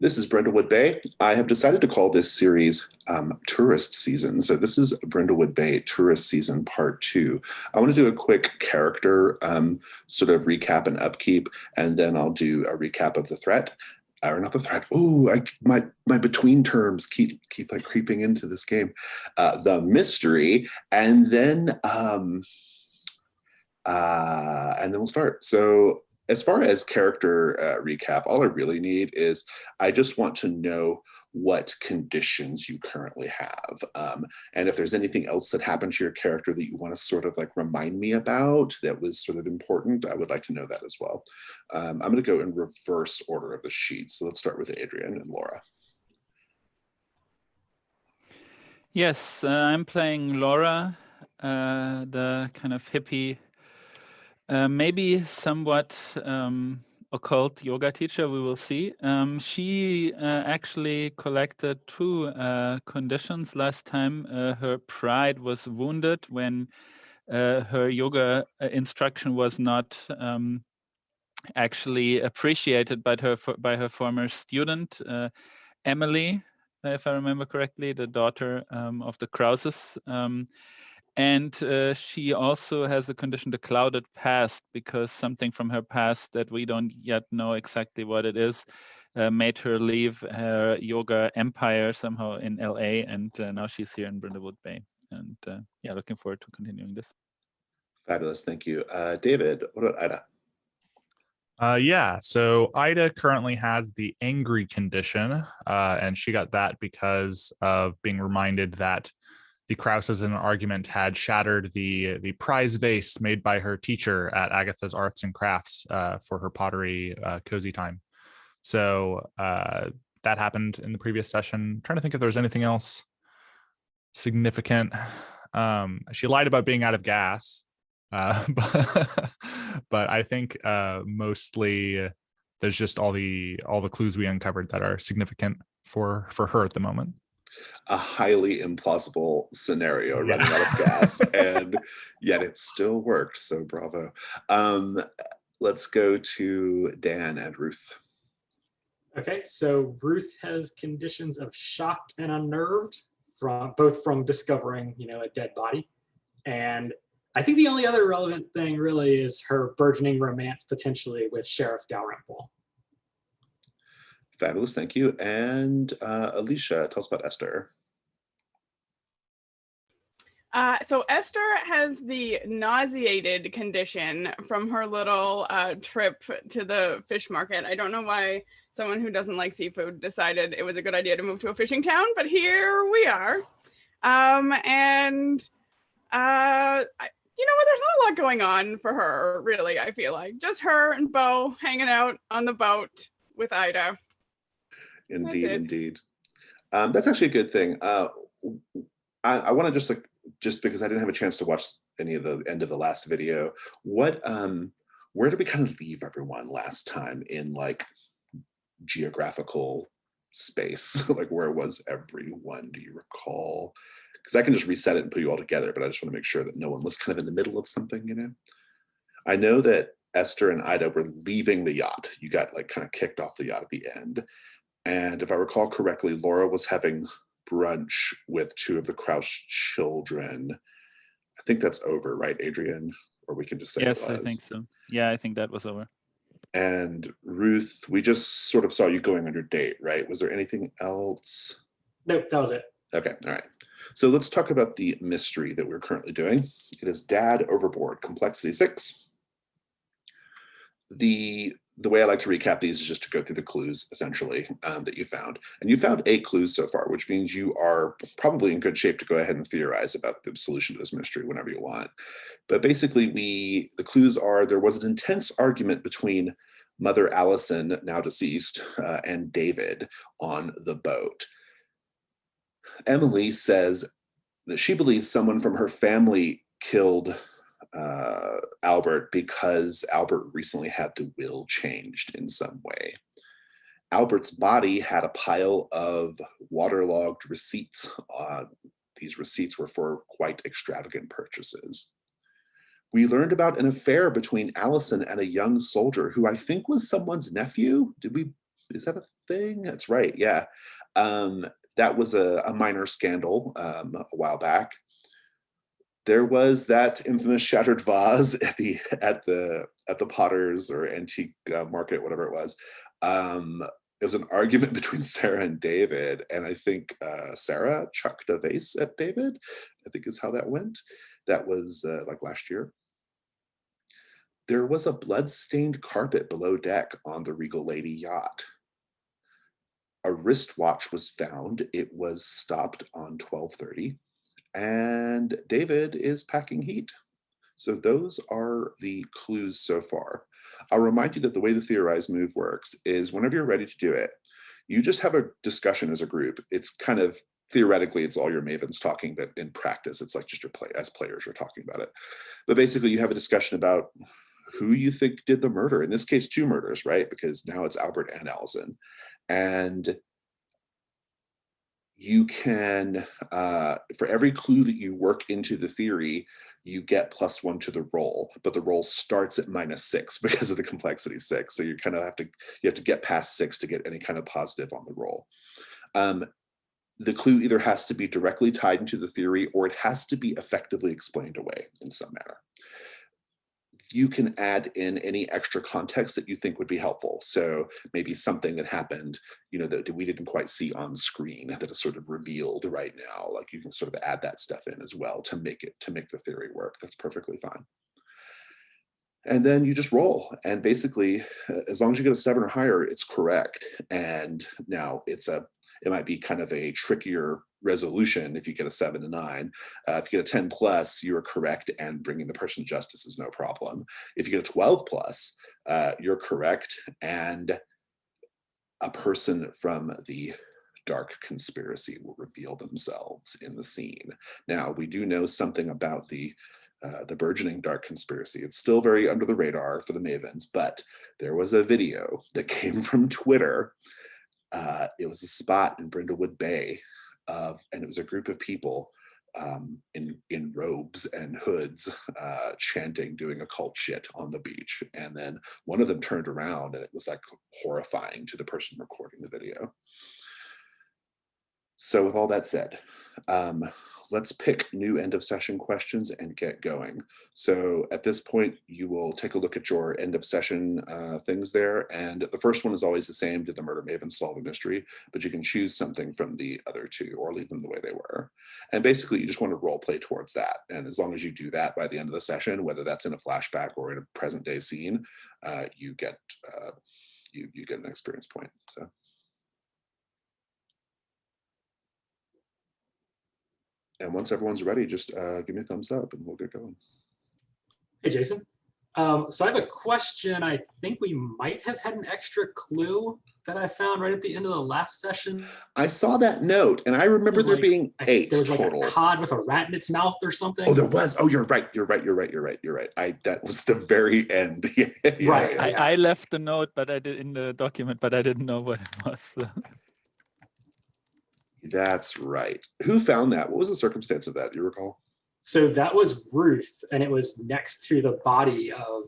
This is Brindlewood Bay. I have decided to call this series Tourist Season. So this is Brindlewood Bay Tourist Season Part 2. I want to do a quick character sort of recap and upkeep, and then I'll do a recap of the threat. Or not the threat. Oh, my between terms keep like creeping into this game. The mystery, and then we'll start. So as far as character recap, all I really need is I just want to know what conditions you currently have. And if there's anything else that happened to your character that you want to sort of like remind me about that was sort of important, I would like to know that as well. I'm going to go in reverse order of the sheet. So let's start with Adrian and Laura. Yes, I'm playing Laura, the kind of hippie, maybe somewhat occult yoga teacher, we will see. She actually collected two conditions last time. Her pride was wounded when her yoga instruction was not actually appreciated by her former student, Emily, if I remember correctly, the daughter of the Krauses. And she also has a condition, the clouded past, because something from her past that we don't yet know exactly what it is made her leave her yoga empire somehow in LA, and now she's here in Brindlewood Bay. And yeah, looking forward to continuing this. Fabulous, thank you. David, what about Ida? Yeah, so Ida currently has the angry condition, and she got that because of being reminded that the Krauses in an argument had shattered the prize vase made by her teacher at Agatha's Arts and Crafts for her pottery cozy time. So that happened in the previous session. I'm trying to think if there's anything else significant. She lied about being out of gas, but I think mostly there's just all the clues we uncovered that are significant for her at the moment. A highly implausible scenario, running out of gas, and yet it still worked. So bravo. Let's go to Dan and Ruth. Okay, so Ruth has conditions of shocked and unnerved both from discovering, a dead body, and I think the only other relevant thing really is her burgeoning romance potentially with Sheriff Dalrymple. Fabulous, thank you. And Alicia, tell us about Esther. So Esther has the nauseated condition from her little trip to the fish market. I don't know why someone who doesn't like seafood decided it was a good idea to move to a fishing town, but here we are. You know what, there's not a lot going on for her, really, I feel like. Just her and Bo hanging out on the boat with Ida. Indeed, indeed. That's actually a good thing. I want to just because I didn't have a chance to watch any of the end of the last video, where did we kind of leave everyone last time in like geographical space? Like where was everyone? Do you recall? Because I can just reset it and put you all together, but I just want to make sure that no one was kind of in the middle of something, I know that Esther and Ida were leaving the yacht. You got like kind of kicked off the yacht at the end. And if I recall correctly, Laura was having brunch with two of the Kraus children. I think that's over, right, Adrian? Or we can just say yes, it was. I think so. Yeah, I think that was over. And Ruth, we just sort of saw you going on your date, right? Was there anything else? Nope, that was it. Okay, all right. So let's talk about the mystery that we're currently doing. It is Dad Overboard, complexity 6. The way I like to recap these is just to go through the clues, essentially, that you found. And you found 8 clues so far, which means you are probably in good shape to go ahead and theorize about the solution to this mystery whenever you want. But basically, the clues are there was an intense argument between Mother Allison, now deceased, and David on the boat. Emily says that she believes someone from her family killed Albert because Albert recently had the will changed in some way. Albert's body had a pile of waterlogged receipts. These receipts were for quite extravagant purchases. We learned about an affair between Allison and a young soldier who I think was someone's nephew. Did we Is that a thing? That's right. Yeah. That was a minor scandal a while back. There was that infamous shattered vase at the Potter's or antique market, whatever it was. It was an argument between Sarah and David, and I think Sarah chucked a vase at David, I think is how that went. That was like last year. There was a blood-stained carpet below deck on the Regal Lady yacht. A wristwatch was found. It was stopped on 12:30, and David is packing heat. So those are the clues so far. I'll remind you that the way the Theorize move works is whenever you're ready to do it, you just have a discussion as a group. It's kind of, theoretically, it's all your Mavens talking, but in practice, it's like just your as players, you're talking about it. But basically, you have a discussion about who you think did the murder. In this case, 2 murders, right? Because now it's Albert and Allison. And you can, for every clue that you work into the theory, you get +1 to the roll, but the roll starts at -6 because of the complexity 6. So you kind of have to get past 6 to get any kind of positive on the roll. The clue either has to be directly tied into the theory or it has to be effectively explained away in some manner. You can add in any extra context that you think would be helpful. So maybe something that happened, that we didn't quite see on screen that is sort of revealed right now. Like you can sort of add that stuff in as well to make the theory work. That's perfectly fine. And then you just roll. And basically, as long as you get a 7 or higher, it's correct. And now it might be kind of a trickier resolution if you get a 7 to 9. If you get a 10 plus, you're correct, and bringing the person to justice is no problem. If you get a 12 plus, you're correct, and a person from the dark conspiracy will reveal themselves in the scene. Now, we do know something about the burgeoning dark conspiracy. It's still very under the radar for the Mavens, but there was a video that came from Twitter. It was a spot in Brindlewood Bay, and it was a group of people in robes and hoods chanting, doing occult shit on the beach. And then one of them turned around, and it was like horrifying to the person recording the video. So with all that said, let's pick new end of session questions and get going. So at this point, you will take a look at your end of session things there. And the first one is always the same. Did the murder maven solve a mystery? But you can choose something from the other 2 or leave them the way they were. And basically, you just want to role play towards that. And as long as you do that by the end of the session, whether that's in a flashback or in a present day scene, you get an experience point. So. And once everyone's ready, just give me a thumbs up and we'll get going. Hey, Jason. So I have a question. I think we might have had an extra clue that I found right at the end of the last session. I saw that note, and I remember there being 8 there was total. Like a cod with a rat in its mouth or something. Oh, there was. Oh, you're right. That was the very end. Right. Yeah. I left the note, but I did in the document, but I didn't know what it was. So. That's right. Who found that? What was the circumstance of that? Do you recall? So that was Ruth, and it was next to the body of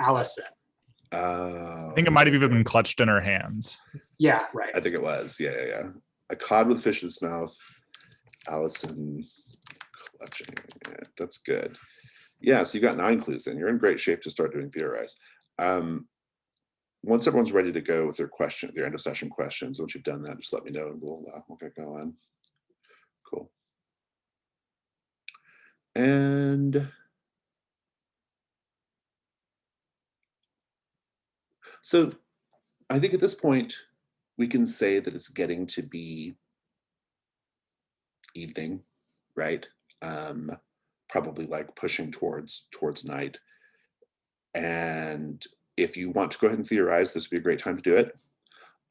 Allison. I think it might have even been clutched in her hands. Yeah, right. I think it was. Yeah. A cod with a fish in its mouth. Allison clutching it. That's good. Yeah, so you got 9 clues then. You're in great shape to start doing Theorize. Once everyone's ready to go with their end of session questions, once you've done that, just let me know and we'll get going. Cool. And so I think at this point, we can say that it's getting to be evening, right? Probably like pushing towards night. And if you want to go ahead and theorize, this would be a great time to do it.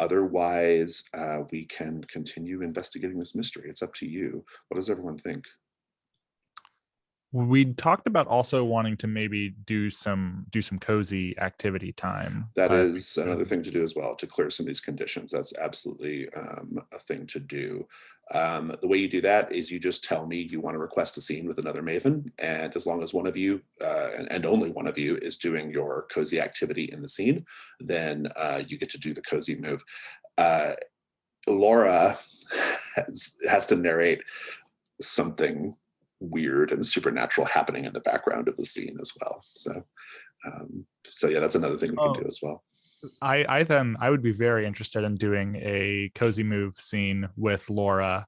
Otherwise, we can continue investigating this mystery. It's up to you. What does everyone think? We talked about also wanting to maybe do some cozy activity time. That is another thing to do as well, to clear some of these conditions. That's absolutely a thing to do. The way you do that is you just tell me you want to request a scene with another Maven, and as long as one of you, and only one of you, is doing your cozy activity in the scene, then you get to do the cozy move. Laura has to narrate something weird and supernatural happening in the background of the scene as well. So yeah, that's another thing we can do as well. I would be very interested in doing a cozy move scene with Laura.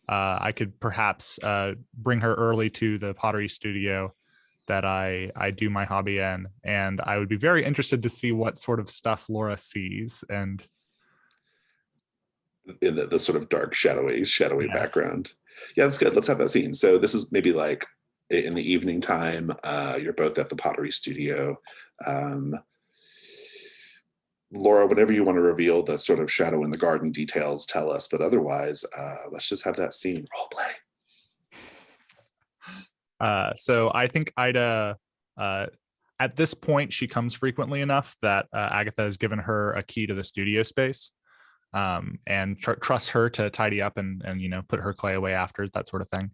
I could perhaps bring her early to the pottery studio that I do my hobby in, and I would be very interested to see what sort of stuff Laura sees, and in the sort of dark, shadowy Yes. background. Yeah, that's good. Let's have that scene. So this is maybe like in the evening time. You're both at the pottery studio. Laura, whenever you want to reveal the sort of shadow in the garden details, tell us. But otherwise, let's just have that scene. Role play. So I think Ida, at this point, she comes frequently enough that Agatha has given her a key to the studio space, and trusts her to tidy up and put her clay away after, that sort of thing.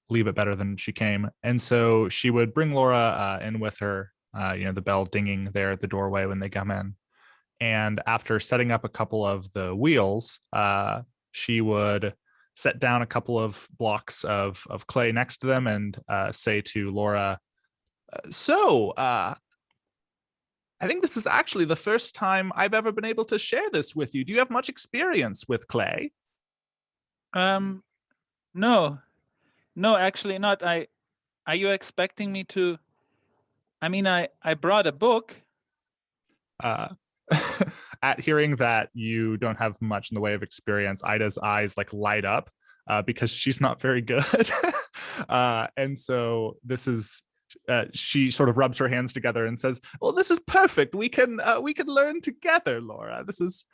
Leave it better than she came. And so she would bring Laura in with her, the bell dinging there at the doorway when they come in. And after setting up a couple of the wheels, she would set down a couple of blocks of clay next to them and say to Laura, I think this is actually the first time I've ever been able to share this with you. Do you have much experience with clay? No, actually not. Are you expecting me to? I mean, I brought a book. At hearing that you don't have much in the way of experience, Ida's eyes light up because she's not very good. And so this is, she sort of rubs her hands together and says, well, this is perfect. We can learn together, Laura. This is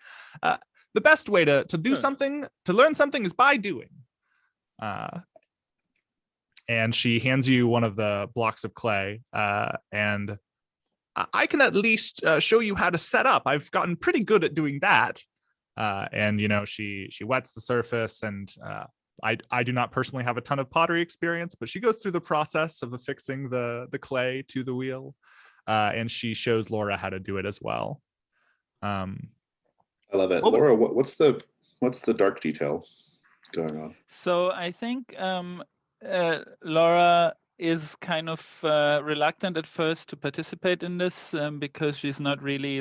the best way to do something, to learn something is by doing. And she hands you one of the blocks of clay, and I can at least show you how to set up. I've gotten pretty good at doing that. And she wets the surface, and I do not personally have a ton of pottery experience, but she goes through the process of affixing the clay to the wheel, and she shows Laura how to do it as well. I love it. Laura, what's the dark detail going on? So I think Laura is kind of reluctant at first to participate in this because she's not really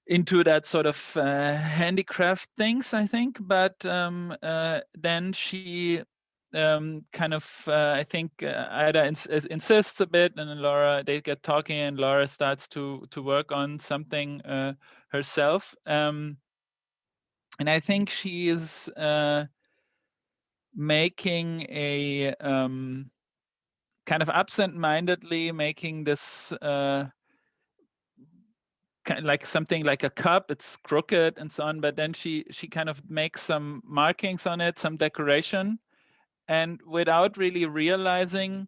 into that sort of handicraft things, I think. But then she kind of, I think Ida insists a bit, and then Laura, they get talking, and Laura starts to work on something herself. And I think she is making a kind of absent-mindedly making this kind of like something like a cup. It's crooked and so on, but then she kind of makes some markings on it, some decoration, and without really realizing,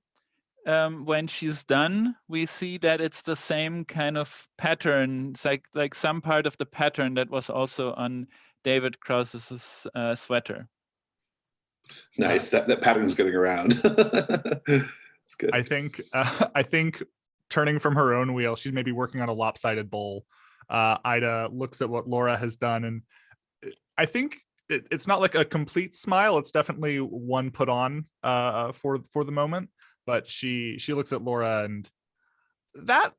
when she's done, we see that it's the same kind of pattern. It's like some part of the pattern that was also on David Kraus's sweater. Nice. That pattern's getting around. It's good. I think turning from her own wheel, she's maybe working on a lopsided bowl. Ida looks at what Laura has done, and I think it's not like a complete smile. It's definitely one put on for the moment. But she looks at Laura, and that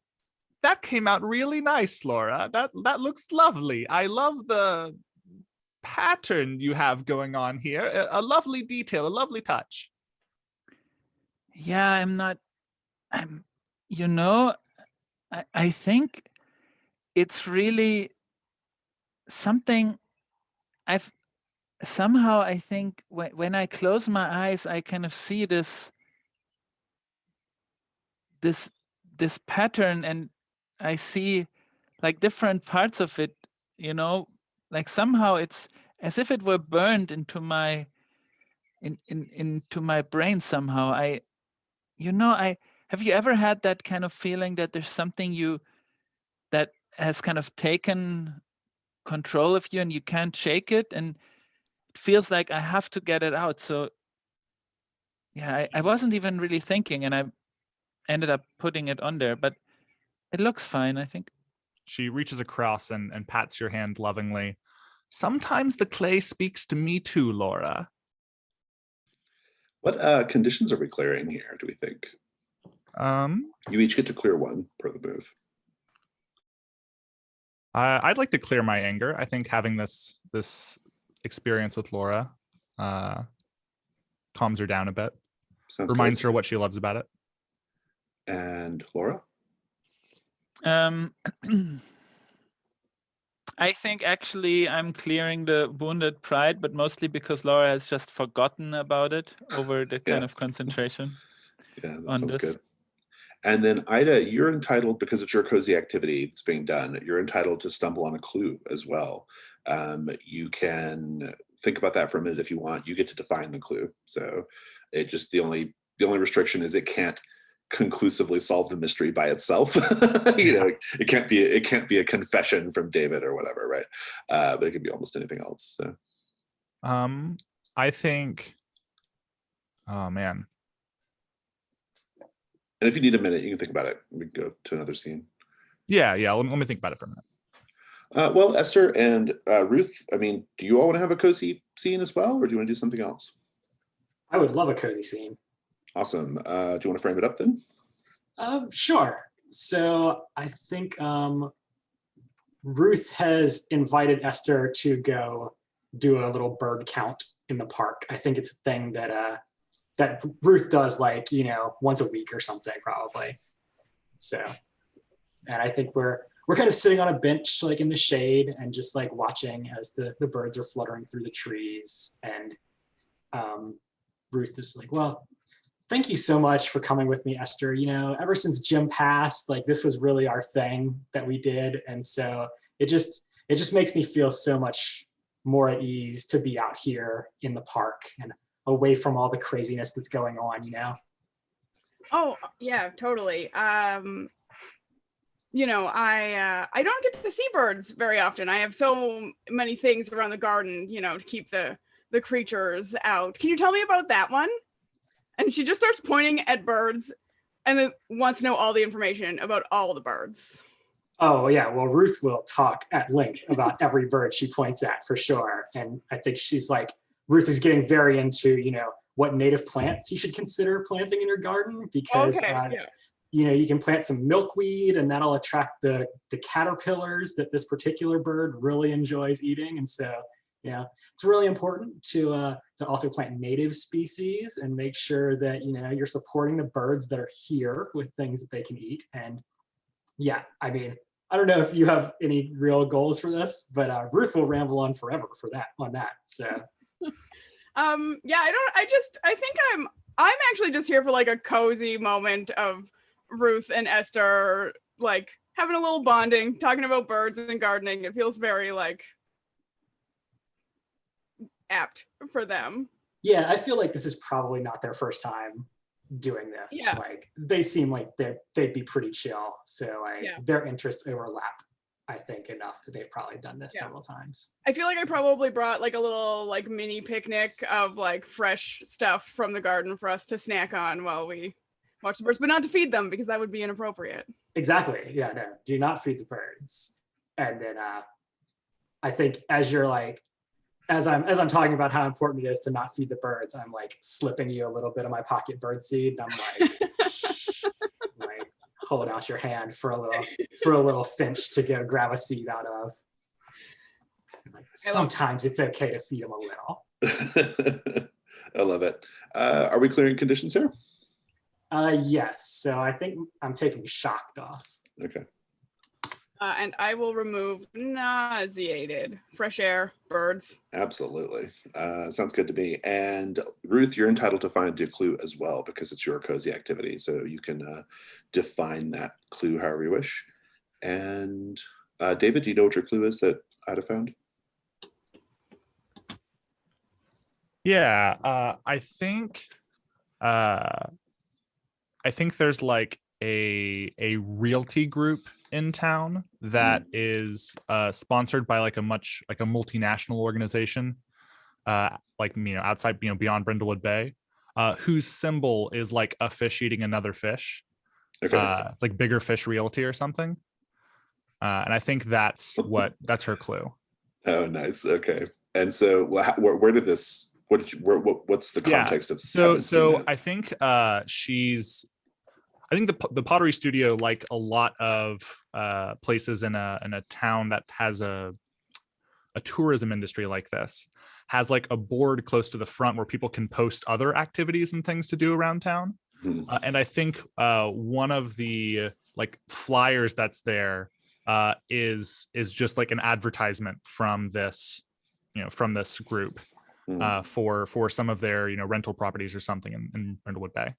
came out really nice, Laura. That looks lovely. I love the pattern you have going on here. A lovely detail, a lovely touch. Yeah, I think it's really something I think when I close my eyes, I kind of see this pattern, and I see like different parts of it, like somehow it's as if it were burned into my into my brain somehow. Have you ever had that kind of feeling that there's something that has kind of taken control of you and you can't shake it, and it feels like I have to get it out. So yeah, I wasn't even really thinking, and I ended up putting it on there, but it looks fine, I think. She reaches across and pats your hand lovingly. Sometimes the clay speaks to me too, Laura. What conditions are we clearing here, do we think? You each get to clear one per the move. I'd like to clear my anger. I think having this experience with Laura calms her down a bit. Sounds Reminds good. her what she loves about it. And Laura? I think actually I'm clearing the wounded pride, but mostly because Laura has just forgotten about it over the kind of concentration. Yeah, that on sounds this. good. And then Ida, you're entitled, because it's your cozy activity that's being done, you're entitled to stumble on a clue as well. You can think about that for a minute if you want. You get to define the clue. So it just the only restriction is it can't conclusively solve the mystery by itself. It can't be a confession from David or whatever, right? But it could be almost anything else. So I think, oh man. And if you need a minute, you can think about it. We can go to another scene. Yeah. Let me think about it for a minute. Well, Esther and Ruth, I mean, do you all want to have a cozy scene as well, or do you want to do something else? I would love a cozy scene. Awesome. Do you want to frame it up then? Sure. So I think Ruth has invited Esther to go do a little bird count in the park. I think it's a thing that Ruth does, like, once a week or something, probably. So, and I think we're kind of sitting on a bench, like in the shade, and just like watching as the birds are fluttering through the trees. And Ruth is like, well, thank you so much for coming with me, Esther. Ever since Jim passed, like, this was really our thing that we did. And so it just makes me feel so much more at ease to be out here in the park and away from all the craziness that's going on, Oh yeah, totally. I don't get to see birds very often. I have so many things around the garden, to keep the creatures out. Can you tell me about that one? And she just starts pointing at birds and then wants to know all the information about all the birds. Oh yeah, well, Ruth will talk at length about every bird she points at, for sure. And I think she's like, Ruth is getting very into, what native plants you should consider planting in your garden, because you can plant some milkweed and that'll attract the caterpillars that this particular bird really enjoys eating. And so, it's really important to also plant native species and make sure that, you're supporting the birds that are here with things that they can eat. And yeah, I mean, I don't know if you have any real goals for this, but Ruth will ramble on forever on that. So. I think I'm actually just here for like a cozy moment of Ruth and Esther, like having a little bonding, talking about birds and gardening. It feels very like apt for them. Yeah, I feel like this is probably not their first time doing this. Yeah. Like, they seem like they'd be pretty chill. So their interests overlap, I think, enough that they've probably done this several times. I feel like I probably brought like a little like mini picnic of like fresh stuff from the garden for us to snack on while we watch the birds, but not to feed them because that would be inappropriate. Exactly. Yeah, no, do not feed the birds. And then I think as you're like, as I'm talking about how important it is to not feed the birds, I'm like slipping you a little bit of my pocket bird seed. And I'm like, hold out your hand for a little finch to go grab a seed out of. Like, sometimes it's okay to feed them a little. I love it. Are we clearing conditions here? Yes. So I think I'm taking shocked off. Okay. And I will remove nauseated. Fresh air, birds. Absolutely. Sounds good to me. And Ruth, you're entitled to find a clue as well because it's your cozy activity. So you can define that clue however you wish. And David, do you know what your clue is that Ida found? Yeah, I think there's like a realty group in town that is sponsored by like a multinational organization, outside, beyond Brindlewood Bay, whose symbol is like a fish eating another fish. Okay. It's like Bigger Fish Realty or something. And I think that's her clue. Oh, nice. Okay. And so, where did this? What's the context of? So I think the Pottery Studio, like a lot of places in a town that has a tourism industry like this, has like a board close to the front where people can post other activities and things to do around town. And I think one of the like flyers that's there is just like an advertisement from this group for some of their rental properties or something in Brindlewood Bay.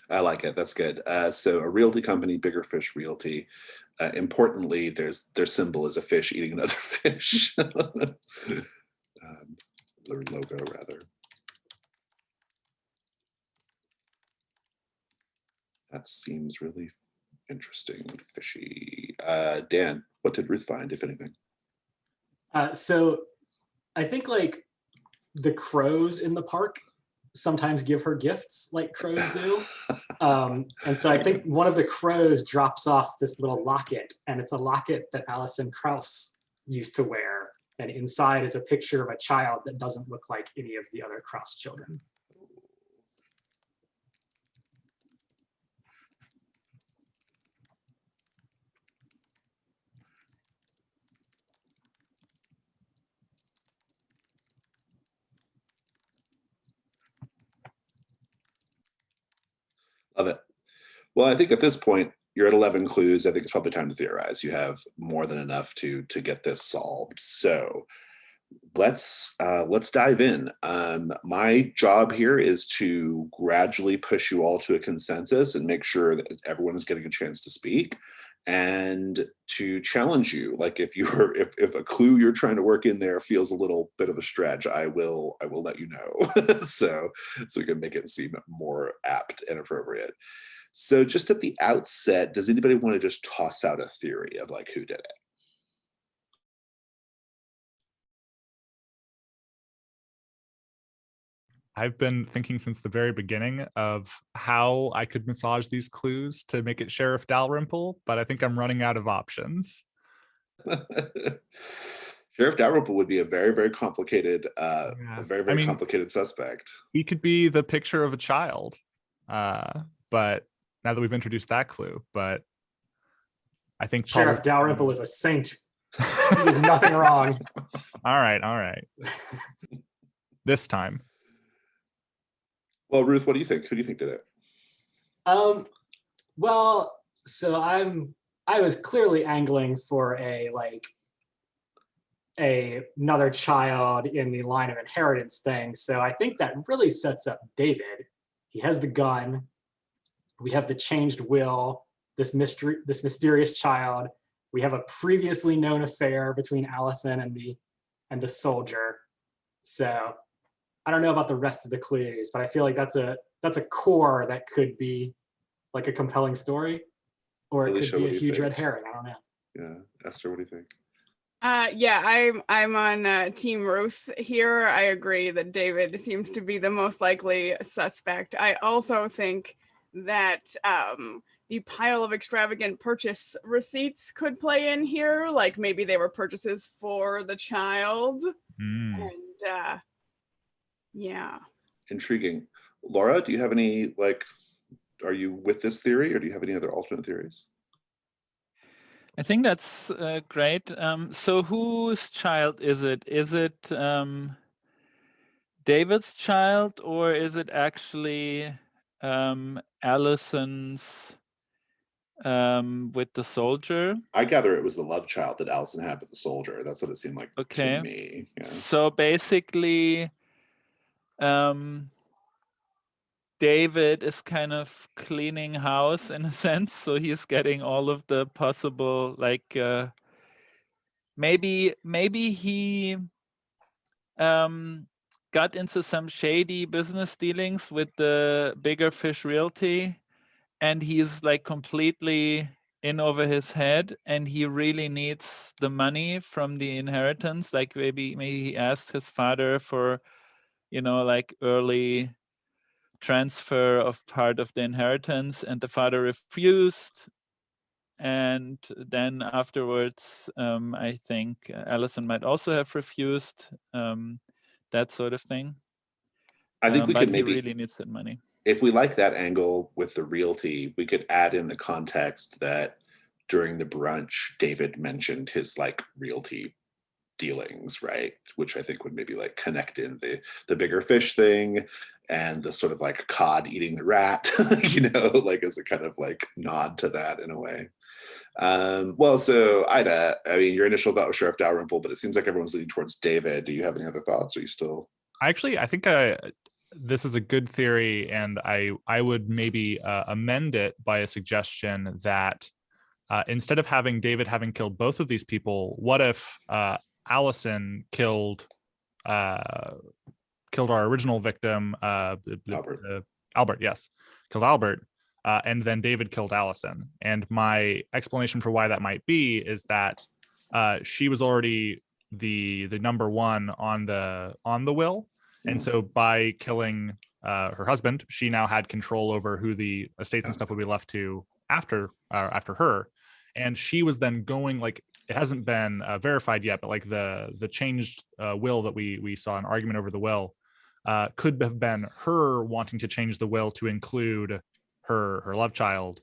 I like it. That's good. So a realty company, Bigger Fish Realty. Importantly, their symbol is a fish eating another fish. Their logo, rather. That seems really interesting and fishy. Dan, what did Ruth find, if anything? So I think like the crows in the park sometimes give her gifts like crows do. And so I think one of the crows drops off this little locket, and it's a locket that Alison Kraus used to wear. And inside is a picture of a child that doesn't look like any of the other Kraus children. Love it. Well, I think at this point, you're at 11 clues. I think it's probably time to theorize. You have more than enough to get this solved. So let's dive in. My job here is to gradually push you all to a consensus and make sure that everyone is getting a chance to speak, and to challenge you. Like if a clue you're trying to work in there feels a little bit of a stretch, I will let you know. so we can make it seem more apt and appropriate. So just at the outset, does anybody want to just toss out a theory of like who did it? I've been thinking since the very beginning of how I could massage these clues to make it Sheriff Dalrymple, but I think I'm running out of options. Sheriff Dalrymple would be a very, very complicated, complicated suspect. He could be the picture of a child, but now that we've introduced that clue, but I think Sheriff Dalrymple is a saint. He did nothing wrong. All right. This time. Well, Ruth, what do you think? Who do you think did it? Well, so I was clearly angling for another child in the line of inheritance thing. So I think that really sets up David. He has the gun. We have the changed will, this mysterious child. We have a previously known affair between Allison and the soldier. So I don't know about the rest of the clues, but I feel like that's a core that could be like a compelling story, or it could be a huge red herring. I don't know. Yeah, Esther, what do you think? Yeah, I'm on Team Ruth here. I agree that David seems to be the most likely suspect. I also think that the pile of extravagant purchase receipts could play in here. Like maybe they were purchases for the child. And yeah. Intriguing. Laura, do you have any, are you with this theory, or do you have any other alternate theories? I think that's great. So whose child is it? Is it David's child, or is it actually Allison's with the soldier? I gather it was the love child that Allison had with the soldier. That's what it seemed like to me. Yeah. So basically, David is kind of cleaning house in a sense. So he's getting all of the possible, maybe he got into some shady business dealings with the Bigger Fish Realty, and he's like completely in over his head, and he really needs the money from the inheritance. Like maybe he asked his father for, like early transfer of part of the inheritance, and the father refused. And then afterwards, I think Allison might also have refused, that sort of thing. I think we but could he maybe, really needs that money. if we like that angle with the realty, we could add in the context that during the brunch, David mentioned his like realty dealings, right? Which I think would maybe like connect in the bigger fish thing and the sort of like cod eating the rat, like as a kind of like nod to that in a way. Well, so Ida, I mean, your initial thought was Sheriff Dalrymple, but it seems like everyone's leaning towards David. Do you have any other thoughts? Are you still? Actually, I think this is a good theory, and I would maybe amend it by a suggestion that instead of having David having killed both of these people, what if Allison killed our original victim, Albert, yes, killed Albert, and then David killed Allison. And my explanation for why that might be is that she was already the number one on the will, and so by killing her husband, she now had control over who the estates and stuff would be left to after her. And she was then going, like, it hasn't been verified yet, but like the changed will that we saw an argument over the will could have been her wanting to change the will to include her love child.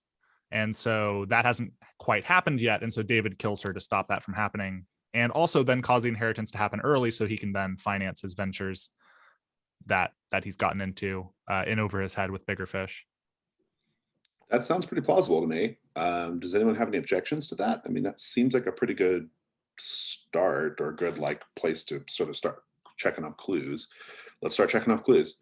And so that hasn't quite happened yet. And so David kills her to stop that from happening, and also then cause the inheritance to happen early so he can then finance his ventures that he's gotten into in over his head with bigger fish. That sounds pretty plausible to me. Does anyone have any objections to that? I mean, that seems like a pretty good start, or good like place to sort of start checking off clues. Let's start checking off clues.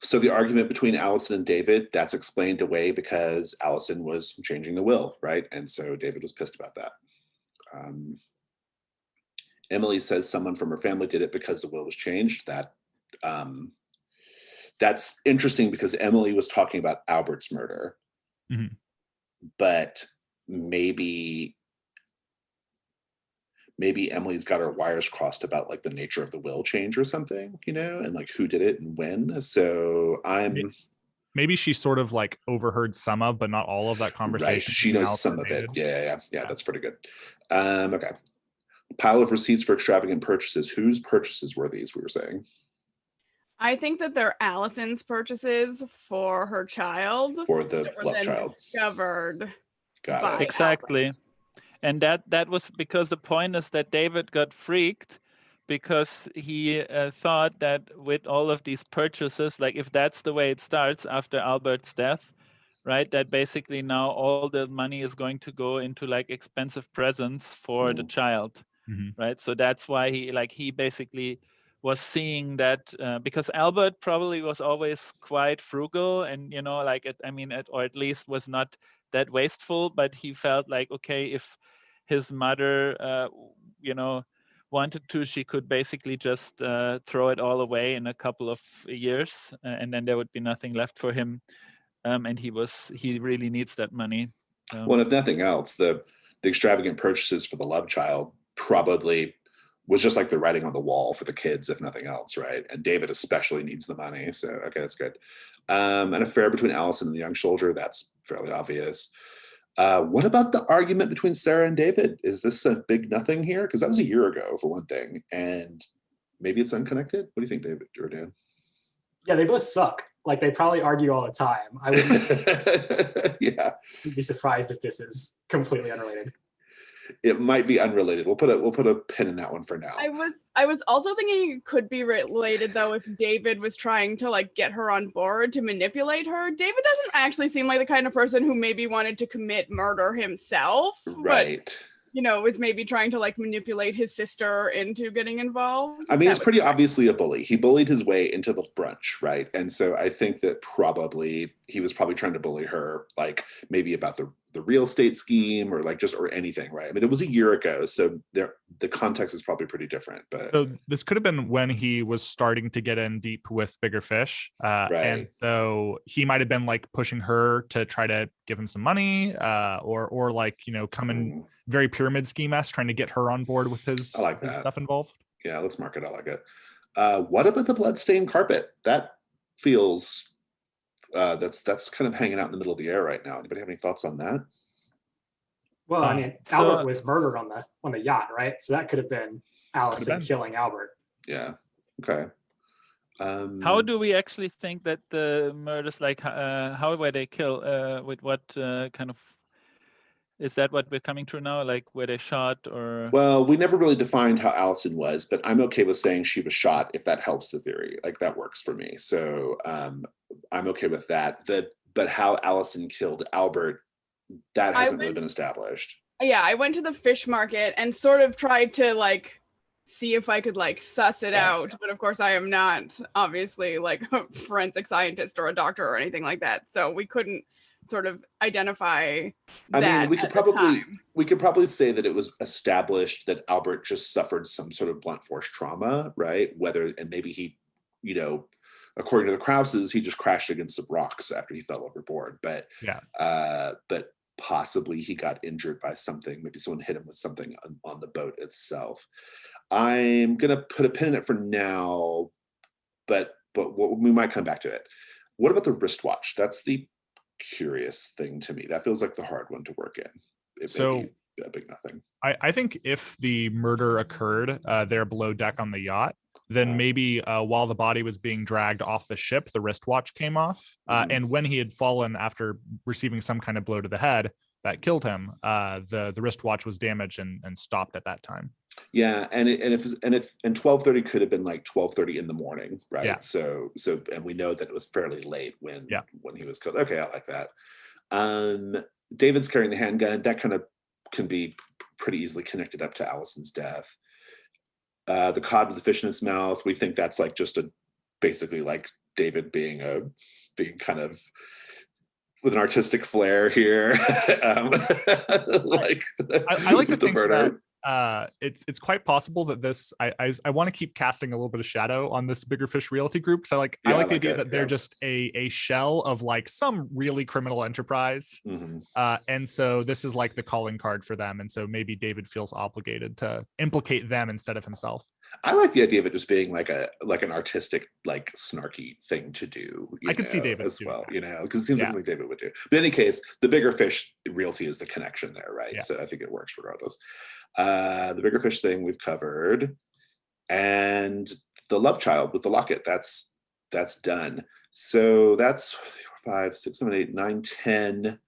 So the argument between Allison and David, that's explained away because Allison was changing the will, right? And so David was pissed about that. Emily says someone from her family did it because the will was changed. That's interesting because Emily was talking about Albert's murder, but maybe Emily's got her wires crossed about like the nature of the will change or something, and like who did it and when. So maybe she sort of like overheard some of, but not all of that conversation. Right. She knows some of it. Yeah. That's pretty good. Okay. Pile of receipts for extravagant purchases. Whose purchases were these, we were saying? I think that they're Allison's purchases for her child. For the love child. Discovered. Got it. Exactly. Albert. And that was because the point is that David got freaked because he thought that with all of these purchases, like if that's the way it starts after Albert's death, right, that basically now all the money is going to go into like expensive presents for the child, right? So that's why he basically was seeing that because Albert probably was always quite frugal and, or at least was not that wasteful, but he felt like, okay, if his mother, wanted to, she could basically just throw it all away in a couple of years, and then there would be nothing left for him. And he really needs that money. Well, if nothing else, the extravagant purchases for the love child probably was just like the writing on the wall for the kids, if nothing else, right? And David especially needs the money. So, okay, that's good. An affair between Allison and the young soldier, that's fairly obvious. What about the argument between Sarah and David? Is this a big nothing here? Because that was a year ago, for one thing. And maybe it's unconnected? What do you think, David or Dan? Yeah, they both suck. Like, they probably argue all the time. I wouldn't be surprised if this is completely unrelated. It might be unrelated. We'll put a pin in that one for now. I was also thinking it could be related though if David was trying to like get her on board to manipulate her. David doesn't actually seem like the kind of person who maybe wanted to commit murder himself. Right. But, was maybe trying to like manipulate his sister into getting involved. I mean, he's pretty obviously a bully. He bullied his way into the brunch, right? And so I think that he was probably trying to bully her, like maybe about the the real estate scheme or like just or anything, right? I mean, it was a year ago, so the context is probably pretty different. But So this could have been when he was starting to get in deep with bigger fish, and Right. so he might have been like pushing her to try to give him some money, or like come in very pyramid scheme-esque, trying to get her on board with his I like his that. stuff involved. Yeah, let's mark it. I like it. What about the bloodstained carpet? That feels that's kind of hanging out in the middle of the air right now. Anybody have any thoughts on that? Well, I mean, so- Albert was murdered on the yacht, right? So that could have been Allison been. killing Albert. Yeah. Okay. How do we actually think that the murders, like, how were they killed? With what kind of? Is that what we're coming to now? Like, were they shot or? Well, we never really defined how Allison was, but I'm okay with saying she was shot if that helps the theory. Like that works for me. So I'm okay with that. But how Allison killed Albert, that hasn't really been established. Yeah, I went to the fish market and sort of tried to like see if I could like suss it out. But of course, I am not obviously like a forensic scientist or a doctor or anything like that. So we couldn't sort of identify that. I mean, we could probably time. say that it was established that Albert just suffered some sort of blunt force trauma, right? And maybe he, according to the Krauses, he just crashed against some rocks after he fell overboard. But but possibly he got injured by something. Maybe someone hit him with something on the boat itself. I'm gonna put a pin in it for now, but we might come back to it. What about the wristwatch? That's the curious thing to me. That feels like the hard one to work in. It may be a big nothing. I think if the murder occurred there below deck on the yacht, then maybe while the body was being dragged off the ship, the wristwatch came off. And when he had fallen after receiving some kind of blow to the head that killed him, the wristwatch was damaged and stopped at that time. Yeah, and 12:30 could have been like 12:30 in the morning, right? Yeah. So and we know that it was fairly late when he was killed. Okay, I like that. David's carrying the handgun. That kind of can be pretty easily connected up to Allison's death. The cod with the fish in its mouth. We think that's like just basically like David being kind of with an artistic flair here. I like to think that it's quite possible that this I want to keep casting a little bit of shadow on this bigger fish realty group. So I like the idea that they're just a shell of like some really criminal enterprise. And so this is like the calling card for them. And so maybe David feels obligated to implicate them instead of himself. I like the idea of it just being like an artistic, like snarky thing to do. I could see David as well, because it seems like something David would do. But in any case, the bigger fish realty is the connection there, right? So I think it works regardless. The bigger fish thing we've covered, and the love child with the locket, that's done. So that's 5, 6, 7, 8, 9, 10,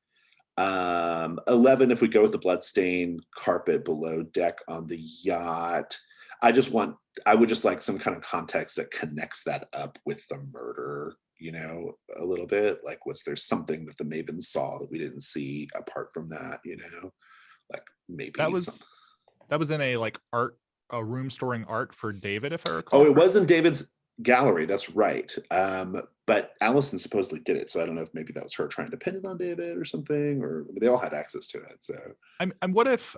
11 if we go with the bloodstained carpet below deck on the yacht. I would just like some kind of context that connects that up with the murder, a little bit. Like, was there something that the Mavens saw that we didn't see apart from that, like maybe that was in a like a room storing art for David, if I recall. Oh, it was in David's gallery. That's right. But Allison supposedly did it. So I don't know if maybe that was her trying to pin it on David or something, or they all had access to it. So I'm what if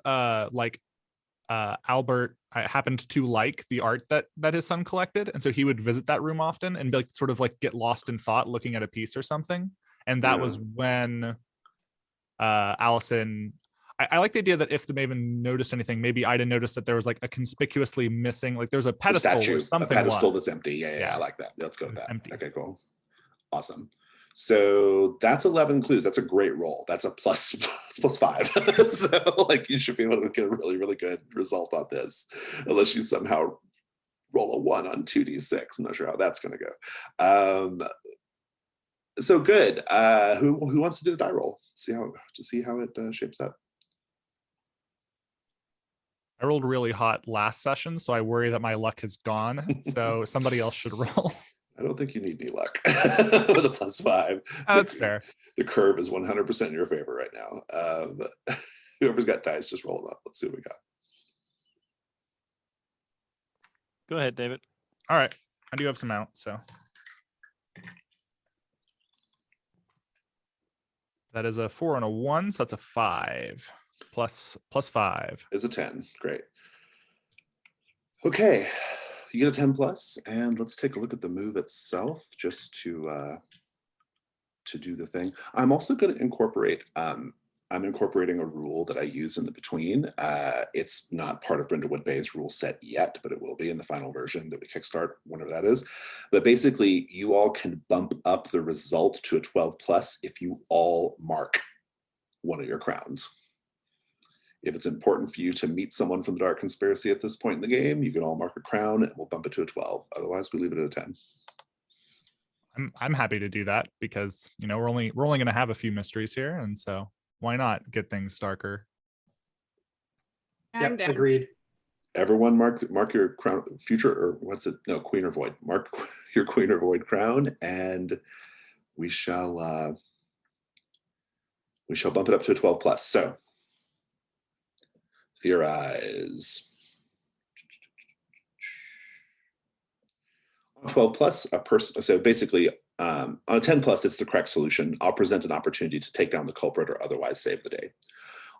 Albert happened to like the art that his son collected, and so he would visit that room often and be like sort of like get lost in thought looking at a piece or something, and that was when Allison. I like the idea that if the Maven noticed anything, maybe Ida noticed that there was like a conspicuously missing, like there's a pedestal or something. A pedestal that's empty. Yeah, I like that. Let's go with that. Empty. Okay, cool. Awesome. So that's 11 clues. That's a great roll. That's a plus 5. So like you should be able to get a really, really good result on this, unless you somehow roll a 1 on 2d6. I'm not sure how that's going to go. So good. Who wants to do the die roll? See how it shapes up. I rolled really hot last session, so I worry that my luck is gone. So somebody else should roll. I don't think you need any luck with a plus 5. That's fair. The curve is 100% in your favor right now. Whoever's got dice, just roll them up. Let's see what we got. Go ahead, David. All right. I do have some out, so. That is a 4 and a 1, so that's a 5. Plus 5. Is a 10. Great. Okay, you get a 10 plus, and let's take a look at the move itself just to do the thing. I'm also going to incorporate, I'm incorporating a rule that I use in the between. It's not part of Brindlewood Bay's rule set yet, but it will be in the final version that we kickstart, whenever that is. But basically, you all can bump up the result to a 12 plus if you all mark one of your crowns. If it's important for you to meet someone from the Dark Conspiracy at this point in the game, you can all mark a crown and we'll bump it to a 12. Otherwise, we leave it at a 10. I'm happy to do that because we're only going to have a few mysteries here, and so why not get things darker? I'm down. Agreed. Everyone mark your crown, future, or what's it? No, Queen or Void. Mark your Queen or Void crown, and we shall bump it up to a 12 plus. So theorize. On 12 plus, a person, so basically on a 10 plus, it's the correct solution. I'll present an opportunity to take down the culprit or otherwise save the day.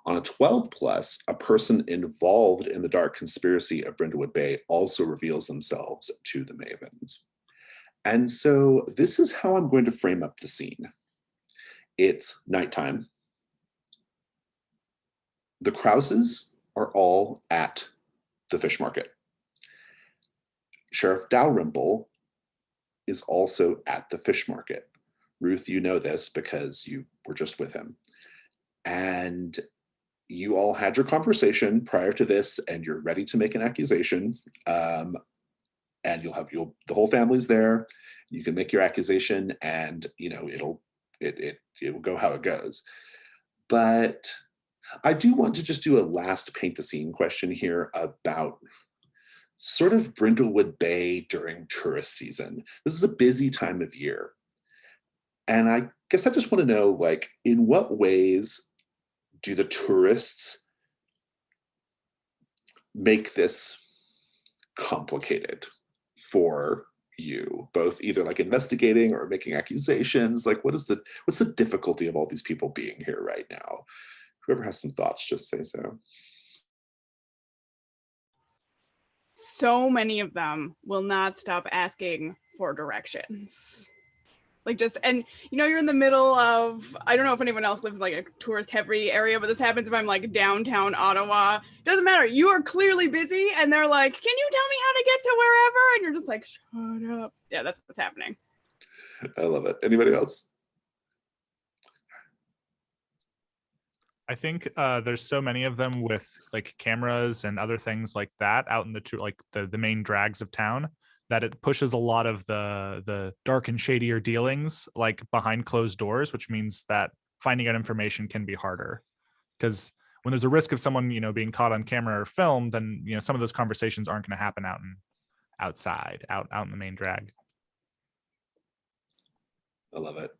On a 12 plus, a person involved in the Dark Conspiracy of Brindlewood Bay also reveals themselves to the Mavens. And so this is how I'm going to frame up the scene. It's nighttime. The Krauses are all at the fish market. Sheriff Dalrymple is also at the fish market. Ruth, you know this because you were just with him. And you all had your conversation prior to this, and you're ready to make an accusation. And the whole family's there. You can make your accusation, and it will go how it goes. But I do want to just do a last paint the scene question here about sort of Brindlewood Bay during tourist season. This is a busy time of year. And I guess I just want to know, in what ways do the tourists make this complicated for you, both either investigating or making accusations? What's the difficulty of all these people being here right now? Whoever has some thoughts, just say so. So many of them will not stop asking for directions. You're in the middle of, I don't know if anyone else lives in a tourist heavy area, but this happens if I'm downtown Ottawa. Doesn't matter. You are clearly busy and they're like, can you tell me how to get to wherever? And you're just shut up. Yeah, that's what's happening. I love it. Anybody else? I think there's so many of them with cameras and other things like that out in the main drags of town that it pushes a lot of the dark and shadier dealings behind closed doors, which means that finding out information can be harder. Because when there's a risk of someone being caught on camera or film, then some of those conversations aren't going to happen out in the main drag. I love it.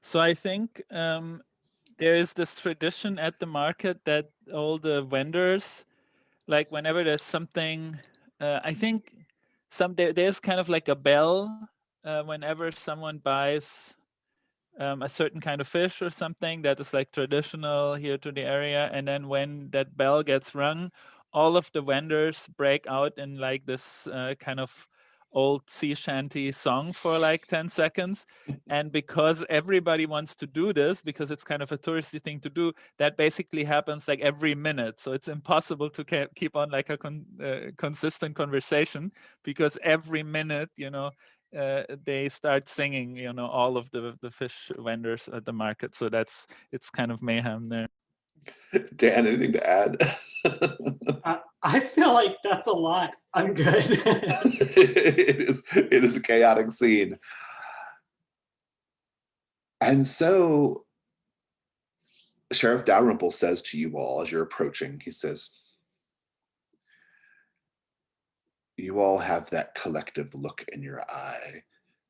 So I think there is this tradition at the market that all the vendors, whenever there's something, I think there's kind of a bell whenever someone buys a certain kind of fish or something that is traditional here to the area. And then when that bell gets rung, all of the vendors break out in this kind of old sea shanty song for 10 seconds. And because everybody wants to do this, because it's kind of a touristy thing to do, that basically happens every minute. So it's impossible to keep on a consistent conversation, because every minute, they start singing, all of the fish vendors at the market. So it's kind of mayhem there. Dan, anything to add? I feel like that's a lot. I'm good. It is a chaotic scene. And so Sheriff Dalrymple says to you all as you're approaching, he says, you all have that collective look in your eye,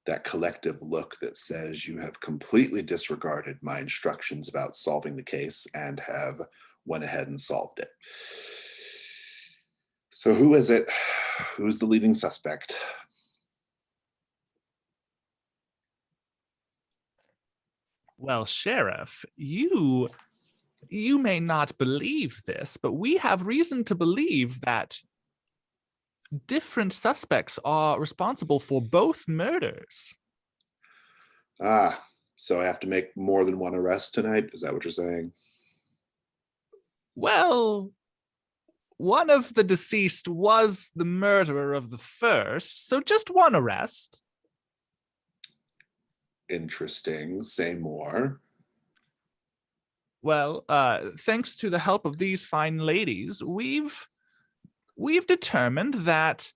that collective look that says you have completely disregarded my instructions about solving the case and have went ahead and solved it. So who is it? Who's the leading suspect? Well, Sheriff, you may not believe this, but we have reason to believe that different suspects are responsible for both murders. Ah, so I have to make more than one arrest tonight? Is that what you're saying? Well, one of the deceased was the murderer of the first, so just one arrest. Interesting. Say more. Well, thanks to the help of these fine ladies, we've determined that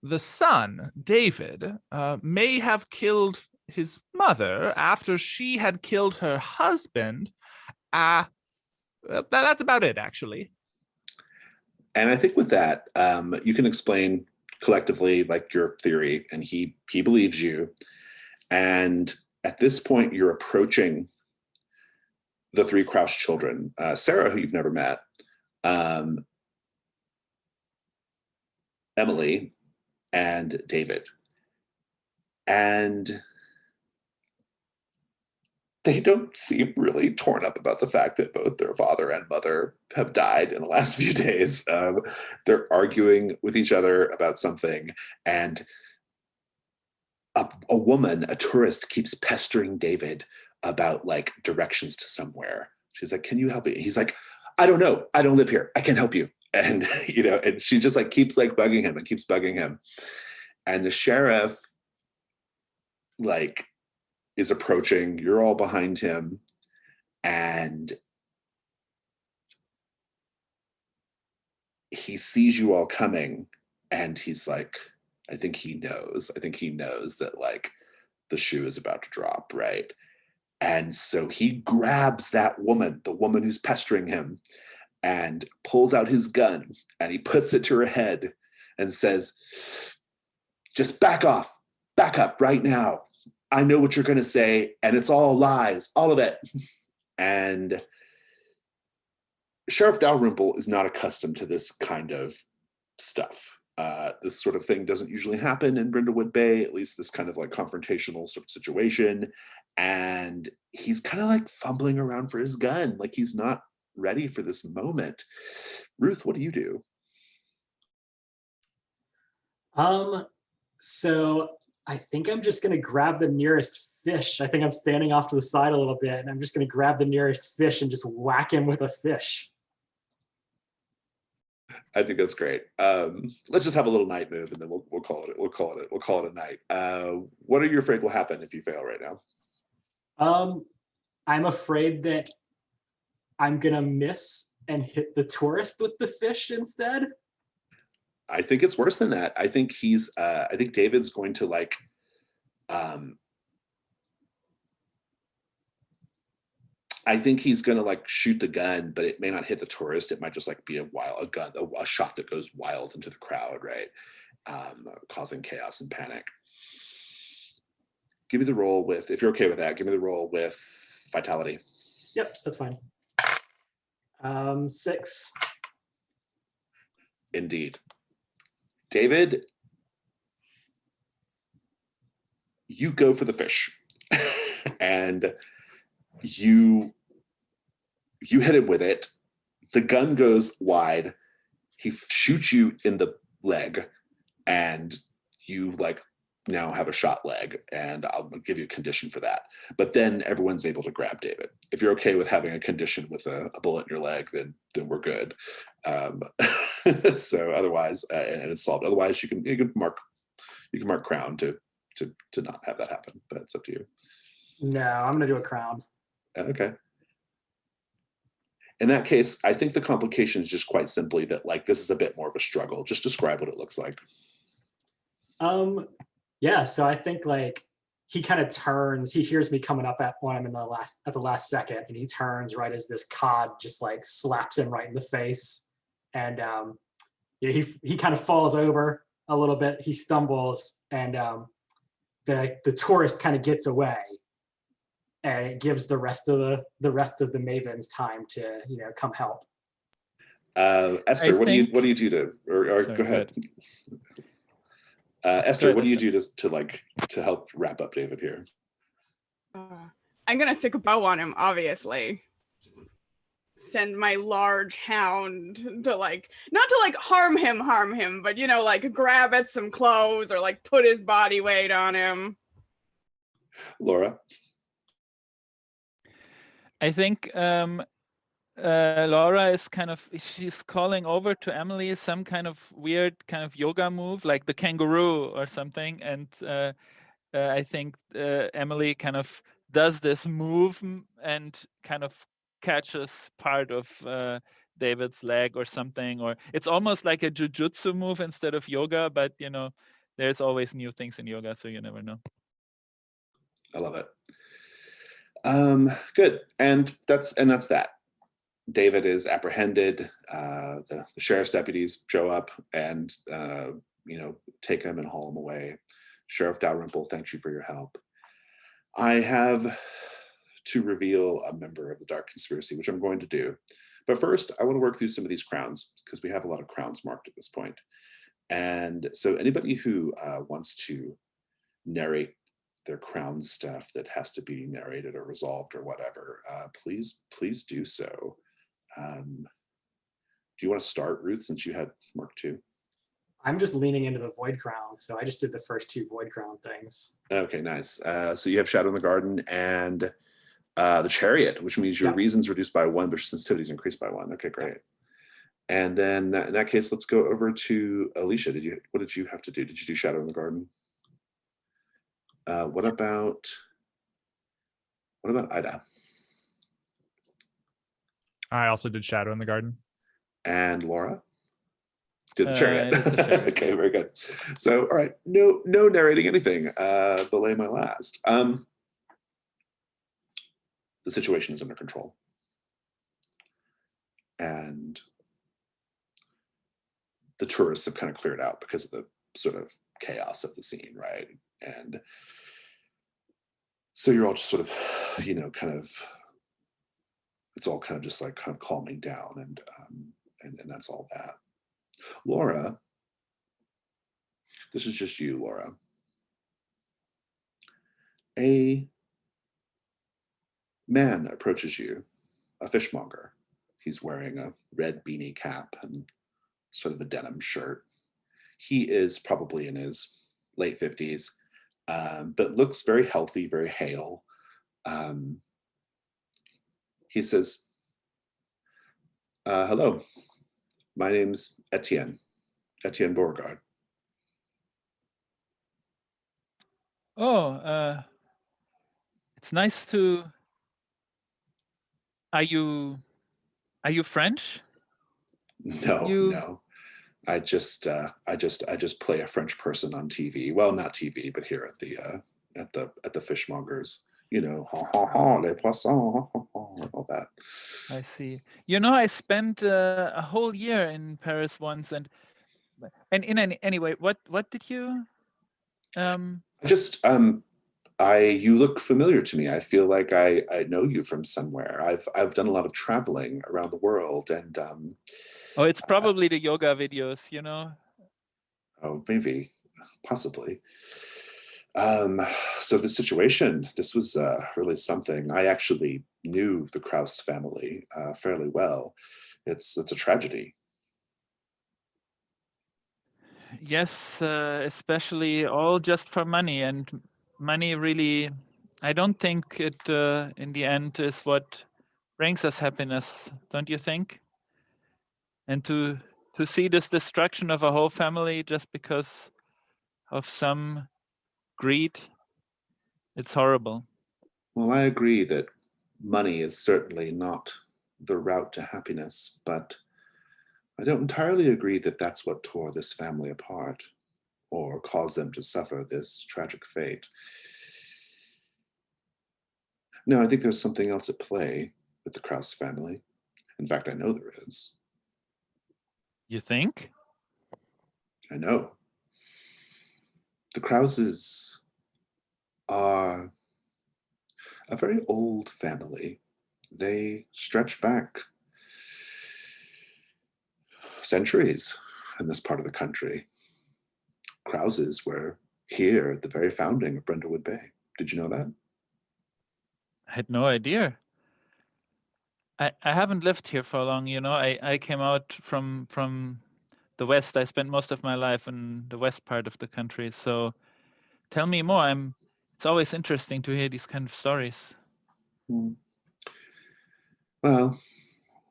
the son, David, may have killed his mother after she had killed her husband. That's about it, actually. And I think with that, you can explain collectively like your theory, and he believes you. And at this point, you're approaching the three Kraus children, Sarah, who you've never met, Emily, and David. And they don't seem really torn up about the fact that both their father and mother have died in the last few days. They're arguing with each other about something, and a woman, a tourist, keeps pestering David about like directions to somewhere. She's like, "Can you help me?" He's like, "I don't know. I don't live here. I can't help you." And and she just like keeps like bugging him and keeps bugging him. And the sheriff like is approaching. You're all behind him, and he sees you all coming, and he's like, I think he knows that like the shoe is about to drop, right? And so he grabs that woman, the woman who's pestering him, and pulls out his gun, and he puts it to her head and says, "Just back off, back up right now. I know what you're going to say, and it's all lies, all of it." And Sheriff Dalrymple is not accustomed to this kind of stuff. This sort of thing doesn't usually happen in Brindlewood Bay, at least this kind of like confrontational sort of situation. And he's kind of like fumbling around for his gun, like he's not ready for this moment. Ruth, what do you do? So I think I'm just gonna grab the nearest fish. I think I'm standing off to the side a little bit, and I'm just gonna grab the nearest fish and just whack him with a fish. I think that's great. Let's just have a little night move, and then we'll call it. We'll call it a night. What are you afraid will happen if you fail right now? I'm afraid that I'm gonna miss and hit the tourist with the fish instead. I think it's worse than that. I think I think David's going to like, I think he's going to like shoot the gun, but it may not hit the tourist. It might just like be a shot that goes wild into the crowd, right? Causing chaos and panic. Give me the roll with, if you're okay with that, give me the roll with vitality. Yep, that's fine. 6. Indeed. David, you go for the fish and you hit him with it. The gun goes wide. He shoots you in the leg, and you like now have a shot leg, and I'll give you a condition for that. But then everyone's able to grab David. If you're okay with having a condition with a bullet in your leg, then we're good. So otherwise, and it's solved. Otherwise, you can mark crown to not have that happen. But it's up to you. No, I'm gonna do a crown. Okay. In that case, I think the complication is just quite simply that like this is a bit more of a struggle. Just describe what it looks like. Yeah, so I think like he kind of turns, he hears me coming up on him at the last second, and he turns right as this cod just like slaps him right in the face. And he kind of falls over a little bit. He stumbles, and the tourist kind of gets away, and it gives the rest of the Mavens time to come help. Esther, what do you do to or sorry, go ahead. Esther, what do you do to help wrap up David here? I'm gonna stick a bow on him, obviously. Just send my large hound to like, not to like harm him, but like grab at some clothes or like put his body weight on him. Laura? I think Laura is she's calling over to Emily some kind of weird kind of yoga move, like the kangaroo or something. And I think Emily kind of does this move and kind of catches part of David's leg or something, or it's almost like a jujutsu move instead of yoga, but there's always new things in yoga, so you never know. I love it. Good. And that's that. David is apprehended. The sheriff's deputies show up and take him and haul him away. Sheriff Dalrymple, thanks you for your help. I have to reveal a member of the Dark Conspiracy, which I'm going to do. But first, I want to work through some of these crowns because we have a lot of crowns marked at this point. And so anybody who wants to narrate their crown stuff that has to be narrated or resolved or whatever, please do so. Do you want to start, Ruth, since you had Mark 2? I'm just leaning into the Void Crown, so I just did the first 2 Void Crown things. Okay, nice. So you have Shadow in the Garden and the Chariot, which means your reason's reduced by 1, but your sensitivity's increased by 1. Okay, great. And then in that case, let's go over to Alicia. What did you have to do? Did you do Shadow in the Garden? What about Ida? I also did Shadow in the Garden. And Laura? Did the Chariot. I did the Chariot. Okay, very good. So, all right, no narrating anything. Belay my last. The situation is under control. And the tourists have kind of cleared out because of the sort of chaos of the scene, right? And so you're all just sort of, it's all kind of just like kind of calming down, and that's all that. Laura, this is just you, Laura. A man approaches you, a fishmonger. He's wearing a red beanie cap and sort of a denim shirt. He is probably in his late 50s, but looks very healthy, very hale. He says, hello, my name's Etienne Beauregard. Oh, it's nice to... Are you French? No. I just play a French person on TV. Well, not TV, but here at the fishmongers. Les poissons, all that. I see. I spent a whole year in Paris once, and anyway, what did you? You look familiar to me. I feel like I know you from somewhere. I've done a lot of traveling around the world, and oh, it's probably the yoga videos, Oh, maybe, possibly. So the situation, this was really something. I actually knew the Kraus family fairly well. It's a tragedy. Yes, especially all just for money, and money really, I don't think it in the end is what brings us happiness, don't you think? And to see this destruction of a whole family just because of some greed, it's horrible. Well, I agree that money is certainly not the route to happiness, but I don't entirely agree that that's what tore this family apart or caused them to suffer this tragic fate. No, I think there's something else at play with the Kraus family. In fact, I know there is. You think? I know. The Krauses are a very old family. They stretch back centuries in this part of the country. Krauses were here at the very founding of Brindlewood Bay. Did you know that? I had no idea. I haven't lived here for long, you know. I came out from the West. I spent most of my life in the west part of the country. So tell me more. It's always interesting to hear these kind of stories. Well,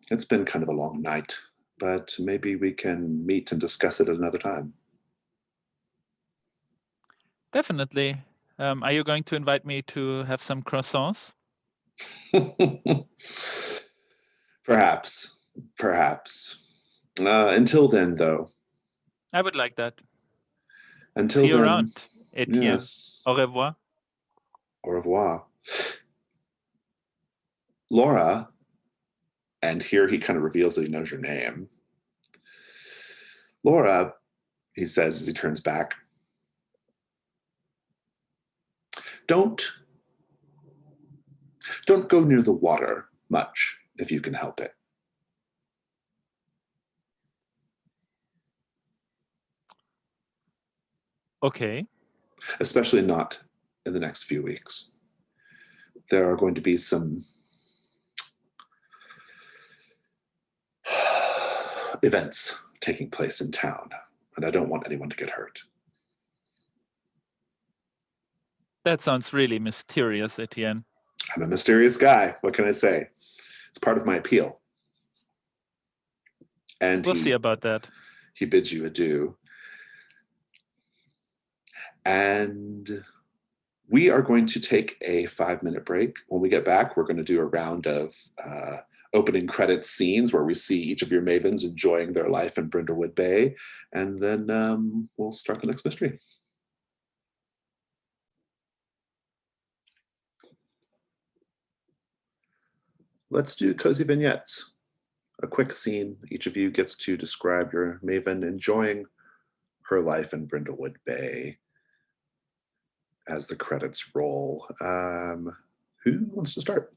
it's been kind of a long night, but maybe we can meet and discuss it at another time. Definitely. Are you going to invite me to have some croissants? Perhaps. Until then, though. I would like that. Until See you then, around, Etienne. yes. Au revoir. Au revoir. Laura, and here he kind of reveals that he knows your name. Laura, he says as he turns back, don't go near the water much if you can help it. Okay. Especially not in the next few weeks. There are going to be some events taking place in town, and I don't want anyone to get hurt. That sounds really mysterious, Etienne. I'm a mysterious guy. What can I say? It's part of my appeal. And We'll see about that. He bids you adieu. And we are going to take a 5-minute break. When we get back, we're going to do a round of opening credits scenes where we see each of your Mavens enjoying their life in Brindlewood Bay. And then we'll start the next mystery. Let's do cozy vignettes. A quick scene. Each of you gets to describe your Maven enjoying her life in Brindlewood Bay as the credits roll. Who wants to start?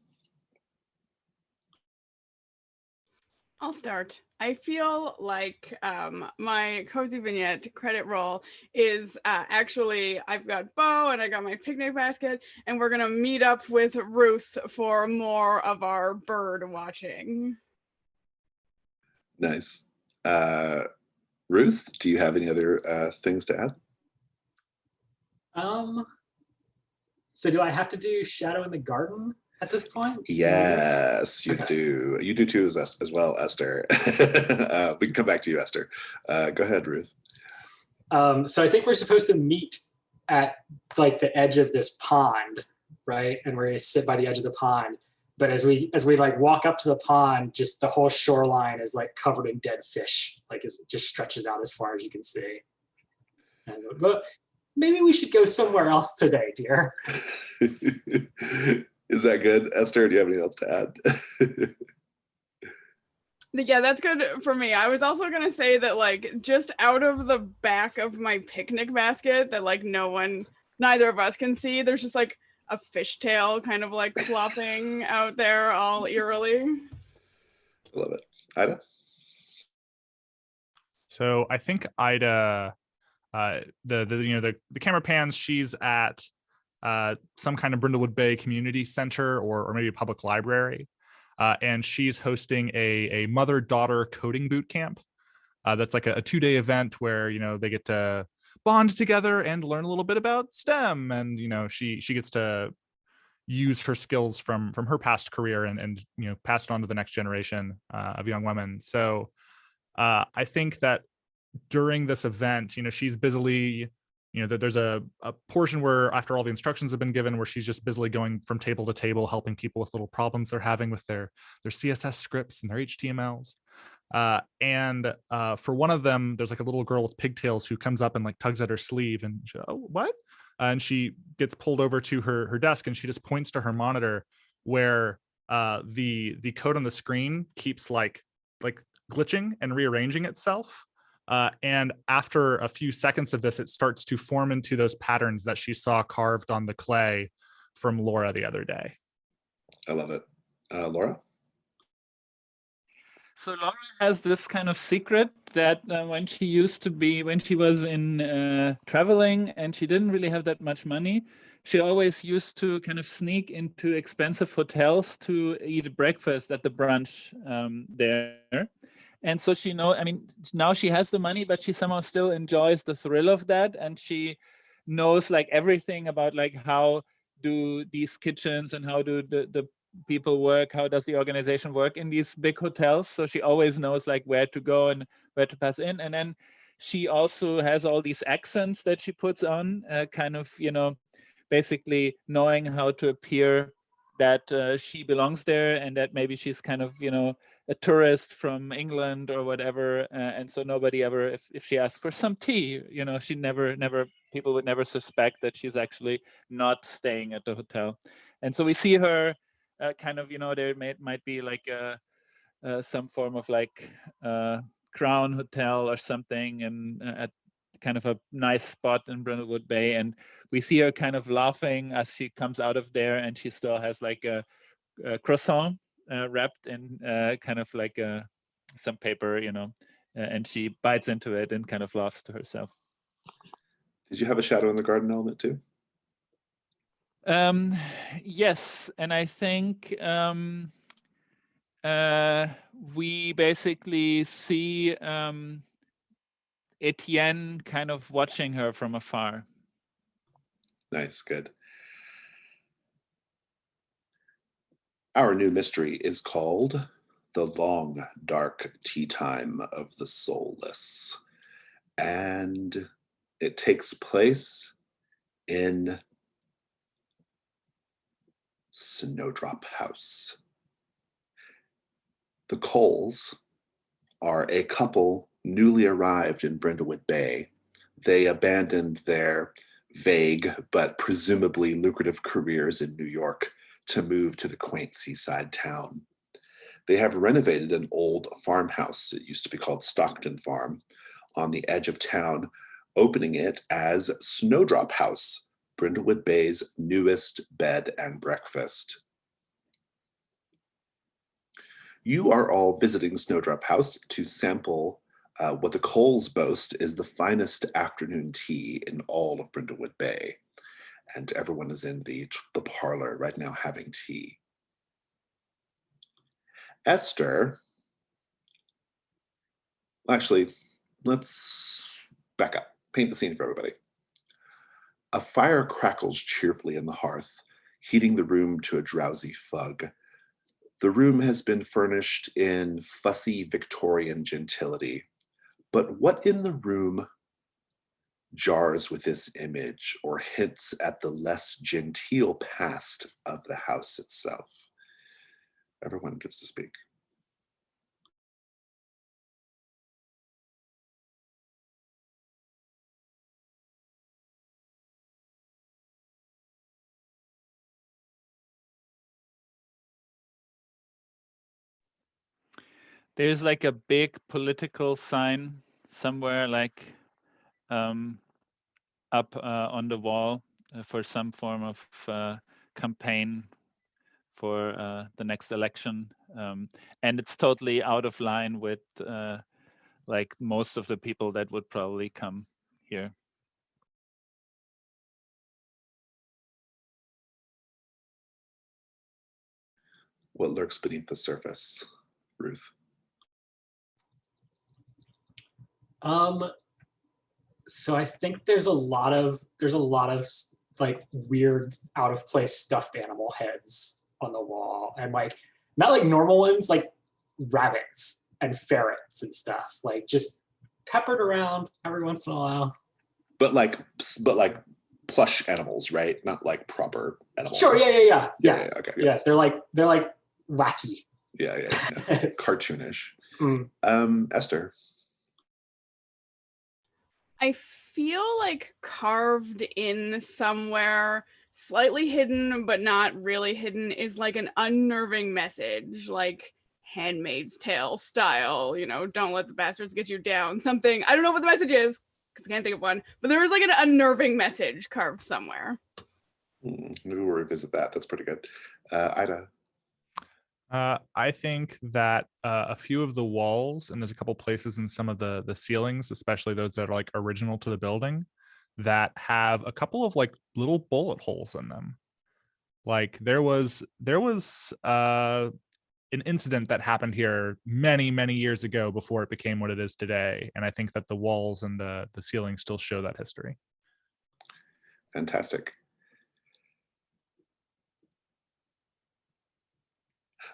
I'll start. I feel like my cozy vignette credit roll is actually, I've got Bo and I got my picnic basket, and we're gonna meet up with Ruth for more of our bird watching. Nice. Ruth, do you have any other things to add? So do I have to do Shadow in the Garden at this point? Yes, you Okay. do. You do too as well, Esther. We can come back to you, Esther. Go ahead, Ruth. So I think we're supposed to meet at like the edge of this pond, right? And we're gonna sit by the edge of the pond. But as we like walk up to the pond, just the whole shoreline is like covered in dead fish. Like it just stretches out as far as you can see. And, but maybe we should go somewhere else today, dear. Is that good, Esther? Do you have anything else to add? Yeah, that's good for me. I was also gonna say that like just out of the back of my picnic basket that like neither of us can see, there's just like a fishtail kind of like flopping out there all eerily. I love it. Ida? So I think Ida, the camera pans, she's at some kind of Brindlewood Bay community center or maybe a public library. And she's hosting a mother-daughter coding boot camp. That's like a 2-day event where, they get to bond together and learn a little bit about STEM. And, she gets to use her skills from her past career and pass it on to the next generation of young women. So I think that during this event, she's busily, that there's a portion where after all the instructions have been given, where she's just busily going from table to table, helping people with little problems they're having with their CSS scripts and their HTMLs. And for one of them, there's like a little girl with pigtails who comes up and like tugs at her sleeve and she, oh, what? And she gets pulled over to her desk and she just points to her monitor where the code on the screen keeps like glitching and rearranging itself. And after a few seconds of this, it starts to form into those patterns that she saw carved on the clay from Laura the other day. I love it. Laura? So Laura has this kind of secret that when she was in traveling and she didn't really have that much money, she always used to kind of sneak into expensive hotels to eat breakfast at the brunch there. And so I mean, now she has the money, but she somehow still enjoys the thrill of that. And she knows like everything about like how do these kitchens and how do the people work, how does the organization work in these big hotels. So she always knows like where to go and where to pass in. And then she also has all these accents that she puts on, kind of, you know, basically knowing how to appear that she belongs there and that maybe she's kind of, you know, a tourist from England or whatever. And so nobody ever, if she asks for some tea, you know, she never, people would never suspect that she's actually not staying at the hotel. And so we see her kind of, you know, there might be like some form of like Crown Hotel or something, and at kind of a nice spot in Brindlewood Bay. And we see her kind of laughing as she comes out of there, and she still has like a croissant wrapped in kind of like some paper, you know, and she bites into it and kind of laughs to herself. Did you have a shadow in the garden element too? Yes, and I think we basically see Etienne kind of watching her from afar. Nice, good. Our new mystery is called The Long Dark Tea Time of the Soulless. And it takes place in Snowdrop House. The Coles are a couple newly arrived in Brindlewood Bay. They abandoned their vague but presumably lucrative careers in New York to move to the quaint seaside town. They have renovated an old farmhouse, it used to be called Stockton Farm, on the edge of town, opening it as Snowdrop House, Brindlewood Bay's newest bed and breakfast. You are all visiting Snowdrop House to sample what the Coles boast is the finest afternoon tea in all of Brindlewood Bay. And everyone is in the parlor right now having tea. Esther, actually, let's back up, paint the scene for everybody. A fire crackles cheerfully in the hearth, heating the room to a drowsy fug. The room has been furnished in fussy Victorian gentility, but what in the room jars with this image or hints at the less genteel past of the house itself? Everyone gets to speak. There's like a big political sign somewhere, like up on the wall for some form of campaign for the next election, and it's totally out of line with like most of the people that would probably come here. What lurks beneath the surface, Ruth? So I think there's a lot of like weird out of place stuffed animal heads on the wall, and like not like normal ones, like rabbits and ferrets and stuff, like just peppered around every once in a while. But like plush animals, right? Not like proper animals. Sure, yeah. Okay. Yeah, they're like wacky. Yeah. Cartoonish. Esther. I feel like carved in somewhere, slightly hidden but not really hidden, is like an unnerving message, like Handmaid's Tale style, you know, don't let the bastards get you down, something. I don't know what the message is because I can't think of one, but there was like an unnerving message carved somewhere. Maybe we'll revisit that. That's pretty good. Ida. I think that a few of the walls, and there's a couple places in some of the ceilings, especially those that are like original to the building, that have a couple of like little bullet holes in them. Like there was an incident that happened here many, many years ago before it became what it is today. And I think that the walls and the ceiling still show that history. Fantastic.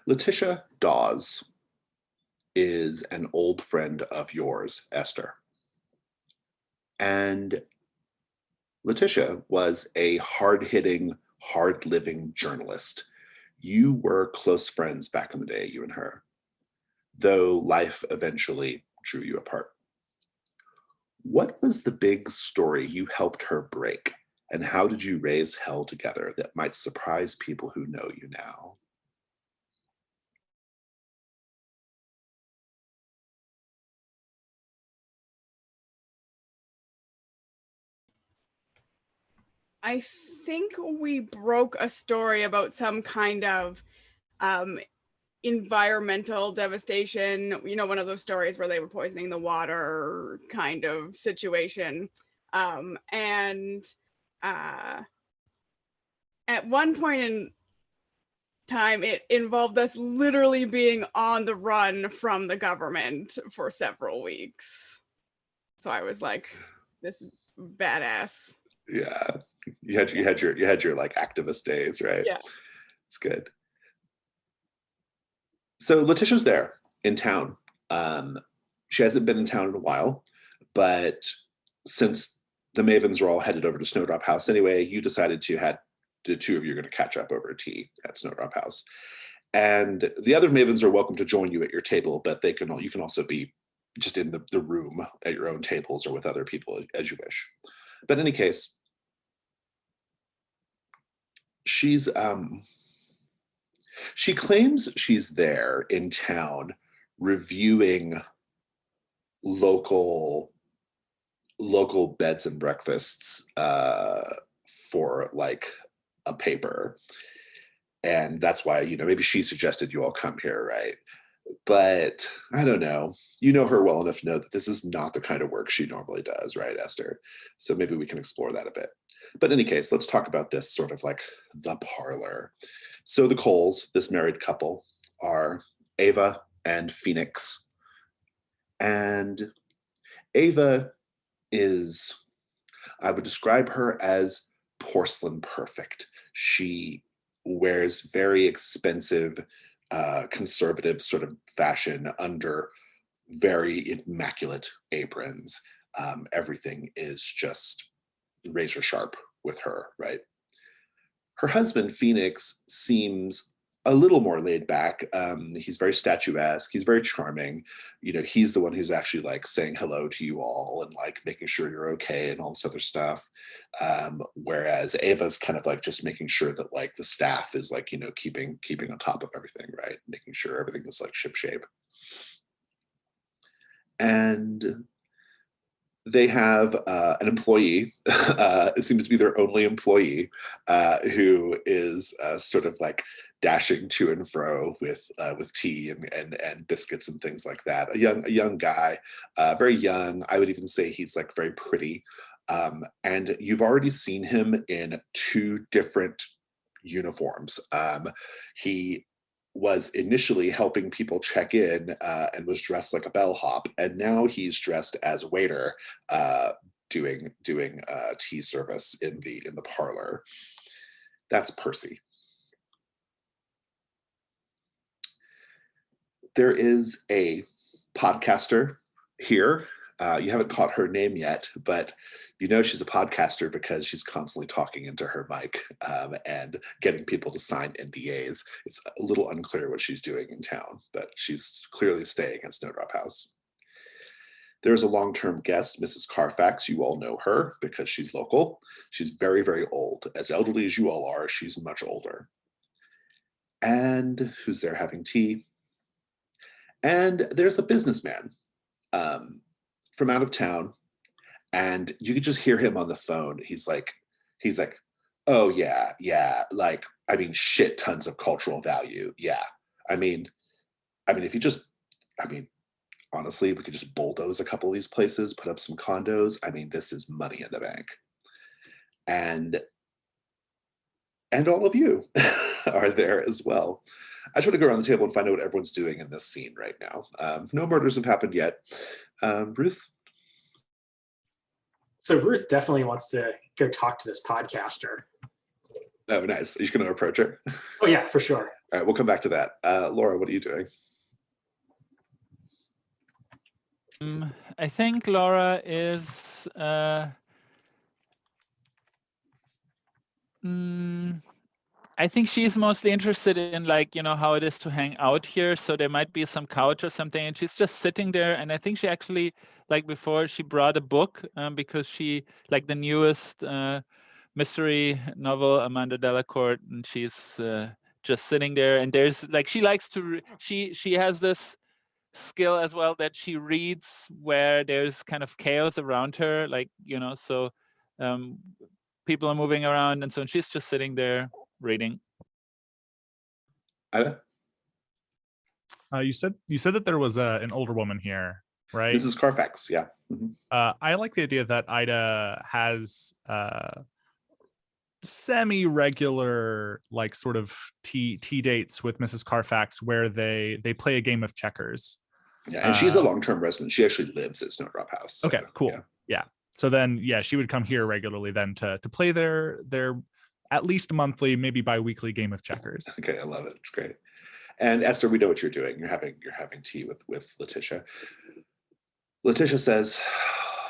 Letitia Dawes is an old friend of yours, Esther. And Letitia was a hard-hitting, hard-living journalist. You were close friends back in the day, you and her, though life eventually drew you apart. What was the big story you helped her break, and how did you raise hell together that might surprise people who know you now? I think we broke a story about some kind of environmental devastation, you know, one of those stories where they were poisoning the water kind of situation. And at one point in time, it involved us literally being on the run from the government for several weeks. So I was like, this is badass. Yeah, you had your like activist days, right? Yeah, it's good. So Letitia's there in town. She hasn't been in town in a while, but since the Mavens are all headed over to Snowdrop House anyway, you decided the two of you are going to catch up over tea at Snowdrop House. And the other Mavens are welcome to join you at your table, but you can also be just in the room at your own tables or with other people as you wish. But in any case, she claims she's there in town reviewing local beds and breakfasts for like a paper. And that's why, maybe she suggested you all come here, right? But I don't know. You know her well enough to know that this is not the kind of work she normally does, right, Esther? So maybe we can explore that a bit. But in any case, let's talk about this sort of like the parlor. So the Coles, this married couple, are Ava and Phoenix. And Ava I would describe her as porcelain perfect. She wears very expensive, conservative sort of fashion under very immaculate aprons. Everything is just razor sharp with her, right? Her husband, Phoenix, seems a little more laid back. He's very statuesque. He's very charming. He's the one who's actually like saying hello to you all and like making sure you're okay and all this other stuff. Whereas Ava's kind of like just making sure that like the staff is like, keeping on top of everything, right? Making sure everything is like shipshape. And they have an employee, it seems to be their only employee, who is sort of like dashing to and fro with tea and biscuits and things like that. A young guy, very young. I would even say he's like very pretty. And you've already seen him in 2 different uniforms. He was initially helping people check in and was dressed like a bellhop, and now he's dressed as a waiter, doing tea service in the parlor. That's Percy. There is a podcaster here. You haven't caught her name yet, but she's a podcaster because she's constantly talking into her mic and getting people to sign NDAs. It's a little unclear what she's doing in town, but she's clearly staying at Snowdrop House. There's a long-term guest, Mrs. Carfax. You all know her because she's local. She's very, very old. As elderly as you all are, she's much older. And who's there having tea? And there's a businessman from out of town, and you could just hear him on the phone. He's like, oh yeah, like, I mean, shit tons of cultural value. Yeah. I mean, if you just, honestly, we could just bulldoze a couple of these places, put up some condos. I mean, this is money in the bank. and all of you are there as well. I just want to go around the table and find out what everyone's doing in this scene right now. No murders have happened yet. Ruth? So Ruth definitely wants to go talk to this podcaster. Oh, nice. Are you going to approach her? Oh, yeah, for sure. All right, we'll come back to that. Laura, what are you doing? I think Laura is I think she's mostly interested in, like, you know, how it is to hang out here. So there might be some couch or something, and she's just sitting there. And I think she actually, like before, she brought a book because she, like, the newest mystery novel, Amanda Delacourt, and she's just sitting there. And there's, like, she likes to, she has this skill as well that she reads where there's kind of chaos around her, like, you know, so people are moving around, and so she's just sitting there reading. Ida? You said that there was an older woman here, right? Mrs. Carfax, yeah. Mm-hmm. I like the idea that Ida has semi-regular, like, sort of tea dates with Mrs. Carfax where they play a game of checkers. Yeah, and she's a long-term resident. She actually lives at Snowdrop House. So, okay, cool. Yeah. So then, yeah, she would come here regularly then to play their at least monthly, maybe bi-weekly game of checkers. Okay, I love it. It's great. And Esther, we know what you're doing. You're having tea with Letitia. Letitia says,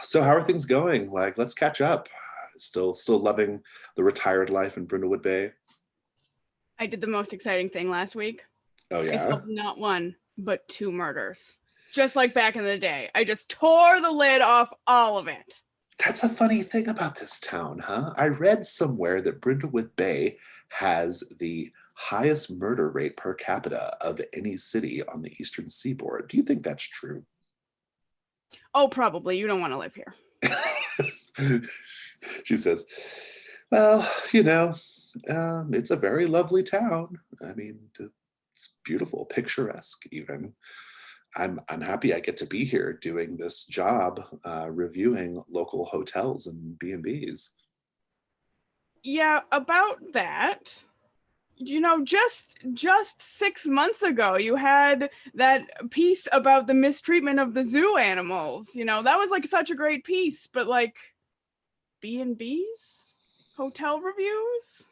"So how are things going? Like, let's catch up. Still loving the retired life in Brindlewood Bay?" I did the most exciting thing last week. Oh I yeah. solved not one, but 2 murders. Just like back in the day. I just tore the lid off all of it. That's a funny thing about this town, huh? I read somewhere that Brindlewood Bay has the highest murder rate per capita of any city on the eastern seaboard. Do you think that's true? Oh, probably. You don't want to live here. She says, "Well, you know, it's a very lovely town. I mean, it's beautiful, picturesque even. I'm happy I get to be here doing this job, reviewing local hotels and B&Bs. Yeah, about that. You know, just 6 months ago, you had that piece about the mistreatment of the zoo animals. You know, that was like such a great piece, but like B&Bs? Hotel reviews?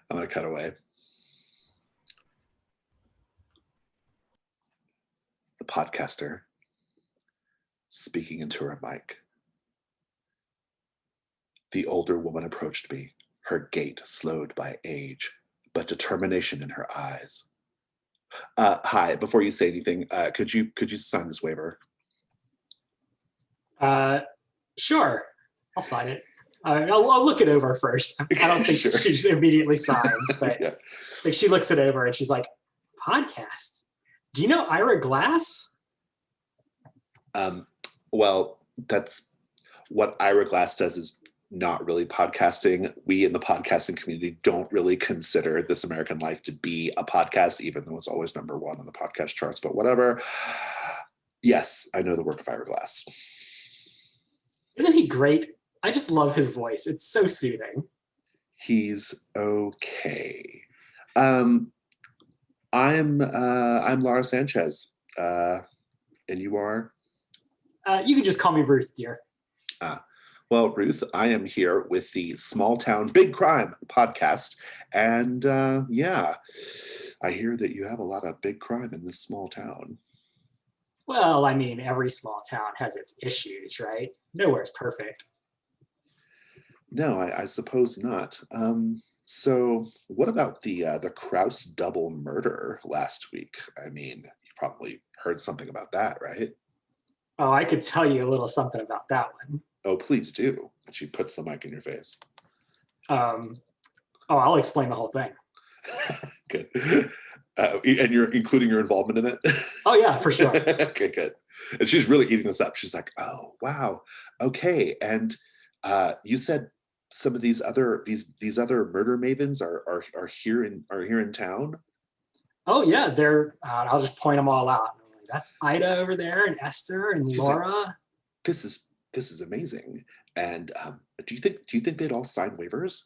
I'm gonna cut away. The podcaster speaking into her mic. The older woman approached me, her gait slowed by age, but determination in her eyes. Hi, before you say anything, could you sign this waiver? Sure, I'll sign it. I'll look it over first. I don't think Sure. she just immediately signs, but Yeah. like she looks it over and she's like, "Podcast? Do you know Ira Glass?" Well, that's what Ira Glass does is not really podcasting. We in the podcasting community don't really consider This American Life to be a podcast, even though it's always number 1 on the podcast charts, but whatever. Yes, I know the work of Ira Glass. Isn't he great? I just love his voice. It's so soothing. He's okay. I'm Laura Sanchez. And you are? You can just call me Ruth, dear. Well, Ruth, I am here with the Small Town Big Crime podcast. And yeah, I hear that you have a lot of big crime in this small town. Well, I mean, every small town has its issues, right? Nowhere's perfect. No, I suppose not. So what about the Kraus double murder last week? I mean, you probably heard something about that, right? Oh, I could tell you a little something about that one. Oh, please do. And she puts the mic in your face. I'll explain the whole thing. Good. And you're including your involvement in it? Oh, yeah, for sure. Okay, good. And she's really eating this up. She's like, "Oh, wow. Okay." And you said some of these other murder mavens are here in town? Oh, yeah, they're. I'll just point them all out. That's Ida over there, and Esther, and She's Laura. like, this is this is amazing. And do you think they'd all sign waivers?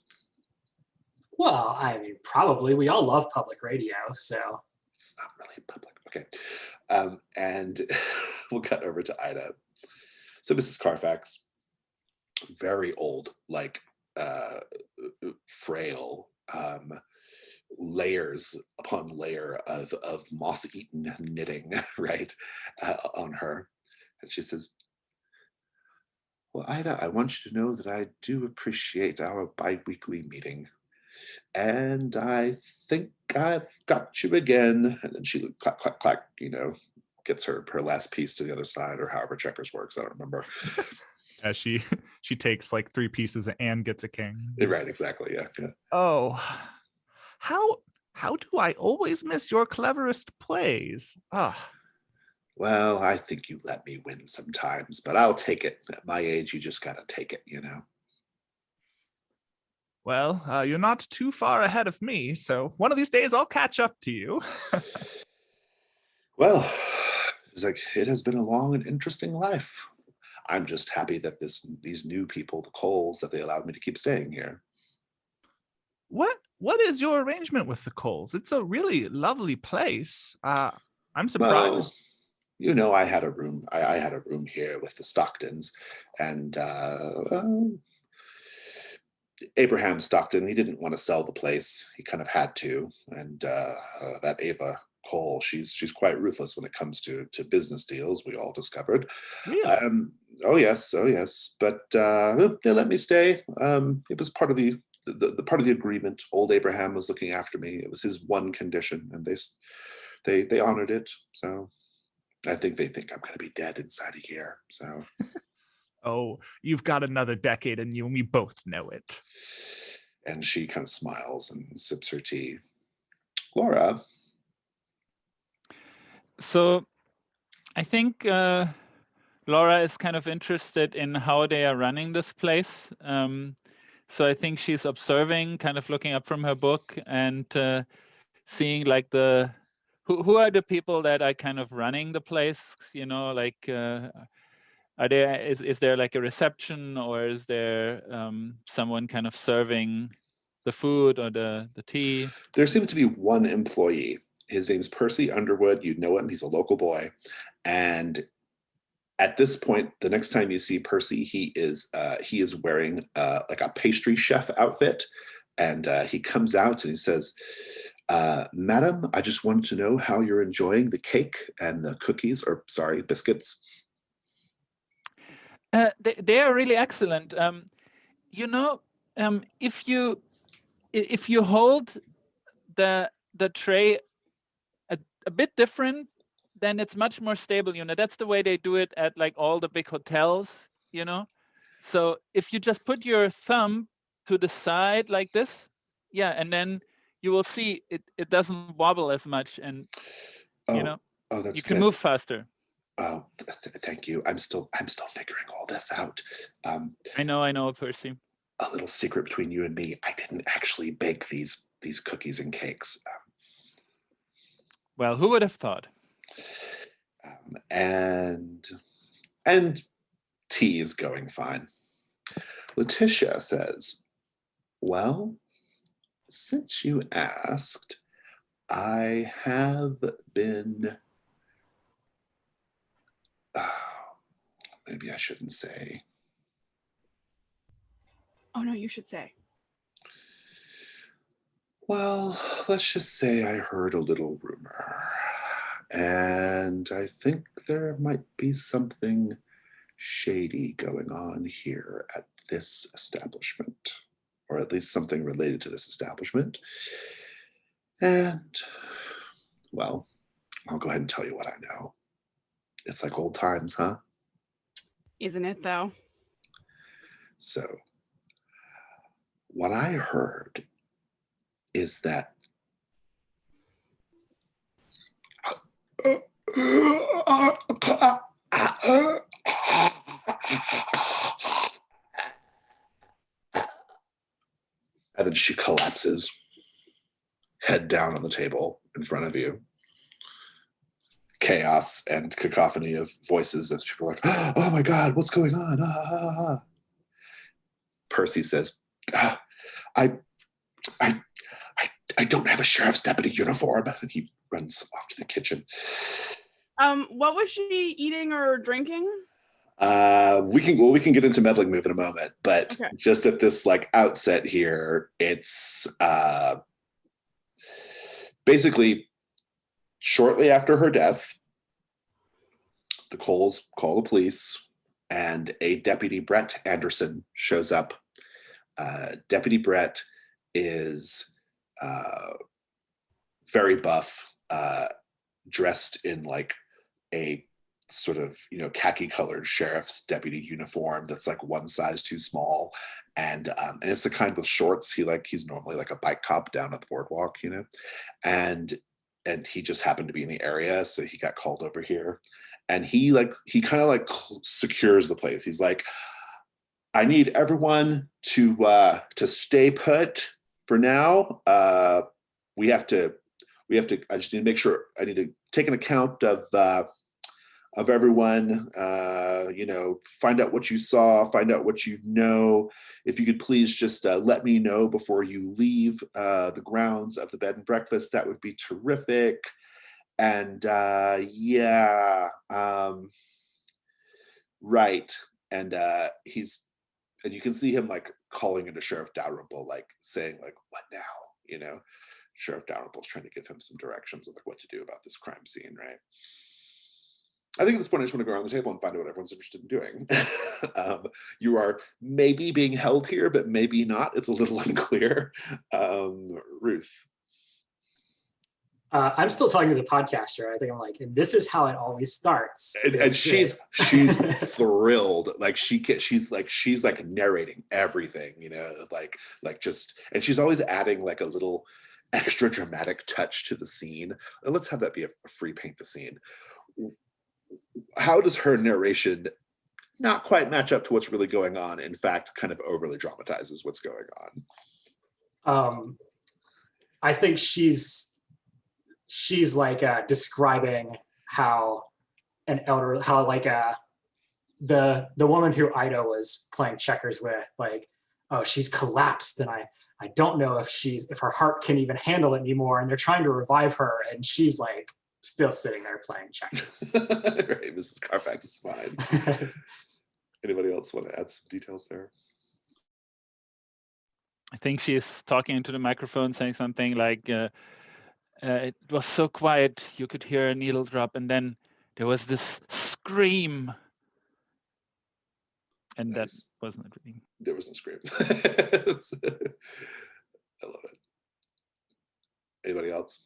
Well, I mean, probably. We all love public radio, so. It's not really public. Okay. And we'll cut over to Ida. So Mrs. Carfax, very old, like frail, layers upon layer of moth-eaten knitting, right, on her. And she says, well, Ida, I want you to know that I do appreciate our bi-weekly meeting. And I think I've got you again. And then she clack, clack, clack, gets her last piece to the other side, or however checkers works. I don't remember. As she takes like 3 pieces and gets a king. Right, exactly. Yeah. Oh, how do I always miss your cleverest plays? Well, I think you let me win sometimes, but I'll take it. At my age, you just gotta take it, Well, you're not too far ahead of me, so one of these days I'll catch up to you. Well, it's like it has been a long and interesting life. I'm just happy that these new people, the Coles, that they allowed me to keep staying here. What is your arrangement with the Coles? It's a really lovely place. I'm surprised. Well, I had a room. I had a room here with the Stocktons, and Abraham Stockton, he didn't want to sell the place. He kind of had to. And that Ava Cole, she's quite ruthless when it comes to business deals, we all discovered. Really? Oh yes. But they let me stay. It was part of the part of the agreement. Old Abraham was looking after me. It was his one condition, and they honored it. So I think they think I'm going to be dead inside a year. So. Oh, you've got another decade in you, and we both know it. And she kind of smiles and sips her tea. Laura. So I think Laura is kind of interested in how they are running this place. So I think she's observing, kind of looking up from her book and seeing like who are the people that are kind of running the place, like is there like a reception, or is there someone kind of serving the food or the tea? There seems to be one employee. His name's Percy Underwood. You know him. He's a local boy. And at this point, the next time you see Percy, he is wearing like a pastry chef outfit. And he comes out and he says, Madam, I just wanted to know how you're enjoying the cake and the cookies, or sorry, biscuits. They are really excellent. If you hold the tray a bit different, then it's much more stable. That's the way they do it at like all the big hotels. So if you just put your thumb to the side like this, and then you will see it doesn't wobble as much, and that's you can good. move faster. Oh, thank you. I'm still figuring all this out. I know, Percy. A little secret between you and me: I didn't actually bake these cookies and cakes. Well, who would have thought? And tea is going fine. Letitia says, "Well, since you asked, I have been." Maybe I shouldn't say. Oh no, you should say. Well, let's just say I heard a little rumor, and I think there might be something shady going on here at this establishment, or at least something related to this establishment. And, well, I'll go ahead and tell you what I know. It's like old times, huh? Isn't it, though? So, what I heard is that and then she collapses, head down on the table in front of you. chaos and cacophony of voices as people are like, oh my God, what's going on? Percy says, I don't have a sheriff's deputy uniform. And he runs off to the kitchen. What was she eating or drinking? We can get into meddling move in a moment, but Okay. just at this like outset here, it's basically shortly after her death, the Coles call the police, and a Deputy Brett Anderson shows up. Deputy Brett is very buff, dressed in like a sort of, khaki colored sheriff's deputy uniform that's like one size too small, and it's the kind with shorts. He's normally like a bike cop down at the boardwalk, and he just happened to be in the area, so he got called over here, and he kind of like secures the place. He's like, I need everyone to stay put for now. We have to. I just need to make sure. I need to take an account of everyone. Find out what you saw. Find out what you know. If you could please just let me know before you leave the grounds of the bed and breakfast, that would be terrific. And right. And and you can see him like calling into Sheriff Dalrymple, like saying like, what now? Sheriff Dalrymple's trying to give him some directions of like what to do about this crime scene, right? I think at this point I just want to go around the table and find out what everyone's interested in doing. You are maybe being held here, but maybe not. It's a little unclear. Ruth. I'm still talking to the podcaster. I think I'm like, and this is how it always starts. And she's thrilled. Like she's like narrating everything, and she's always adding like a little extra dramatic touch to the scene. And let's have that be a free paint the scene. How does her narration not quite match up to what's really going on? In fact, kind of overly dramatizes what's going on. I think she's like describing how the woman who Ida was playing checkers with, like, oh, she's collapsed, and I don't know if her heart can even handle it anymore, and they're trying to revive her, and she's like still sitting there playing checkers. Right, Mrs. Carfax is fine. Anybody else want to add some details there? I think she's talking into the microphone, saying something like, it was so quiet, you could hear a needle drop, and then there was this scream. And nice. That wasn't a dream. There was no scream. I love it. Anybody else?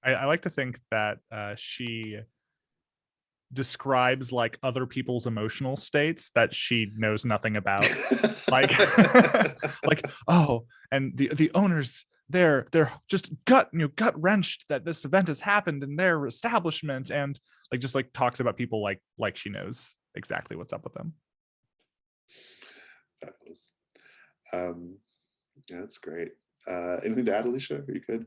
I like to think that she describes like other people's emotional states that she knows nothing about. like oh, and the owners, they're just gut wrenched that this event has happened in their establishment, and like just like talks about people like she knows exactly what's up with them. Fabulous. Yeah, that's great. Anything to add, Alicia? Are you good?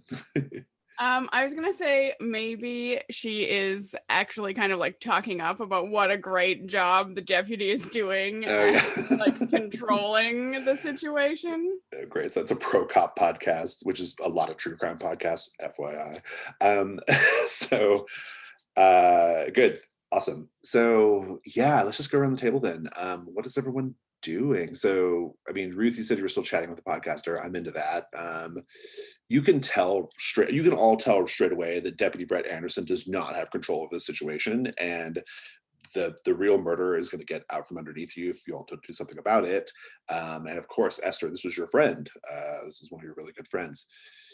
I was gonna say maybe she is actually kind of like talking up about what a great job the deputy is doing like controlling the situation. Great. So it's a pro cop podcast, which is a lot of true crime podcasts, FYI. Good. Awesome. So yeah, let's just go around the table then. What is everyone doing? So, I mean, Ruth, you said you were still chatting with the podcaster. I'm into that. You can all tell straight away that Deputy Brett Anderson does not have control of this situation, and the real murder is going to get out from underneath you if you all don't do something about it. And of course, Esther, this was your friend. This is one of your really good friends.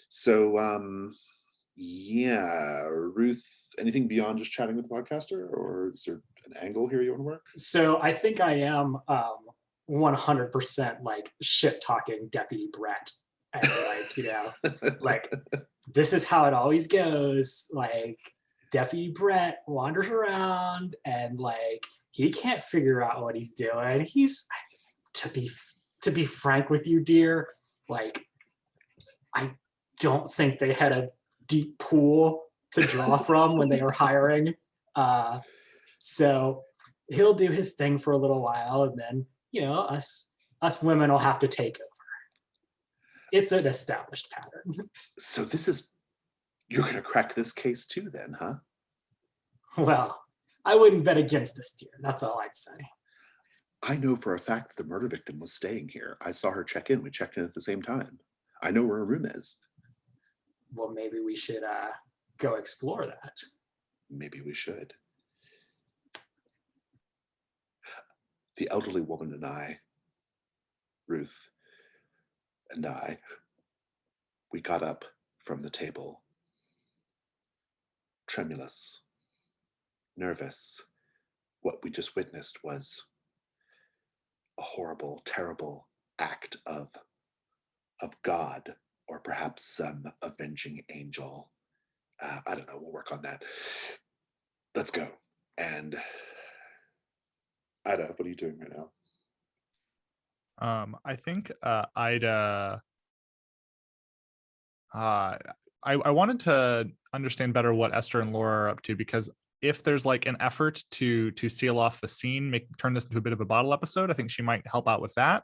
So, yeah, Ruth, anything beyond just chatting with the podcaster, or is there an angle here you want to work? So I think I am 100% like shit talking Deputy Brett, and like, like this is how it always goes. Like Deputy Brett wanders around and like he can't figure out what he's doing. He's, to be frank with you, dear, like don't think they had a deep pool to draw from when they were hiring. So he'll do his thing for a little while, and then, you know, us women will have to take over. It's an established pattern. So you're going to crack this case too then, huh? Well, I wouldn't bet against this, dear. That's all I'd say. I know for a fact the murder victim was staying here. I saw her check in. We checked in at the same time. I know where her room is. Well, maybe we should go explore that. Maybe we should. The elderly woman and I, Ruth and I, we got up from the table, tremulous, nervous. What we just witnessed was a horrible, terrible act of God, or perhaps some avenging angel. I don't know, we'll work on that. Let's go. And Ida, what are you doing right now? I think Ida. I wanted to understand better what Esther and Laura are up to, because if there's like an effort to seal off the scene, turn this into a bit of a bottle episode, I think she might help out with that.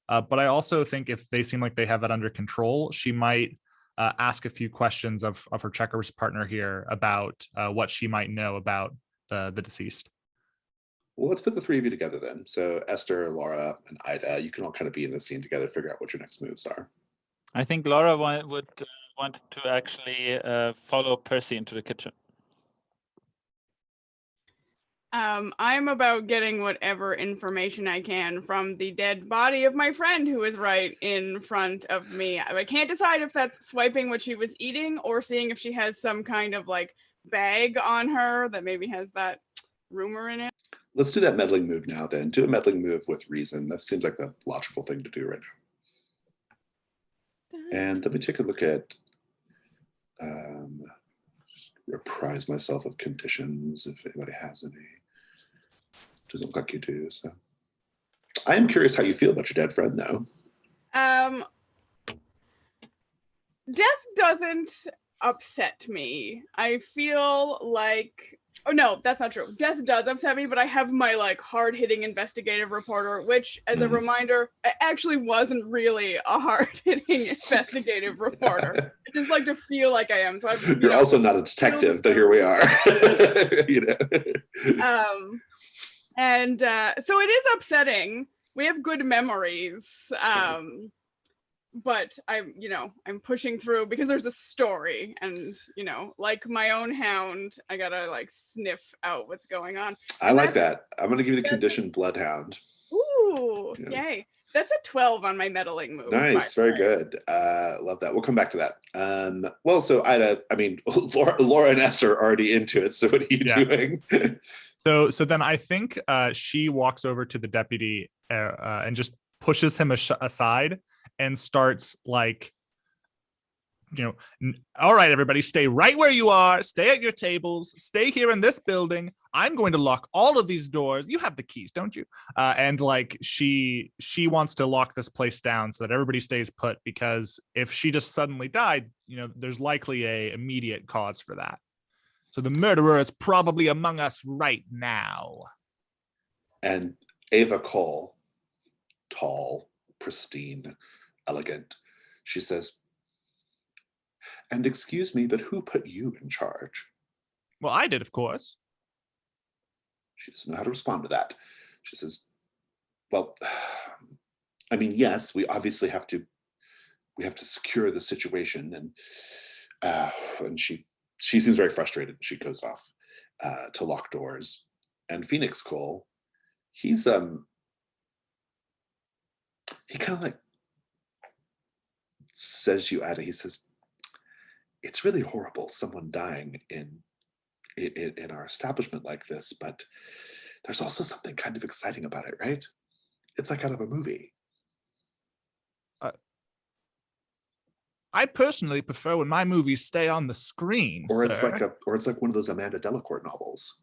But I also think if they seem like they have that under control, she might ask a few questions of her checkers partner here about what she might know about the deceased. Well, let's put the three of you together then. So Esther, Laura, and Ida, you can all kind of be in the scene together, figure out what your next moves are. I think Laura would want to actually follow Percy into the kitchen. I'm about getting whatever information I can from the dead body of my friend who is right in front of me. I can't decide if that's swiping what she was eating or seeing if she has some kind of like bag on her that maybe has that rumor in it. Let's do that meddling move now then. Do a meddling move with reason. That seems like the logical thing to do right now. And let me take a look at, just reprise myself of conditions if anybody has any. Doesn't look like you do, so. I am curious how you feel about your dead friend though. Death doesn't upset me. I feel like, oh no, that's not true. Death does upset me, but I have my like hard-hitting investigative reporter, which as a reminder, I actually wasn't really a hard-hitting investigative reporter. I just like to feel like I am. So You're also not a detective, but here we are. You know. And so it is upsetting. We have good memories. But I'm pushing through because there's a story, and like my own hound, I gotta like sniff out what's going on. I like that. I'm gonna give you the condition bloodhound. Ooh, yeah. Yay. That's a 12 on my meddling move. Nice, very good. Love that. We'll come back to that. Well, so Ida, I mean, Laura and Esther are already into it. So what are you doing? So then I think she walks over to the deputy and just pushes him aside and starts like, all right, everybody, stay right where you are. Stay at your tables. Stay here in this building. I'm going to lock all of these doors. You have the keys, don't you? And like she wants to lock this place down so that everybody stays put, because if she just suddenly died, there's likely a immediate cause for that. So the murderer is probably among us right now. And Ava Cole, tall, pristine, elegant, she says, and excuse me, but who put you in charge? Well, I did, of course. She doesn't know how to respond to that. She says, well, I mean, yes, we obviously have to secure the situation. And she seems very frustrated. She goes off to lock doors. And Phoenix Cole, he kind of like says to you, Ada, he says, it's really horrible, someone dying in our establishment like this, but there's also something kind of exciting about it, right? It's like out of a movie. I personally prefer when my movies stay on the screen. Or it's sir. like one of those Amanda Delacourt novels.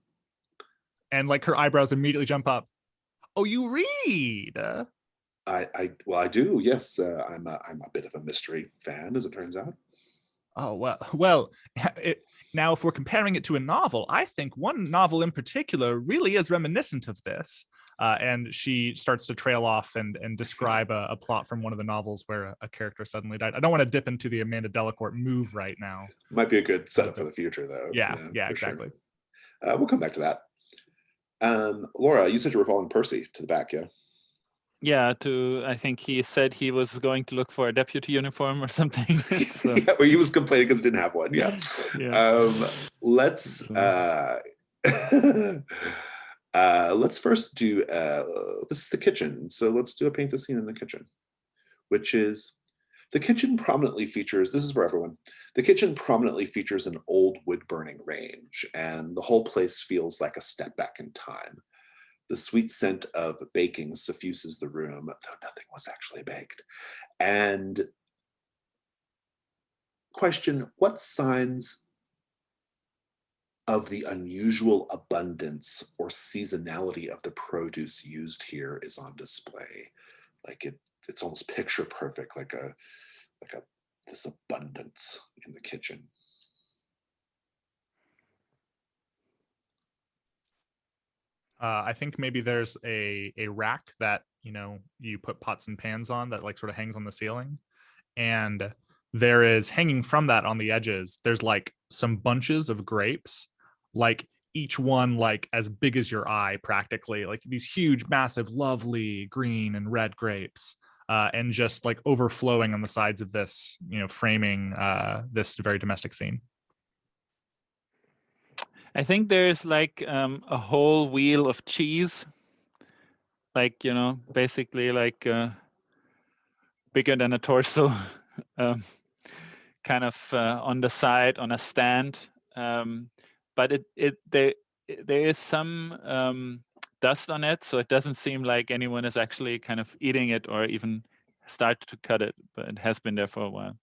And like her eyebrows immediately jump up. Oh, you read? I do. Yes, I'm a bit of a mystery fan, as it turns out. Oh, well. Now, if we're comparing it to a novel, I think one novel in particular really is reminiscent of this. And she starts to trail off and describe a plot from one of the novels where a character suddenly died. I don't want to dip into the Amanda Delacourt move right now. Might be a good setup for the future, though. Yeah, for exactly. Sure. We'll come back to that. Laura, you said you were following Percy to the back, yeah? Yeah, I think he said he was going to look for a deputy uniform or something. So, Yeah, where he was complaining because he didn't have one. Yeah. Let's let's first do this is the kitchen. So let's do a paint the scene in the kitchen, which is the kitchen prominently features, this is for everyone, the kitchen prominently features an old wood burning range, and the whole place feels like a step back in time. The sweet scent of baking suffuses the room, though nothing was actually baked. And question, what signs of the unusual abundance or seasonality of the produce used here is on display? Like it's almost picture perfect, like this abundance in the kitchen. I think maybe there's a rack that, you put pots and pans on that like sort of hangs on the ceiling. And there is hanging from that on the edges, there's like some bunches of grapes, like each one like as big as your eye practically, like these huge, massive, lovely green and red grapes. And just like overflowing on the sides of this, framing this very domestic scene. I think there's like a whole wheel of cheese, like, basically like bigger than a torso, kind of on the side on a stand. But there is some dust on it, so it doesn't seem like anyone is actually kind of eating it or even started to cut it, but it has been there for a while.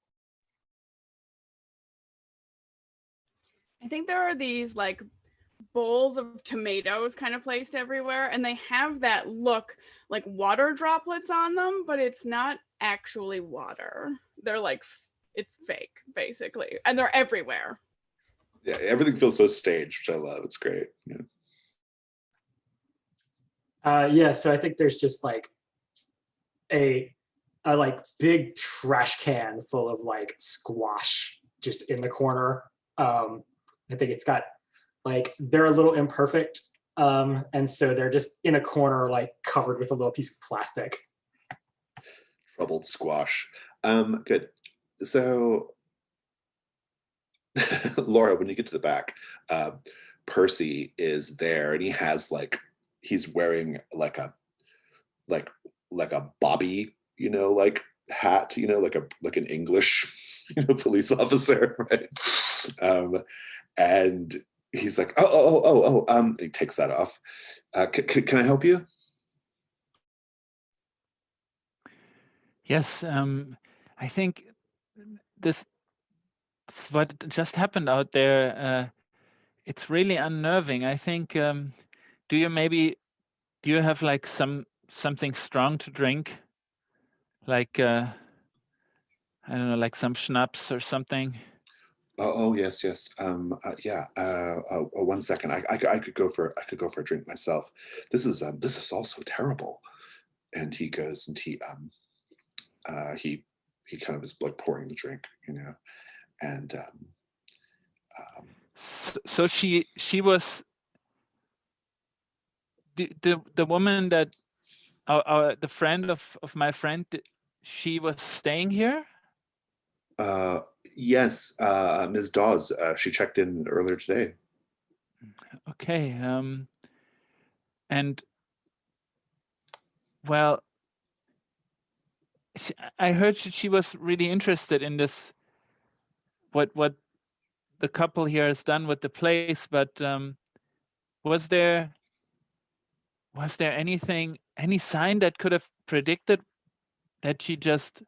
I think there are these like bowls of tomatoes kind of placed everywhere, and they have that look like water droplets on them, but it's not actually water. They're like, it's fake basically, and they're everywhere. Yeah, everything feels so staged, which I love. It's great. Yeah, so I think there's just like a like big trash can full of like squash just in the corner. I think it's got like, they're a little imperfect. And so they're just in a corner, like covered with a little piece of plastic. Troubled squash. Good. So Laura, when you get to the back, Percy is there and he has like, he's wearing like a bobby, like hat, like an English, police officer, right? And he's like, he takes that off. Can I help you? Yes, I think this what just happened out there. It's really unnerving. I think. Do you have like something strong to drink? Like I don't know, like some schnapps or something. Oh yes. Yeah. 1 second. I could go for a drink myself. This is all so terrible. And he goes and he kind of is like pouring the drink, and so she was the woman that the friend of my friend, she was staying here. Yes, Ms. Dawes. She checked in earlier today. Okay. And well, I heard she was really interested in this. What the couple here has done with the place, but was there anything, any sign that could have predicted that she just,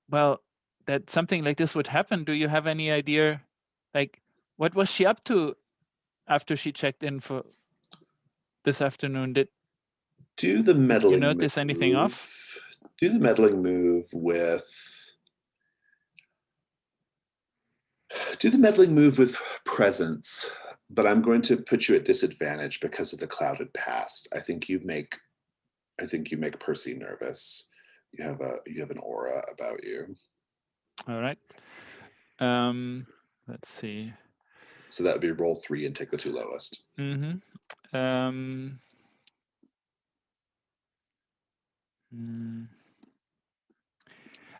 that something like this would happen? Do you have any idea, like, what was she up to after she checked in for this afternoon? Do the meddling. You notice anything off? Do the meddling move with Do the meddling move with presence, but I'm going to put you at disadvantage because of the clouded past. I think you make Percy nervous. You have an aura about you. All right. Let's see. So that would be roll 3 and take the 2 lowest.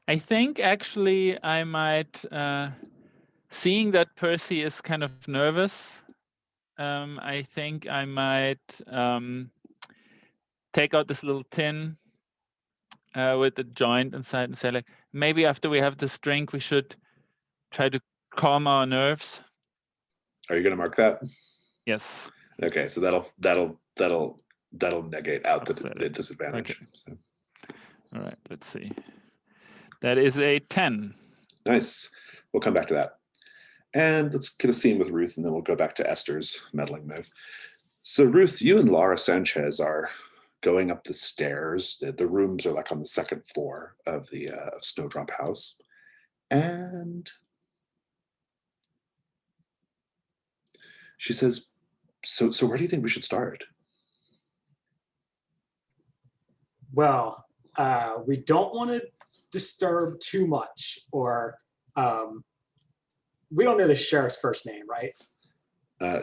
I think actually I might, seeing that Percy is kind of nervous, I think I might take out this little tin with the joint inside and say, like, maybe after we have this drink, we should try to calm our nerves. Are you going to mark that? Yes. Okay, so that'll negate out the disadvantage. Okay. So. All right, let's see. That is a 10. Nice. We'll come back to that. And let's get a scene with Ruth, and then we'll go back to Esther's meddling move. So Ruth, you and Laura Sanchez are going up the stairs. The rooms are like on the 2nd floor of the Snowdrop house. And she says, so where do you think we should start? Well, we don't want to disturb too much, or we don't know the sheriff's first name, right?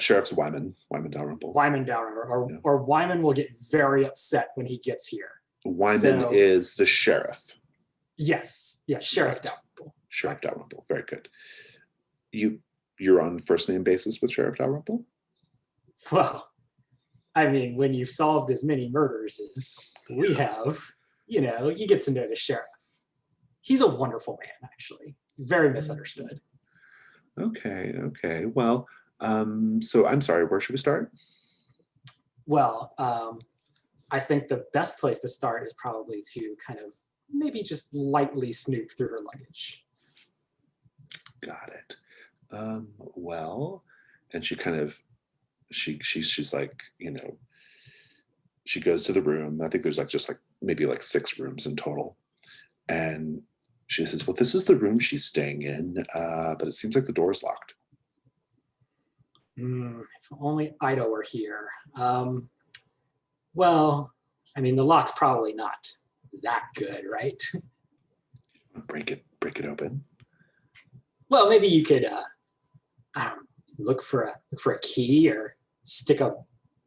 Sheriff's Wyman Dalrymple. Wyman Dalrymple, or Wyman will get very upset when he gets here. Wyman is the sheriff. Yes, Sheriff Dalrymple. Sheriff Dalrymple, very good. You're on first name basis with Sheriff Dalrymple? Well, I mean, when you've solved as many murders as we have, you get to know the sheriff. He's a wonderful man, actually. Very misunderstood. Okay. Well, so I'm sorry, where should we start? Well, I think the best place to start is probably to kind of maybe just lightly snoop through her luggage. Got it. Well, and she kind of, she's like, she goes to the room. I think there's maybe 6 rooms in total. And she says, well, this is the room she's staying in, but it seems like the door's locked. If only Ida were here. Well, I mean, the lock's probably not that good, right? Break it open. Well, maybe you could look for a key or stick a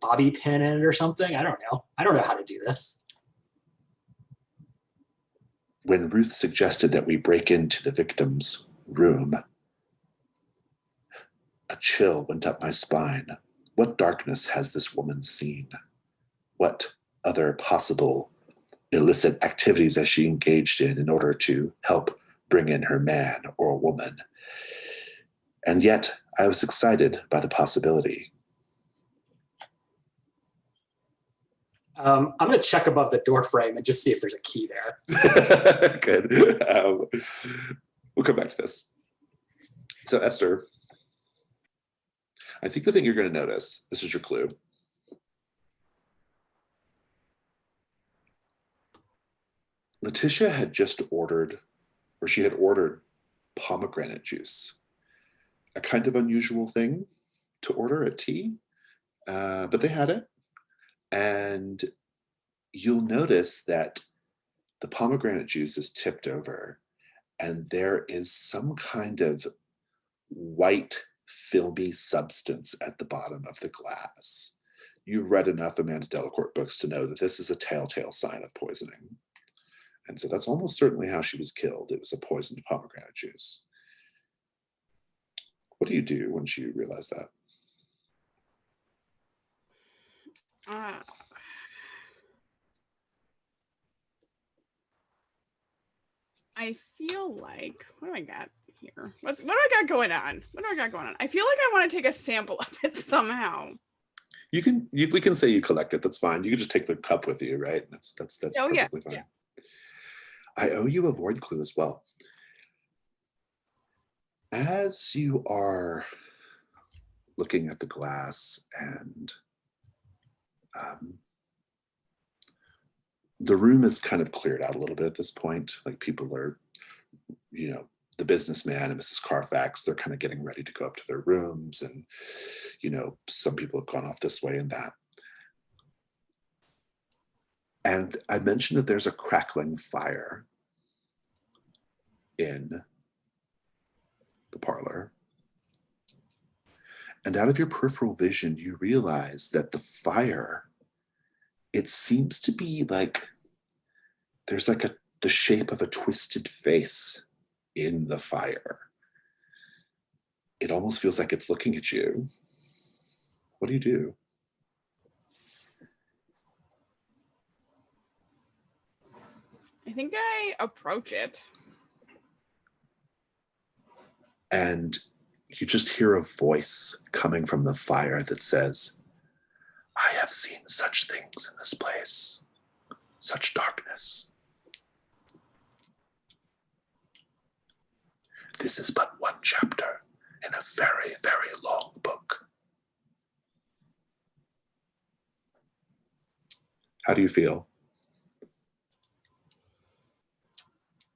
bobby pin in it or something. I don't know how to do this. When Ruth suggested that we break into the victim's room, a chill went up my spine. What darkness has this woman seen? What other possible illicit activities has she engaged in order to help bring in her man or woman? And yet I was excited by the possibility. I'm going to check above the door frame and just see if there's a key there. Good. We'll come back to this. So Esther, I think the thing you're going to notice, this is your clue. Letitia had just ordered pomegranate juice, a kind of unusual thing to order at tea, but they had it. And you'll notice that the pomegranate juice is tipped over and there is some kind of white, filmy substance at the bottom of the glass. You've read enough Amanda Delacourt books to know that this is a telltale sign of poisoning. And so that's almost certainly how she was killed. It was a poisoned pomegranate juice. What do you do once you realize that? I feel like, what do I got here? What do I got going on? I feel like I want to take a sample of it somehow. We can say you collect it. That's fine. You can just take the cup with you, right? That's perfectly fine. Yeah. I owe you a void clue as well. As you are looking at the glass and the room is kind of cleared out a little bit at this point. Like people are, the businessman and Mrs. Carfax, they're kind of getting ready to go up to their rooms, and some people have gone off this way and that. And I mentioned that there's a crackling fire in the parlor. And out of your peripheral vision, you realize that the fire, it seems to be like there's like the shape of a twisted face in the fire. It almost feels like it's looking at you. What do you do? I think I approach it. And you just hear a voice coming from the fire that says, I have seen such things in this place, such darkness. This is but one chapter in a very, very long book. How do you feel?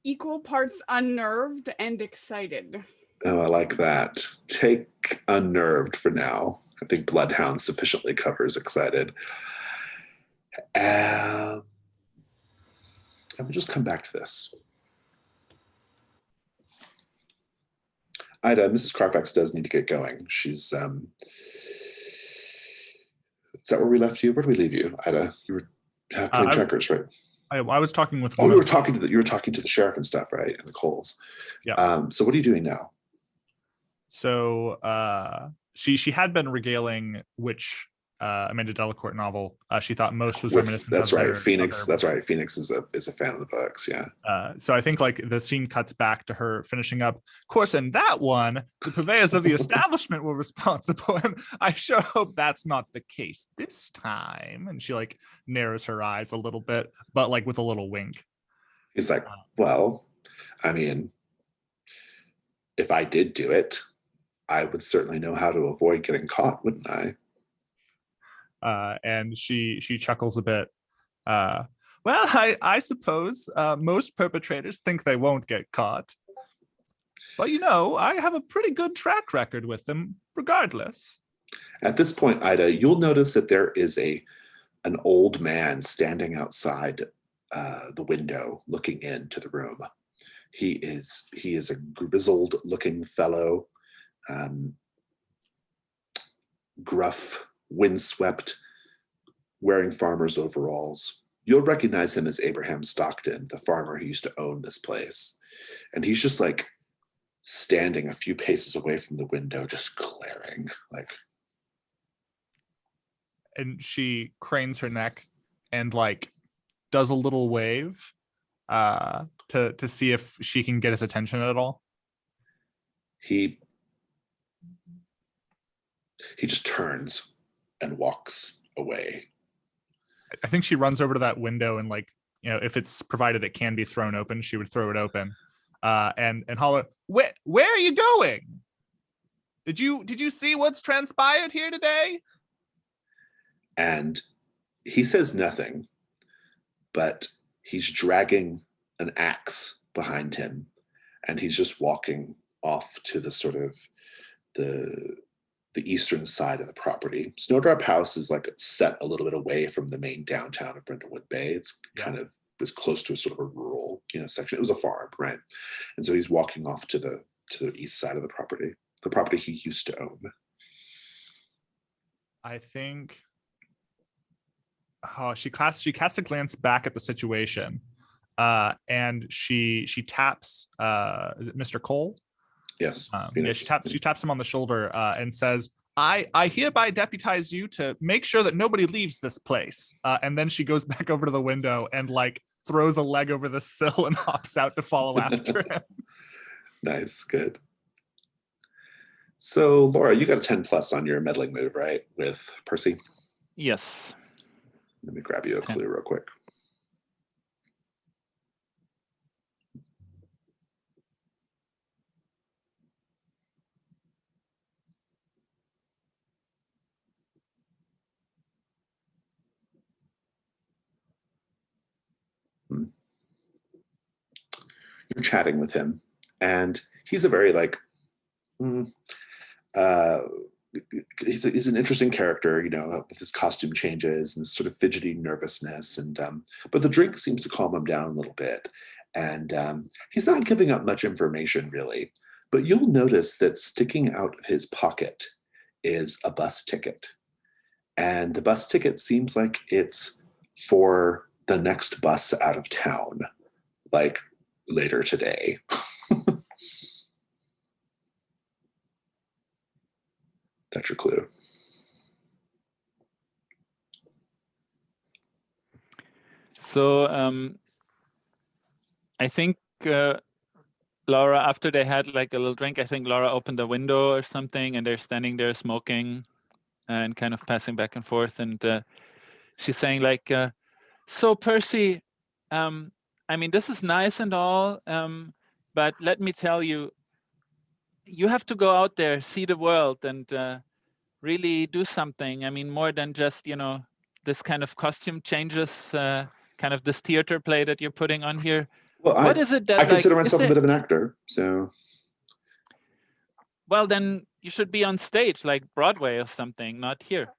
Equal parts unnerved and excited. Oh, I like that. Take unnerved for now. I think Bloodhound sufficiently covers excited. And we'll just come back to this. Ida, Mrs. Carfax does need to get going. She's, is that where we left you? Where did we leave you, Ida? You were playing checkers, right? I was talking with. Oh, you were talking to the sheriff and stuff, right? And the Coles. Yeah. So what are you doing now? So she had been regaling which Amanda Delacourt novel she thought most was reminiscent. That's right, Phoenix. That's right, Phoenix is a fan of the books. Yeah. So I think like the scene cuts back to her finishing up. Of course, in that one, the purveyors of the establishment were responsible, and I sure hope that's not the case this time. And she like narrows her eyes a little bit, but like with a little wink. He's like, well, I mean, if I did do it, I would certainly know how to avoid getting caught, wouldn't I? And she chuckles a bit. Well, I suppose most perpetrators think they won't get caught. But I have a pretty good track record with them regardless. At this point, Ida, you'll notice that there is an old man standing outside the window looking into the room. He is a grizzled looking fellow, gruff, windswept, wearing farmer's overalls. You'll recognize him as Abraham Stockton, the farmer who used to own this place. And he's just like standing a few paces away from the window, just glaring like. And she cranes her neck and like does a little wave to see if she can get his attention at all. He just turns and walks away. I think she runs over to that window and like, if it's provided it can be thrown open, she would throw it open and holler, where are you going? Did you see what's transpired here today? And he says nothing, but he's dragging an axe behind him, and he's just walking off to the sort of the eastern side of the property. Snowdrop House is like set a little bit away from the main downtown of Brindlewood Bay. It's kind of was close to a sort of a rural, section. It was a farm, right? And so he's walking off to the east side of the property he used to own. I think she casts a glance back at the situation, and she taps. Is it Mr. Cole? Yes. She taps him on the shoulder and says, I hereby deputize you to make sure that nobody leaves this place. And then she goes back over to the window and like throws a leg over the sill and hops out to follow after him. Nice, good. So Laura, you got a 10+ on your meddling move, right? With Percy? Yes. Let me grab you a clue real quick. You're chatting with him, And he's a very like, he's an interesting character, you know, with his costume changes and sort of fidgety nervousness. And but the drink seems to calm him down a little bit. And he's not giving up much information really. But you'll notice that sticking out of his pocket is a bus ticket. And the bus ticket seems like it's for the next bus out of town, like later today. That's your clue. So I think Laura, after they had like a little drink, I think Laura opened a window or something, and they're standing there smoking and kind of passing back and forth. And she's saying like, so Percy, I mean, this is nice and all, but let me tell you, you have to go out there, see the world, and really do something. I mean, more than just, you know, this kind of costume changes, kind of this theater play that you're putting on here. Well, what is it that I consider like, myself a bit of an actor, so. Well, then you should be on stage, like Broadway or something, not here.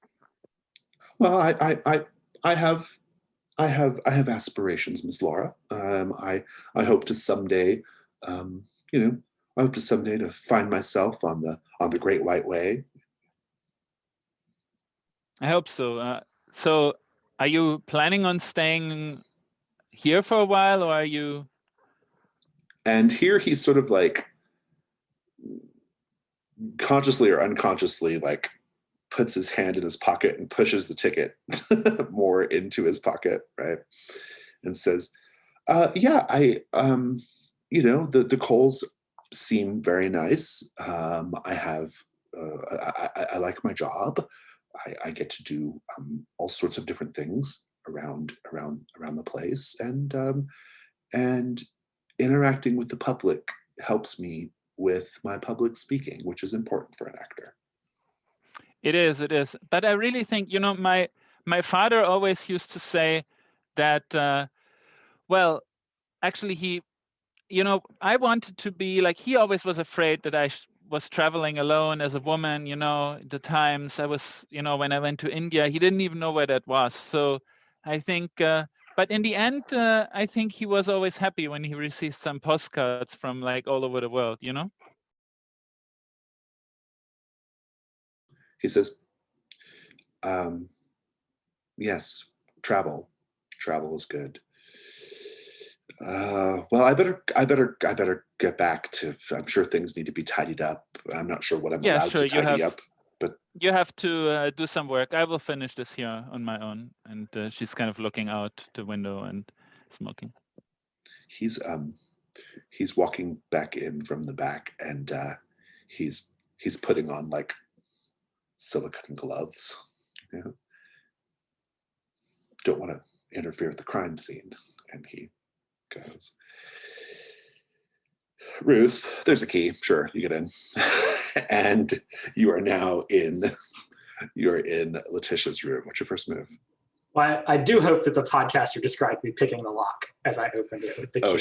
Well, I have aspirations, Miss Laura. I hope to someday, you know, I hope to someday to find myself on the Great White Way. I hope so. So, are you planning on staying here for a while, or are you? And here he's sort of like consciously or unconsciously like puts his hand in his pocket and pushes the ticket more into his pocket, right? And says, yeah, you know, the Coles seem very nice. I have, I like my job. I get to do all sorts of different things around the place, and interacting with the public helps me with my public speaking, which is important for an actor. It is. But I really think, you know, my father always used to say that, well, actually he, you know, I wanted to be like, he always was afraid that I was traveling alone as a woman, you know, the times I was, you know, when I went to India, he didn't even know where that was. So I think, but in the end, I think he was always happy when he received some postcards from like all over the world, you know? He says, yes, travel is good. Well, I better get back to, I'm sure things need to be tidied up. I'm not sure what I'm allowed to tidy up, but you have to do some work. I will finish this here on my own. And she's kind of looking out the window and smoking. He's walking back in from the back, and he's putting on like silicone gloves. You know? Don't want to interfere with the crime scene. And he goes, Ruth, there's a key. Sure, you get in. And you are now in Letitia's room. What's your first move? Well, I do hope that the podcaster described me picking the lock as I opened it with the key. Oh,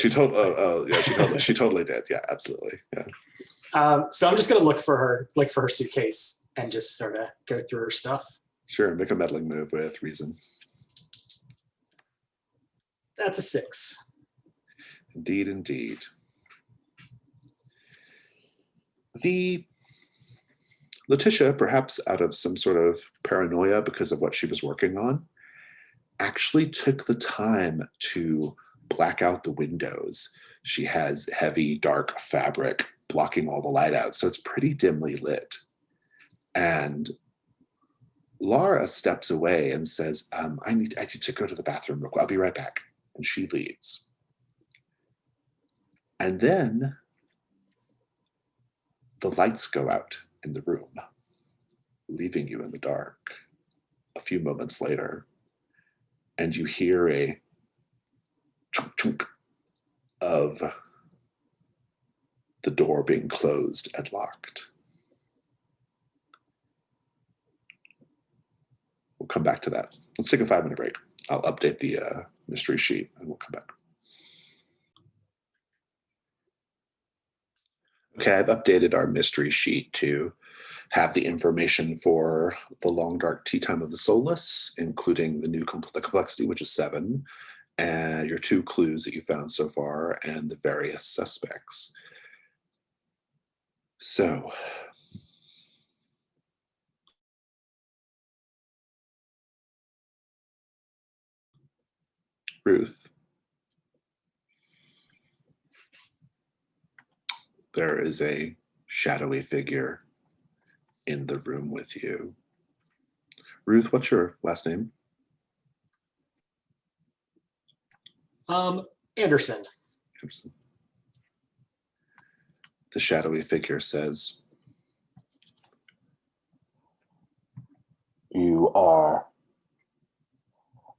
she totally did. Yeah, absolutely. Yeah. So I'm just gonna look for her suitcase and just sort of go through her stuff. Sure, make a meddling move with reason. That's a 6. Indeed. Letitia, perhaps out of some sort of paranoia because of what she was working on, actually took the time to black out the windows. She has heavy, dark fabric blocking all the light out, so it's pretty dimly lit. And Laura steps away and says, I need to go to the bathroom real quick. I'll be right back. And she leaves. And then the lights go out in the room, leaving you in the dark. A few moments later, and you hear a chunk chunk of the door being closed and locked. We'll come back to that. Let's take a 5-minute break. I'll update the mystery sheet and we'll come back. Okay, I've updated our mystery sheet to have the information for the long dark tea time of the Soulless, including the complexity, which is 7, and your 2 clues that you found so far, and the various suspects. So, Ruth, there is a shadowy figure in the room with you. Ruth, what's your last name? Anderson. Anderson. The shadowy figure says, "You are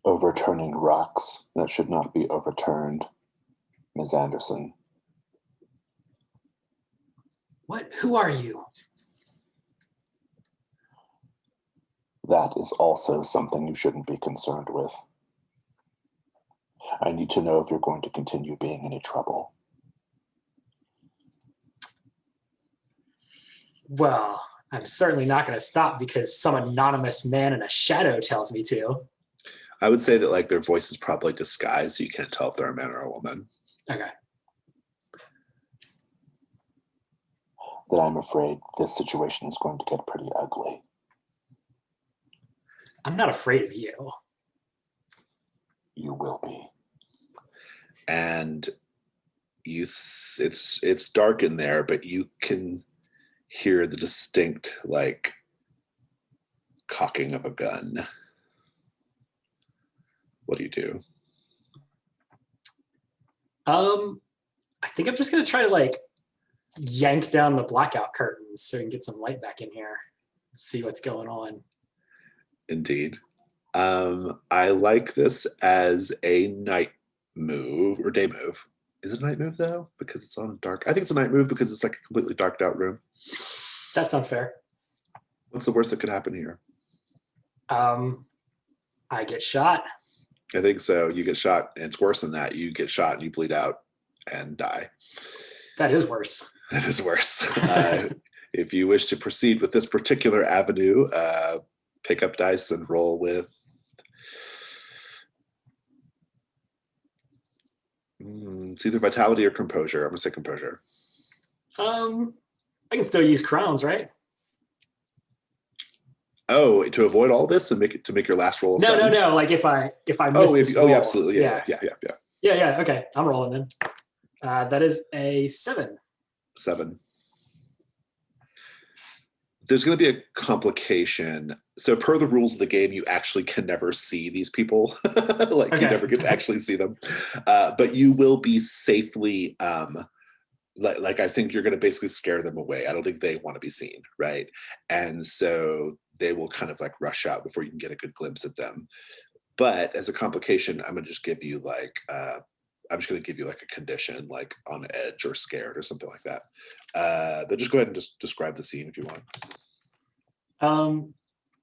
overturning rocks that should not be overturned, Ms. Anderson." What? Who are you? That is also something you shouldn't be concerned with. I need to know if you're going to continue being any trouble. Well, I'm certainly not going to stop because some anonymous man in a shadow tells me to. I would say that like their voice is probably disguised, so you can't tell if they're a man or a woman. Okay. Then I'm afraid this situation is going to get pretty ugly. I'm not afraid of you. You will be. And it's dark in there, but you can hear the distinct like cocking of a gun. What do you do? I think I'm just gonna try to like yank down the blackout curtains so we can get some light back in here. See what's going on. Indeed. I like this as a night move or day move. Is it a night move though? Because it's on dark. I think it's a night move because it's like a completely darked out room. That sounds fair. What's the worst that could happen here? I get shot. I think so. You get shot, and it's worse than that. You get shot and you bleed out and die. That is worse. That is worse. If you wish to proceed with this particular avenue, pick up dice and roll with it's either vitality or composure. I'm gonna say composure. I can still use crowns, right? Oh, to avoid all this and make your last roll. No. Like if I miss this yeah, roll, absolutely. Yeah. Okay, I'm rolling then. That is a 7. 7. There's going to be a complication. So per the rules of the game, you actually can never see these people. You never get to actually see them. But you will be safely, I think you're going to basically scare them away. I don't think they want to be seen, right? And so they will kind of like rush out before you can get a good glimpse at them. But as a complication, I'm going to just give you I'm just going to give you like a condition, like on edge or scared or something like that. But just go ahead and just describe the scene if you want.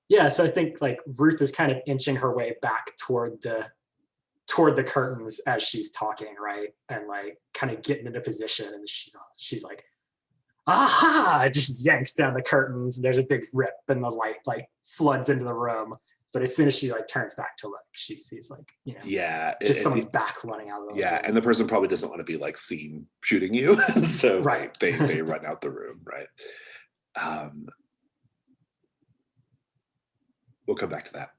Yeah, so I think like Ruth is kind of inching her way back toward the curtains as she's talking, right? And like kind of getting into position, and she's like, aha! Just yanks down the curtains, and there's a big rip, and the light like floods into the room. But as soon as she like turns back to look, she sees like, someone's back running out of the room. Yeah, and the person probably doesn't want to be like seen shooting you. So right. they run out the room, right? We'll come back to that.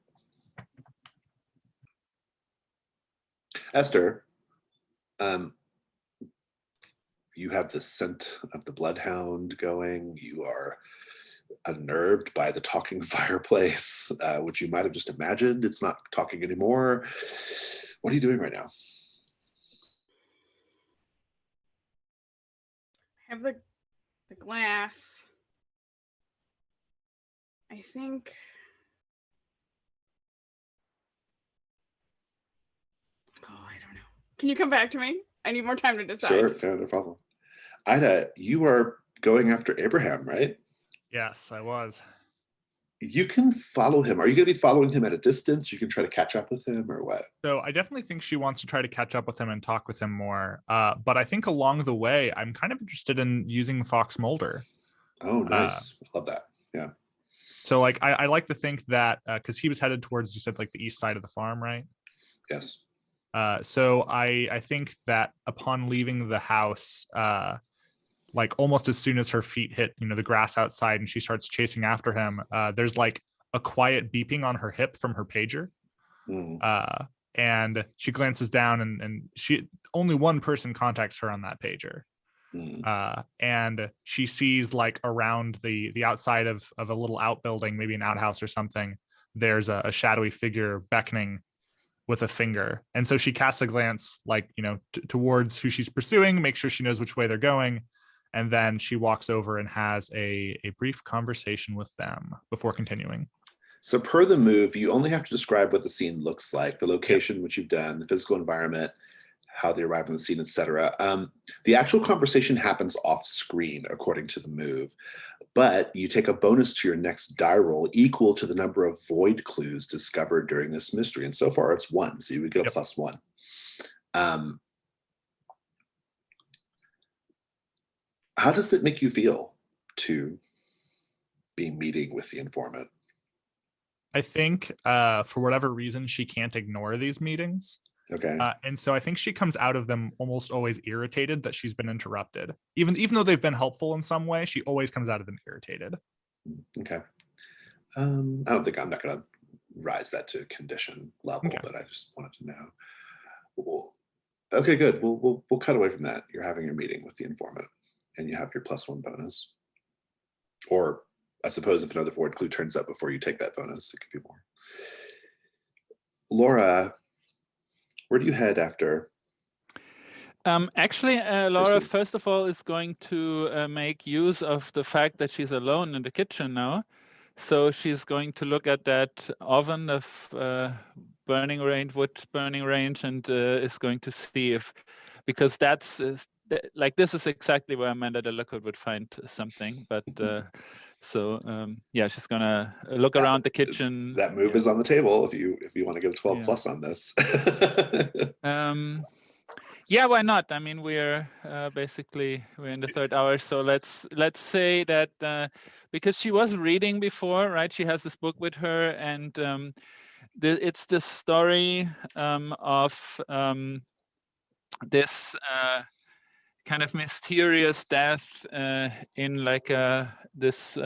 Esther, you have the scent of the bloodhound going. You are unnerved by the talking fireplace, which you might have just imagined. It's not talking anymore. What are you doing right now? I have the glass. I think. Oh, I don't know. Can you come back to me? I need more time to decide. Sure, no problem. Ida, you are going after Abraham, right? Yes, I was. You can follow him. Are you going to be following him at a distance? You can try to catch up with him or what? So I definitely think she wants to try to catch up with him and talk with him more. But I think along the way, I'm kind of interested in using Fox Mulder. Oh, nice. Love that. Yeah. So like I like to think that because he was headed towards, you said, like the east side of the farm, right? Yes. So I think that upon leaving the house, like almost as soon as her feet hit, the grass outside and she starts chasing after him, there's like a quiet beeping on her hip from her pager. And she glances down and she only one person contacts her on that pager. And she sees like around the outside of a little outbuilding, maybe an outhouse or something, there's a shadowy figure beckoning with a finger. And so she casts a glance like, towards who she's pursuing, make sure she knows which way they're going. And then she walks over and has a brief conversation with them before continuing. So per the move, you only have to describe what the scene looks like, the location, which you've done, the physical environment, how they arrive on the scene, etc. The actual conversation happens off screen according to the move, but you take a bonus to your next die roll equal to the number of void clues discovered during this mystery. And so far it's 1, so you would get a +1. How does it make you feel to be meeting with the informant? I think for whatever reason, she can't ignore these meetings. Okay. And so I think she comes out of them almost always irritated that she's been interrupted. Even though they've been helpful in some way, she always comes out of them irritated. Okay. I don't think I'm not going to rise that to condition level, but I just wanted to know. Well, okay, good. We'll cut away from that. You're having your meeting with the informant, and you have your +1 bonus. Or I suppose if another void clue turns up before you take that bonus, it could be more. Laura, where do you head after? Actually, Laura, first of all, is going to make use of the fact that she's alone in the kitchen now. So she's going to look at that oven of wood burning range, and is going to see if, because this is exactly where Amanda Delacourt would find something. But she's gonna look around the kitchen. That move is on the table if you want to get a 12+ on this. Yeah, why not? I mean, we're in the 3rd hour, so let's say that because she was reading before, right? She has this book with her, and it's the story of this kind of mysterious death in like this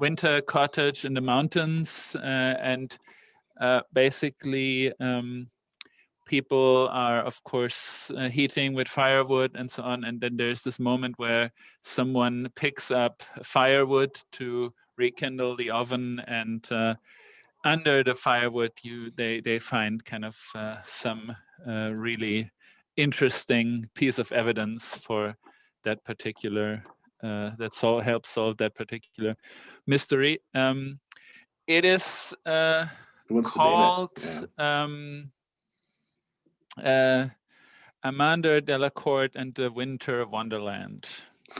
winter cottage in the mountains, and basically. People are, of course, heating with firewood and so on. And then there's this moment where someone picks up firewood to rekindle the oven. And under the firewood, they find kind of some really interesting piece of evidence for that particular, helps solve that particular mystery. It is called... Amanda Delacourt and the Winter Wonderland.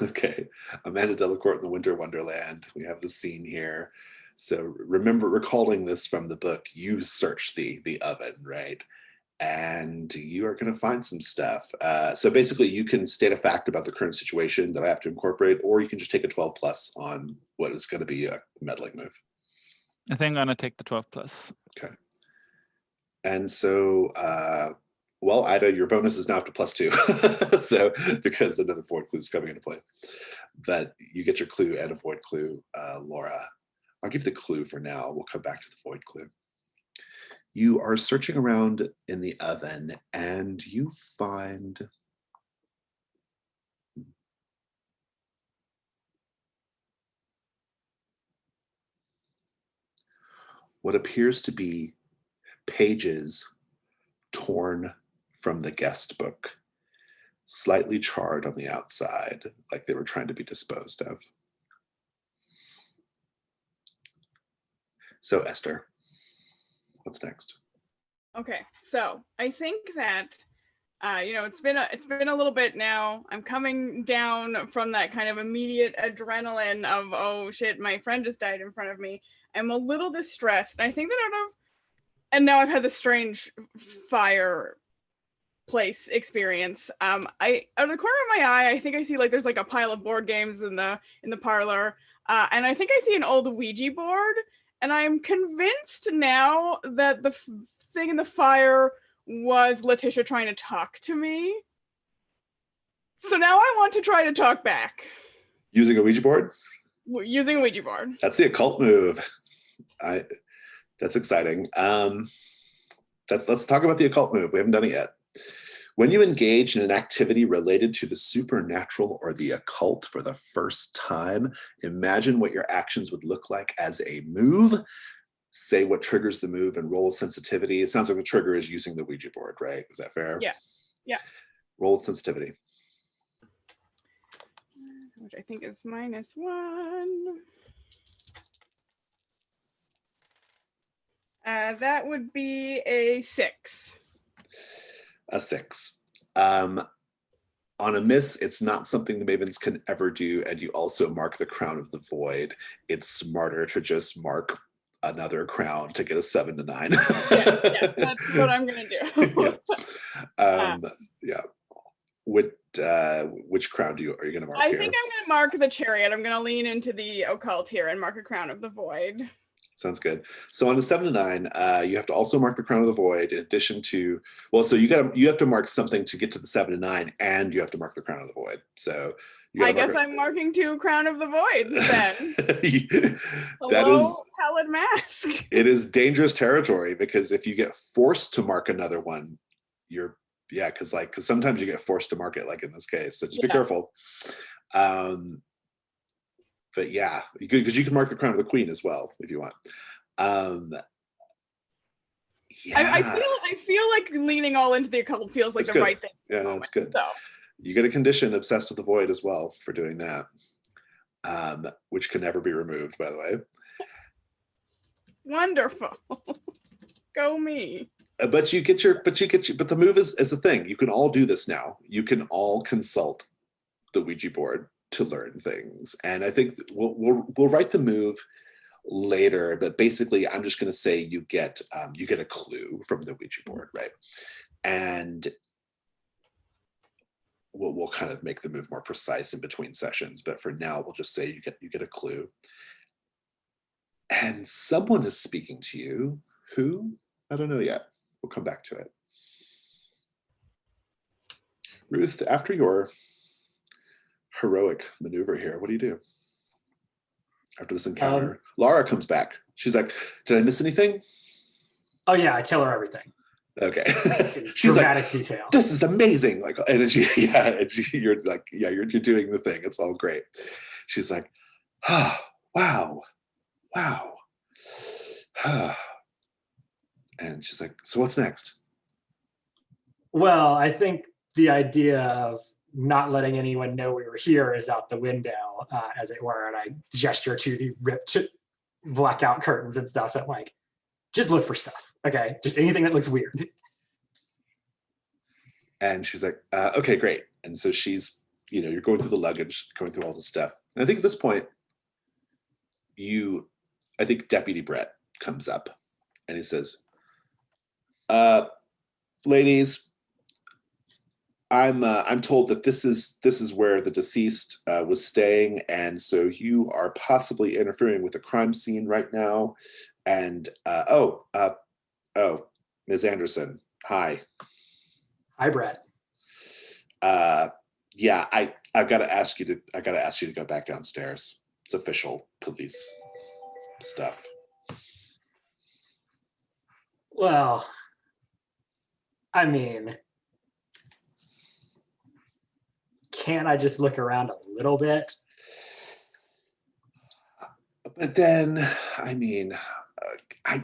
Okay, Amanda Delacourt and the Winter Wonderland. We have the scene here. So recalling this from the book, you search the oven, right? And you are going to find some stuff. So basically, you can state a fact about the current situation that I have to incorporate, or you can just take a 12+ on what is going to be a meddling move. I think I'm going to take the 12+. Okay. And so... well, Ida, your bonus is now up to +2. So because another void clue is coming into play. But you get your clue and a void clue, Laura. I'll give the clue for now. We'll come back to the void clue. You are searching around in the oven and you find what appears to be pages torn from the guest book, slightly charred on the outside, like they were trying to be disposed of. So Esther, what's next? Okay, so I think that it's been a little bit now. I'm coming down from that kind of immediate adrenaline of, oh shit, my friend just died in front of me. am a little distressed. I think that and now I've had this strange fireplace experience. I out of the corner of my eye, I think I see like there's like a pile of board games in the parlor, and I think I see an old Ouija board, and I'm convinced now that the thing in the fire was Letitia trying to talk to me. So now I want to try to talk back. Using a Ouija board? Using a Ouija board. That's the occult move. That's exciting. Let's talk about the occult move. We haven't done it yet. When you engage in an activity related to the supernatural or the occult for the first time, imagine what your actions would look like as a move. Say what triggers the move and roll sensitivity. It sounds like the trigger is using the Ouija board, right? Is that fair? Yeah. Yeah. Roll sensitivity. Which I think is -1. That would be a 6. A 6. On a miss, it's not something the Mavens can ever do, and you also mark the crown of the void. It's smarter to just mark another crown to get a 7 to 9. Yeah, that's what I'm gonna do. Yeah. Which crown are you gonna mark? I here? think I'm gonna mark the chariot. I'm gonna lean into the occult here and mark a crown of the void. Sounds good. So on the 7 to 9, you have to also mark the crown of the void in addition to, well, so you have to mark something to get to the 7 to 9, and you have to mark the crown of the void. So I guess I'm marking 2 crown of the void then. That Hello, is pallid mask. It is dangerous territory, because if you get forced to mark another one, because sometimes you get forced to mark it, like in this case. So just be careful. But yeah, because you can mark the crown of the queen as well if you want. I feel like leaning all into the occult feels like the right thing. Yeah, no, that's good. So. You get a condition obsessed with the void as well for doing that, which can never be removed, by the way. Wonderful. Go me. But the move is the thing. You can all do this now. You can all consult the Ouija board to learn things, and I think we'll write the move later. But basically, I'm just going to say you get a clue from the Ouija board, right? And we'll kind of make the move more precise in between sessions. But for now, we'll just say you get a clue, and someone is speaking to you. Who? I don't know yet. We'll come back to it. Ruth, after your heroic maneuver here, what do you do after this encounter? Laura comes back. She's like, did I miss anything? Oh yeah, I tell her everything. Okay. She's dramatic detail. This is amazing. Like, and then you're like, you're doing the thing. It's all great. She's like, oh, wow. And she's like, so what's next? Well, I think the idea of not letting anyone know we were here is out the window, as it were. And I gesture to the ripped blackout curtains and stuff. So I'm like, just look for stuff. Okay. Just anything that looks weird. And she's like, okay, great. And so she's, you're going through the luggage, going through all the stuff. And I think at this point, I think Deputy Brett comes up and he says, ladies, I'm told that this is where the deceased was staying, and so you are possibly interfering with the crime scene right now. And Ms. Anderson, hi. Hi, Brett. Yeah, I've got to ask you to go back downstairs. It's official police stuff. Well, I mean, can't I just look around a little bit? But then, I mean, I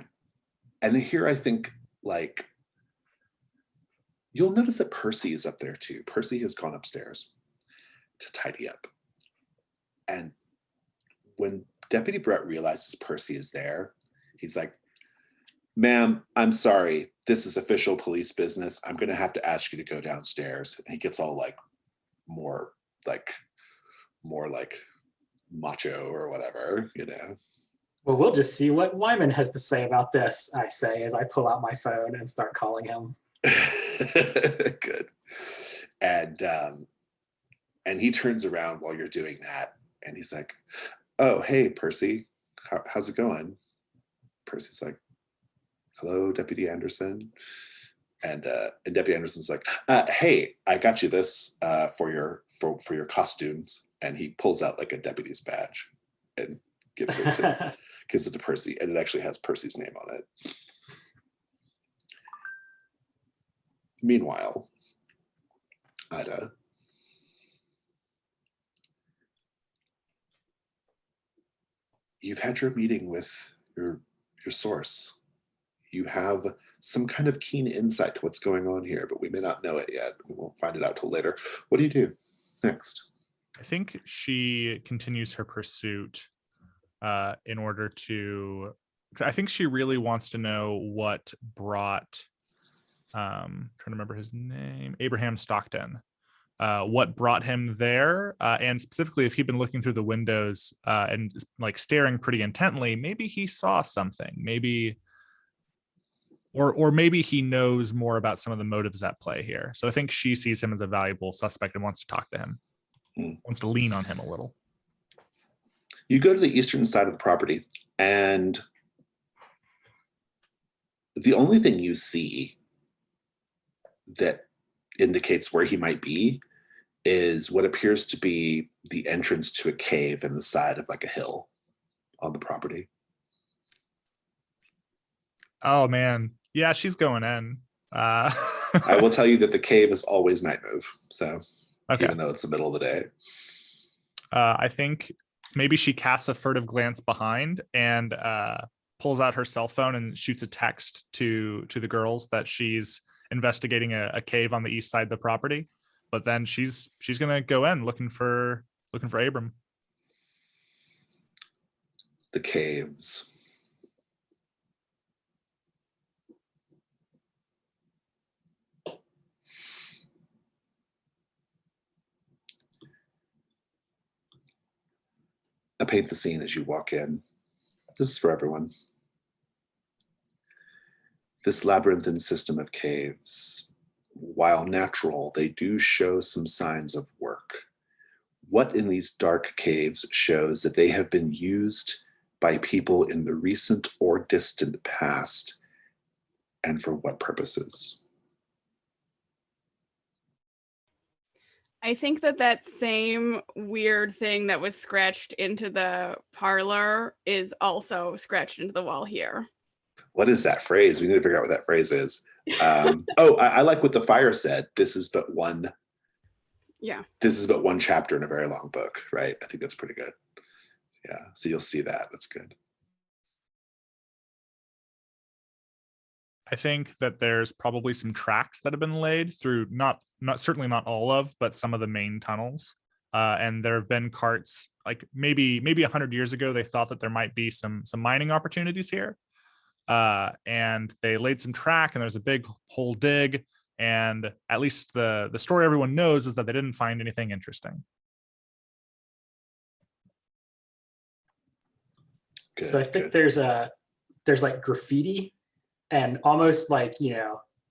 think, like, you'll notice that Percy is up there too. Percy has gone upstairs to tidy up. And when Deputy Brett realizes Percy is there, he's like, ma'am, I'm sorry. This is official police business. I'm going to have to ask you to go downstairs. And he gets all like, more like macho or whatever, Well, we'll just see what Wyman has to say about this, I say as I pull out my phone and start calling him. Good. And he turns around while you're doing that, and he's like, "Oh, hey, Percy, how's it going?" Percy's like, "Hello, Deputy Anderson." And Deputy Anderson's like, "Hey, I got you this for your costumes." And he pulls out like a deputy's badge and gives it to Percy, and it actually has Percy's name on it. Meanwhile, Ida, you've had your meeting with your source. You have some kind of keen insight to what's going on here, but we may not know it yet. We won't find it out till later. What do you do next? I think she continues her pursuit in order to. I think she really wants to know what brought. Trying to remember his name, Abraham Stockton. What brought him there, and specifically if he'd been looking through the windows and like staring pretty intently, maybe he saw something, maybe, or maybe he knows more about some of the motives at play here. So I think she sees him as a valuable suspect and wants to talk to him, wants to lean on him a little. You go to the eastern side of the property, and the only thing you see that indicates where he might be is what appears to be the entrance to a cave in the side of like a hill on the property. Oh man, yeah, she's going in. I will tell you that the cave is always night move, so okay. Even though it's the middle of the day. I think maybe she casts a furtive glance behind and pulls out her cell phone and shoots a text to the girls that she's investigating a cave on the east side of the property, but then she's gonna go in looking for Abram. The caves. I paint the scene as you walk in. This is for everyone. This labyrinthine system of caves, while natural, they do show some signs of work. What in these dark caves shows that they have been used by people in the recent or distant past, and for what purposes? I think that same weird thing that was scratched into the parlor is also scratched into the wall here. What is that phrase? We need to figure out what that phrase is. I like what the fire said. This is but one. Yeah. This is but one chapter in a very long book, right? I think that's pretty good. Yeah. So you'll see that. That's good. I think that there's probably some tracks that have been laid through certainly not all of, but some of the main tunnels. And there have been carts, like maybe 100 years ago, they thought that there might be some mining opportunities here. And they laid some track, and there's a big hole dig. And at least the story everyone knows is that they didn't find anything interesting. Good, so I think there's like graffiti and almost like,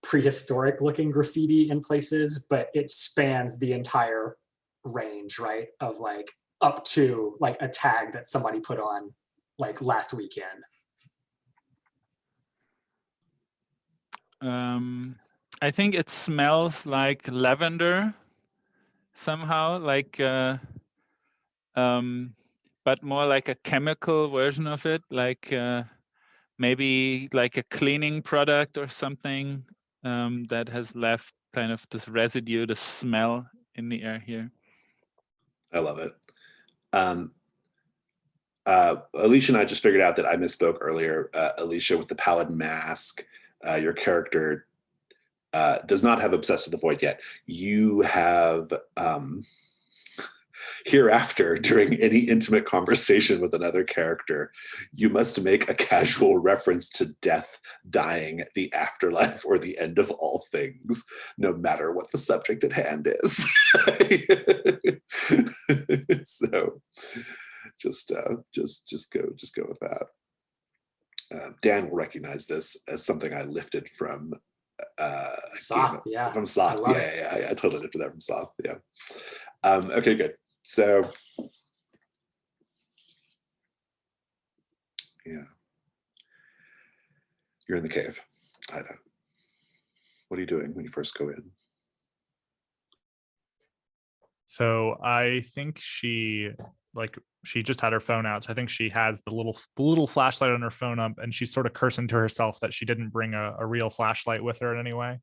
prehistoric looking graffiti in places, but it spans the entire range, right? Of like up to like a tag that somebody put on like last weekend. I think it smells like lavender somehow, like but more like a chemical version of it, like maybe like a cleaning product or something that has left kind of this residue, the smell in the air here. I love it. Alicia and I just figured out that I misspoke earlier. Alicia, with the pallid mask, your character does not have Obsessed with the Void yet. You have hereafter, during any intimate conversation with another character, you must make a casual reference to death, dying, the afterlife, or the end of all things, no matter what the subject at hand is. So just go with that. Dan will recognize this as something I lifted from Soth, yeah. From Soth. Yeah. I totally lifted that from Soth. Yeah. Okay, good. So yeah. You're in the cave, Ida. What are you doing when you first go in? So I think she just had her phone out. So I think she has the little flashlight on her phone up, and she's sort of cursing to herself that she didn't bring a real flashlight with her in any way.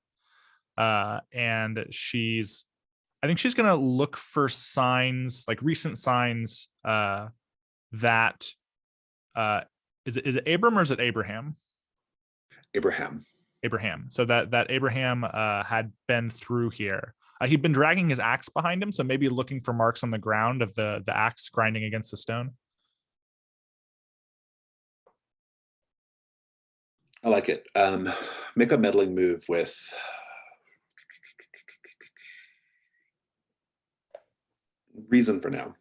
And I think she's gonna look for signs, like recent signs, that is it Abram or is it Abraham? Abraham. So that Abraham had been through here. He'd been dragging his axe behind him, so maybe looking for marks on the ground of the axe grinding against the stone. I like it. Make a meddling move with reason for now.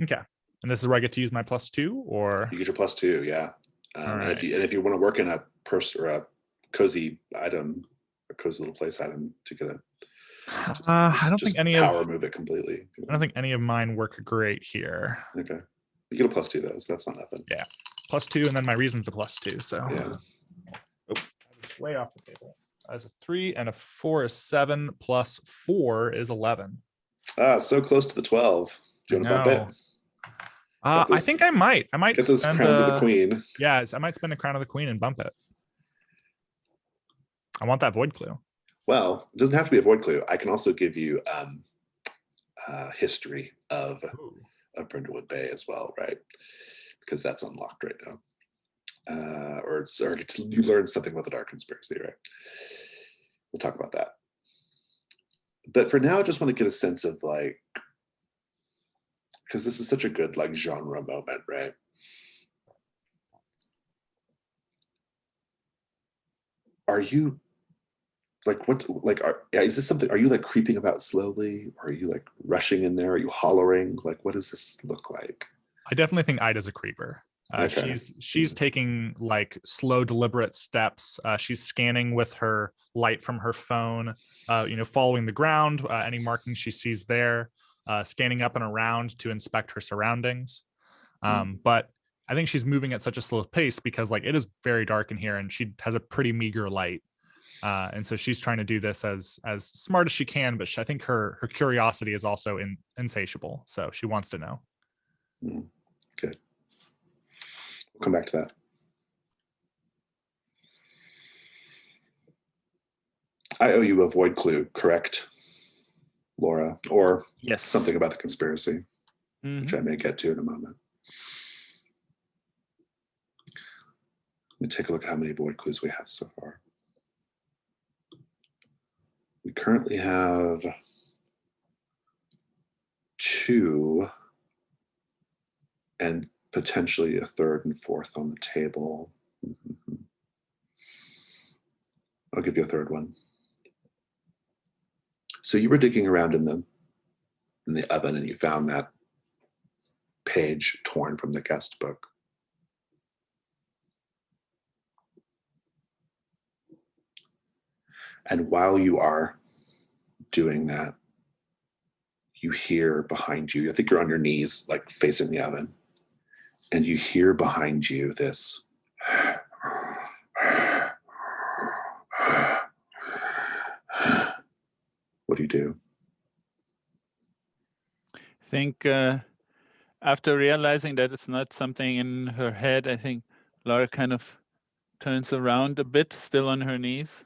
Okay. And this is where I get to use my +2, or you get your +2, yeah. All right. And if you want to work in a purse or a cozy item, a cozy little place item to get a I don't think any power move it completely. I don't think any of mine work great here. Okay. You get a +2 though, so that's not nothing. Yeah. +2, and then my reason's a +2. So yeah. Way off the table. As a 3 and a 4 is 7, plus 4 is 11. So close to the 12. Do you want to bump it? I think I might. Get those crowns of the queen. Yeah, I might spend a crown of the queen and bump it. I want that void clue. Well, it doesn't have to be a void clue. I can also give you history of Brindlewood Bay as well, right? Because that's unlocked right now. Or you learn something about the Dark Conspiracy, right? We'll talk about that. But for now, I just want to get a sense of like, because this is such a good like genre moment, right? Are you like is this something? Are you like creeping about slowly? Or are you like rushing in there? Are you hollering? Like, what does this look like? I definitely think Ida's a creeper. Okay. She's taking like slow, deliberate steps. She's scanning with her light from her phone, following the ground, any markings she sees there, scanning up and around to inspect her surroundings. But I think she's moving at such a slow pace because like it is very dark in here and she has a pretty meager light. And so she's trying to do this as smart as she can, but I think her curiosity is also insatiable. So she wants to know. Good. We'll come back to that. I owe you a void clue, correct, Laura? Or yes, something about the conspiracy, which I may get to in a moment. Let me take a look at how many void clues we have so far. We currently have 2 and potentially a 3rd and 4th on the table. I'll give you a 3rd one. So you were digging around in the oven and you found that page torn from the guest book. And while you are doing that, you hear behind you, I think you're on your knees, like facing the oven, and you hear behind you this what do you do? I think after realizing that it's not something in her head, I think Laura kind of turns around a bit, still on her knees.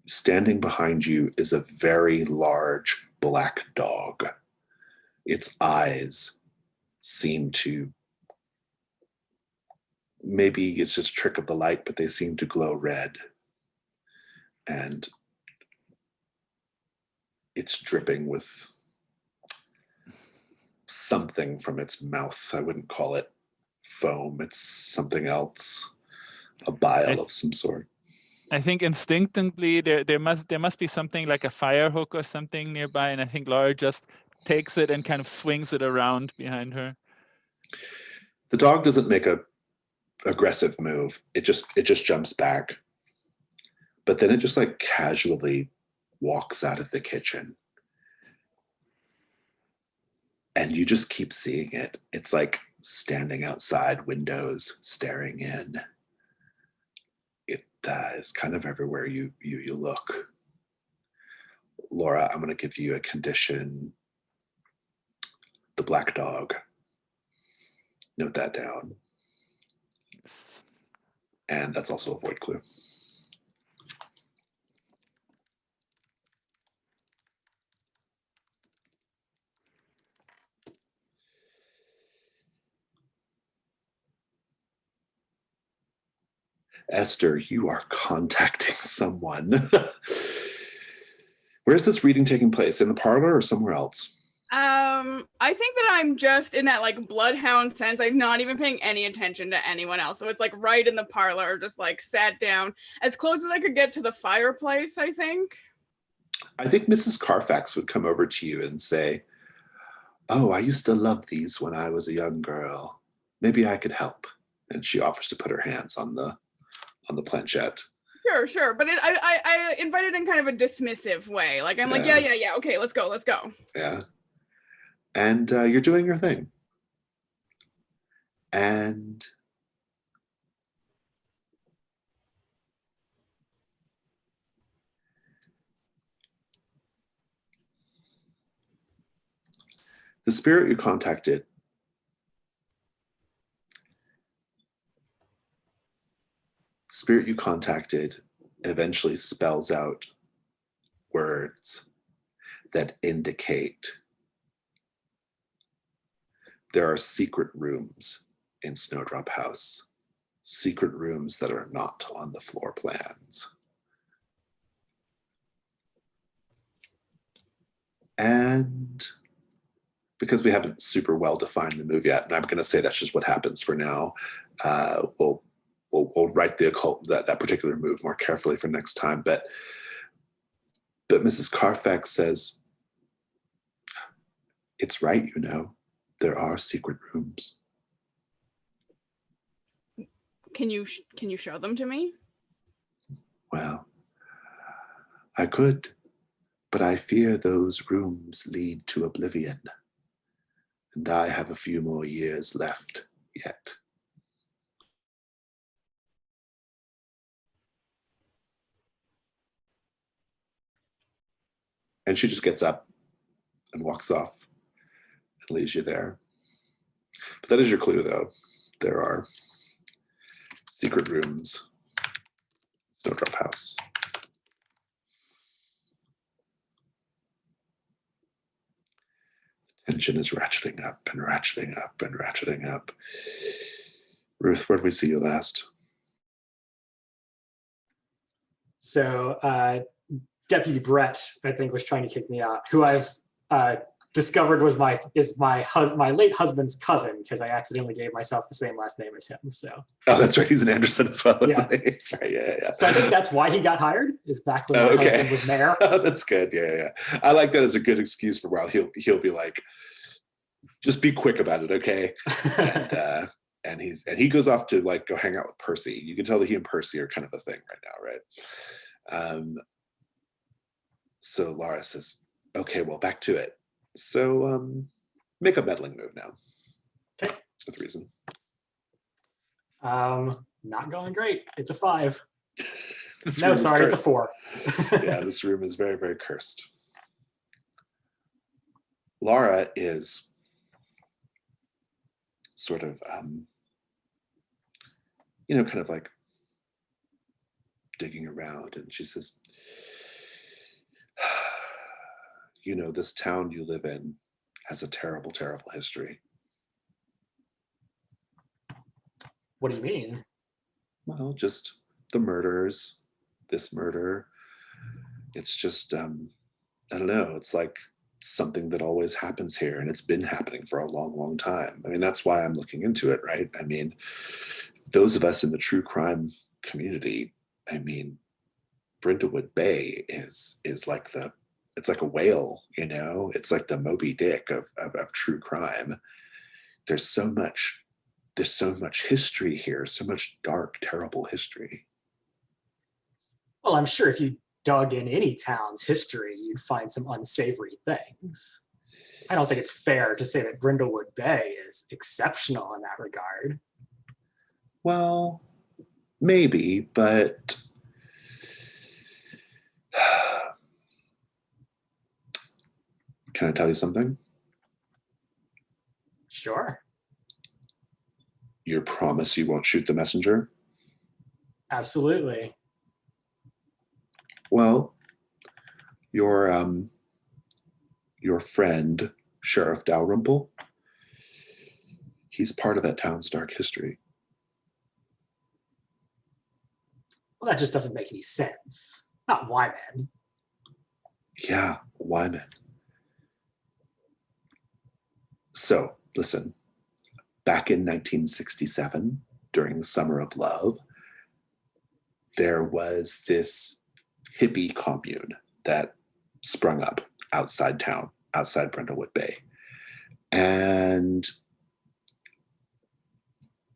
Standing behind you is a very large black dog. Its eyes seem to, maybe it's just a trick of the light, but they seem to glow red. And it's dripping with something from its mouth. I wouldn't call it foam. It's something else, a bile of some sort. I think instinctively there must be something like a fire hook or something nearby, and I think Laura just takes it and kind of swings it around behind her. The dog doesn't make a aggressive move. It just jumps back, but then it just like casually walks out of the kitchen, and you just keep seeing it. It's like standing outside windows, staring in. It is kind of everywhere you look. Laura, I'm going to give you a condition. The black dog. Note that down. And that's also a void clue. Esther, you are contacting someone. Where's this reading taking place? In the parlor or somewhere else? I think that I'm just in that like bloodhound sense. I'm not even paying any attention to anyone else. So it's like right in the parlor, just like sat down as close as I could get to the fireplace, I think. I think Mrs. Carfax would come over to you and say, "Oh, I used to love these when I was a young girl. Maybe I could help." And she offers to put her hands on the planchette. Sure. But I invited in kind of a dismissive way. Like I'm like, yeah. Okay, let's go. Yeah. And you're doing your thing. And the spirit you contacted eventually spells out words that indicate there are secret rooms in Snowdrop House, secret rooms that are not on the floor plans. And because we haven't super well defined the move yet, and I'm going to say that's just what happens for now, we'll write the occult that particular move more carefully for next time. But Mrs. Carfax says, "It's right, you know. There are secret rooms." Can you show them to me? Well, I could, but I fear those rooms lead to oblivion, and I have a few more years left yet. And she just gets up and walks off and leaves you there. But that is your clue, though. There are secret rooms, Snowdrop House. The tension is ratcheting up and ratcheting up and ratcheting up. Ruth, where did we see you last? So Deputy Brett, I think, was trying to kick me out, who I've discovered was my late husband's cousin, because I accidentally gave myself the same last name as him. So that's right, he's an Anderson as well. Yeah. Sorry, yeah. So I think that's why he got hired, is back when my husband was mayor. That's good. Yeah. I like that as a good excuse for while he'll be like, just be quick about it, okay? And he goes off to like go hang out with Percy. You can tell that he and Percy are kind of a thing right now, right? So Laura says, "Okay, well, back to it. So make a meddling move now." Okay. With reason. Not going great. It's a 5. It's a 4. Yeah, this room is very, very cursed. Laura is sort of, kind of like digging around, and she says, "This town you live in has a terrible, terrible history." What do you mean? Well, just the murders, this murder. It's just, I don't know. It's like something that always happens here, and it's been happening for a long, long time. I mean, that's why I'm looking into it, right? I mean, those of us in the true crime community, I mean, Brindlewood Bay is like it's like a whale, it's like the Moby Dick of true crime. There's so much there's so much history here, so much dark, terrible history. Well, I'm sure if you dug in any town's history, you'd find some unsavory things. I don't think it's fair to say that Brindlewood Bay is exceptional in that regard. Well, maybe, but can I tell you something? Sure. You promise you won't shoot the messenger? Absolutely. Well, your friend, Sheriff Dalrymple, he's part of that town's dark history. Well, that just doesn't make any sense. Not Wyman. Yeah, Wyman. So, listen, back in 1967, during the Summer of Love, there was this hippie commune that sprung up outside town, outside Brindlewood Bay. And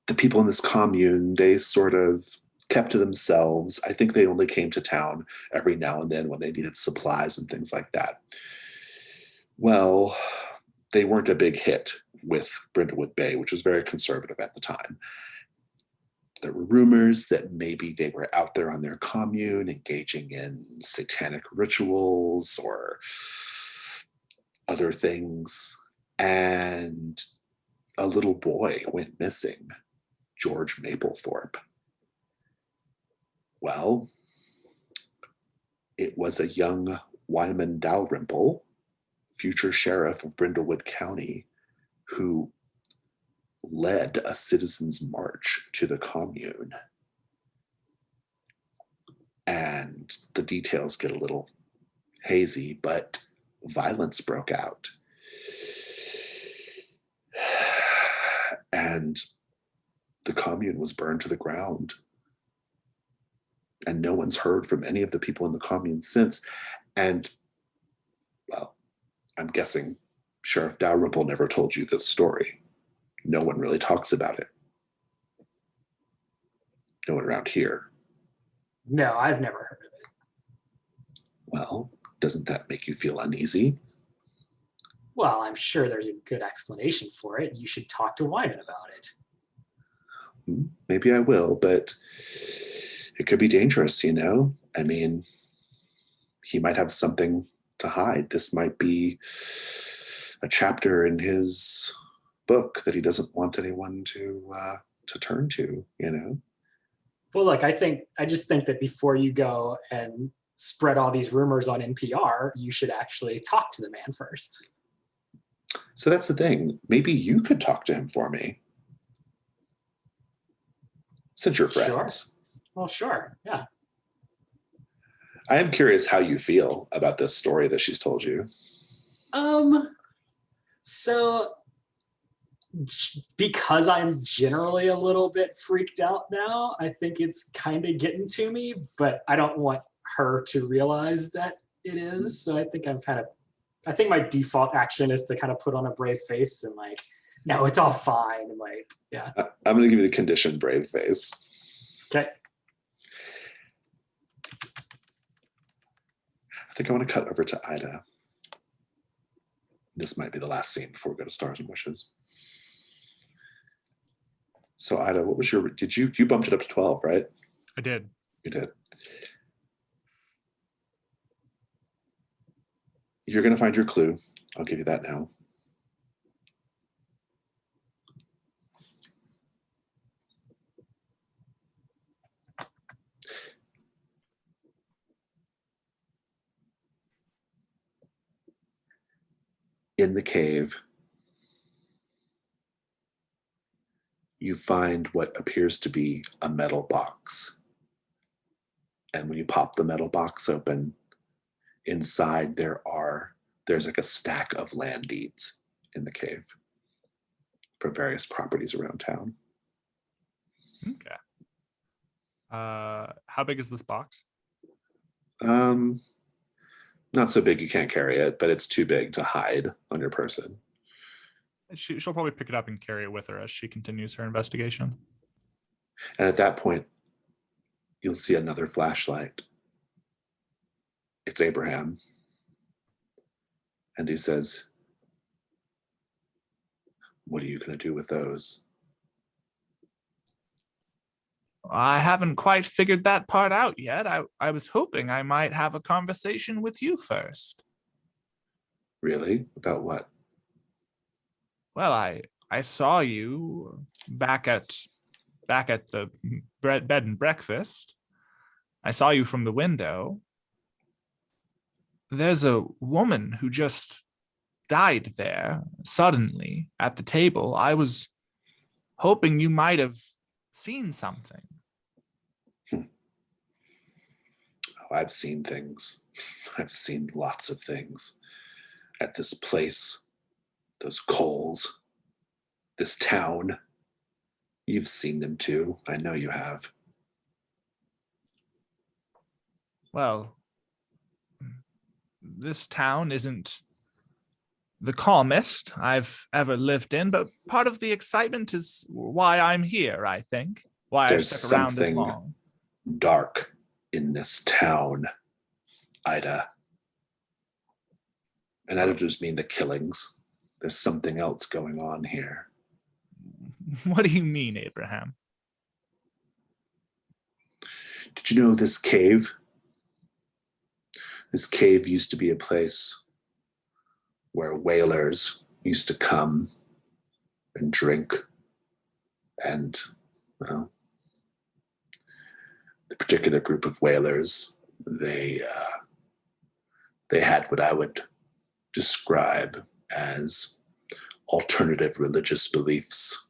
the people in this commune, they sort of kept to themselves. I think they only came to town every now and then when they needed supplies and things like that. Well, they weren't a big hit with Brindlewood Bay, which was very conservative at the time. There were rumors that maybe they were out there on their commune engaging in satanic rituals or other things. And a little boy went missing, George Maplethorpe. Well, it was a young Wyman Dalrymple, future sheriff of Brindlewood County, who led a citizens' march to the commune. And the details get a little hazy, but violence broke out. And the commune was burned to the ground. And no one's heard from any of the people in the commune since. And, well, I'm guessing Sheriff Dalrymple never told you this story. No one really talks about it. No one around here. No, I've never heard of it. Well, doesn't that make you feel uneasy? Well, I'm sure there's a good explanation for it. You should talk to Wyman about it. Maybe I will, but it could be dangerous, you know? I mean, he might have something to hide. This might be a chapter in his book that he doesn't want anyone to turn to, you know? Well, look, I just think that before you go and spread all these rumors on NPR, you should actually talk to the man first. So that's the thing. Maybe you could talk to him for me. Since you're friends. Sure. Well, sure. Yeah. I am curious how you feel about this story that she's told you. So because I'm generally a little bit freaked out now, I think it's kind of getting to me, but I don't want her to realize that it is. So I think my default action is to kind of put on a brave face and like, no, it's all fine. And like, yeah. I'm going to give you the condition brave face. Okay. I think I want to cut over to Ida. This might be the last scene before we go to Stars and Wishes. So Ida, what was you bumped it up to 12, right? I did. You did. You're going to find your clue. I'll give you that now. In the cave, you find what appears to be a metal box. And when you pop the metal box open, inside there's like a stack of land deeds in the cave for various properties around town. Okay. How big is this box? Not so big you can't carry it, but it's too big to hide on your person. She'll probably pick it up and carry it with her as she continues her investigation. And at that point, you'll see another flashlight. It's Abraham. And he says, "What are you going to do with those?" I haven't quite figured that part out yet. I was hoping I might have a conversation with you first. Really? About what? Well, I saw you back at the bed and breakfast. I saw you from the window. There's a woman who just died there suddenly at the table. I was hoping you might have seen something. Oh, I've seen things. I've seen lots of things at this place, those Coles, this town. You've seen them too. I know you have. Well, this town isn't the calmest I've ever lived in, but part of the excitement is why I'm here, I think. Why I've There's stuck around this something long. dark in this town, Ida. And I don't just mean the killings. There's something else going on here. What do you mean, Abraham? Did you know this cave? This cave used to be a place where whalers used to come and drink. And, well, the particular group of whalers, they had what I would describe as alternative religious beliefs.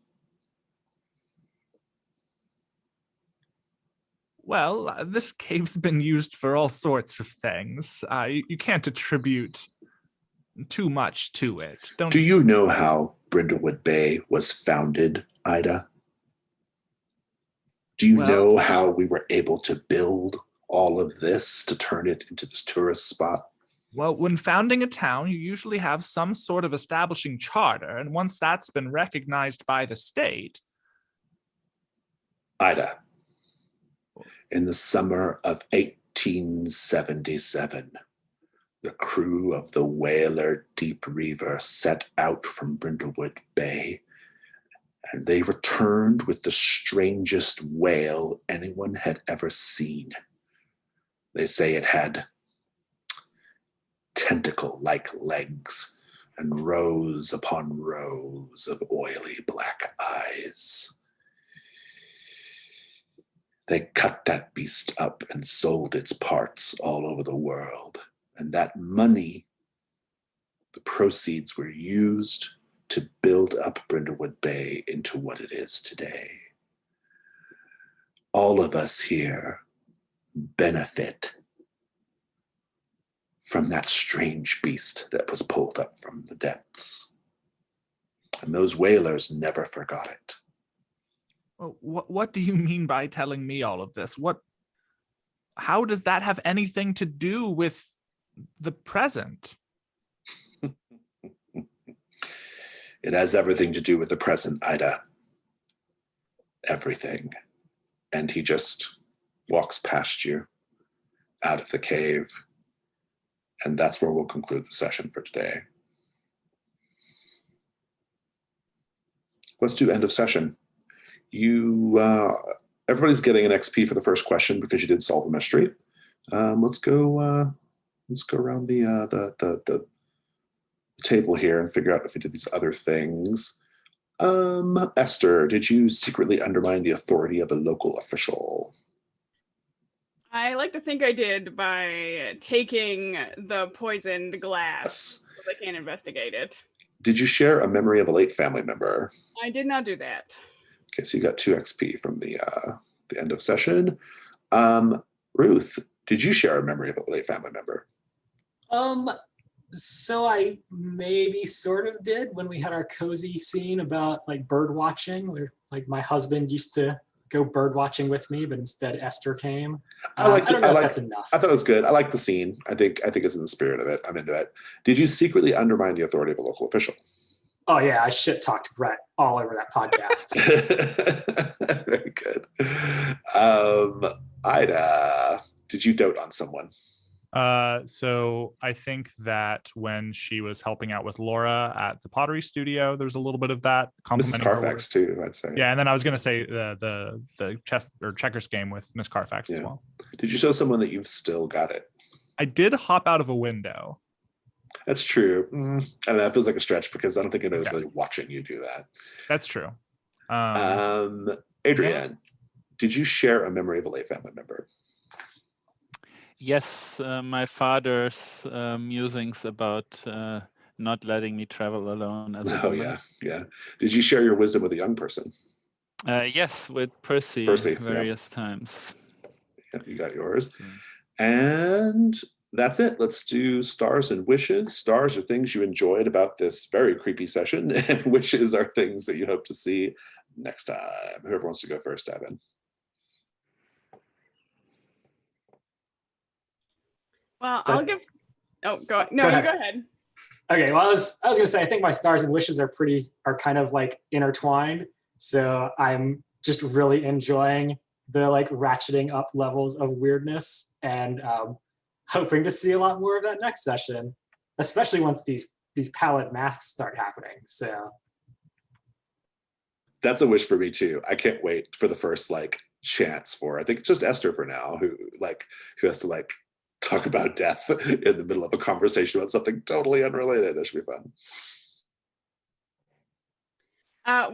Well, this cave's been used for all sorts of things. You can't attribute too much to it. Do you know how Brindlewood Bay was founded, Ida? Do you know how we were able to build all of this to turn it into this tourist spot? Well, when founding a town, you usually have some sort of establishing charter, and once that's been recognized by the state... Ida, in the summer of 1877, the crew of the whaler Deep Reaver set out from Brindlewood Bay, and they returned with the strangest whale anyone had ever seen. They say it had tentacle-like legs and rows upon rows of oily black eyes. They cut that beast up and sold its parts all over the world. And that money, the proceeds were used to build up Brindlewood Bay into what it is today. All of us here benefit from that strange beast that was pulled up from the depths. And those whalers never forgot it. Well, what do you mean by telling me all of this? How does that have anything to do with the present? It has everything to do with the present, Ida. Everything. And he just walks past you out of the cave. And that's where we'll conclude the session for today. Let's do end of session. Everybody's getting an XP for the first question because you did solve the mystery. Let's go around the table here and figure out if we did these other things. Esther, did you secretly undermine the authority of a local official? I like to think I did by taking the poisoned glass. So I can't investigate it. Did you share a memory of a late family member? I did not do that. Okay, so you got 2 XP from the end of session. Ruth, did you share a memory of a late family member? So I maybe sort of did when we had our cozy scene about like bird watching, where like my husband used to go bird watching with me, but instead Esther came. I don't know if that's enough. I thought it was good. I like the scene. I think it's in the spirit of it. I'm into it. Did you secretly undermine the authority of a local official? Oh yeah, I shit talked Brett all over that podcast. Very good. Ida, did you dote on someone? So I think that when she was helping out with Laura at the pottery studio, there's a little bit of that Mrs. complimenting her work. Carfax too, I'd say. Yeah, and then I was going to say the chess or checkers game with Miss Carfax as well. Did you show someone that you've still got it? I did hop out of a window. That's true. I don't know. It feels like a stretch because I don't think anybody's really watching you do that. That's true. Adrienne, did you share a memory of a late family member? Yes, my father's musings about not letting me travel alone as a woman. Yeah. Did you share your wisdom with a young person? Yes, with Percy various times. Yeah, you got yours. And that's it. Let's do stars and wishes. Stars are things you enjoyed about this very creepy session, and wishes are things that you hope to see next time. Whoever wants to go first, Evan. Well, I'll give. Oh, go. No, you go ahead. Okay. Well, I was gonna say I think my stars and wishes are kind of like intertwined. So I'm just really enjoying the like ratcheting up levels of weirdness, and hoping to see a lot more of that next session, especially once these palette masks start happening. So that's a wish for me too. I can't wait for the first like chance for, I think it's just Esther for now, who has to like talk about death in the middle of a conversation about something totally unrelated. That should be fun.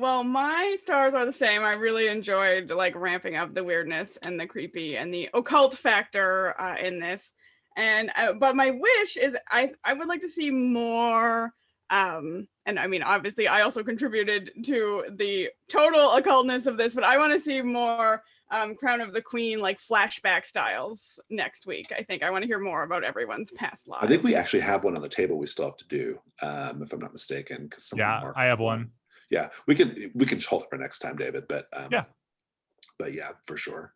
Well, my stars are the same. I really enjoyed like ramping up the weirdness and the creepy and the occult factor in this. And but my wish is I would like to see more. And I mean, obviously, I also contributed to the total occultness of this, but I want to see more Crown of the Queen like flashback styles next week. I think I want to hear more about everyone's past lives. I think we actually have one on the table we still have to do, if I'm not mistaken. Because I have one. Yeah, we can hold it for next time, David. But yeah, for sure.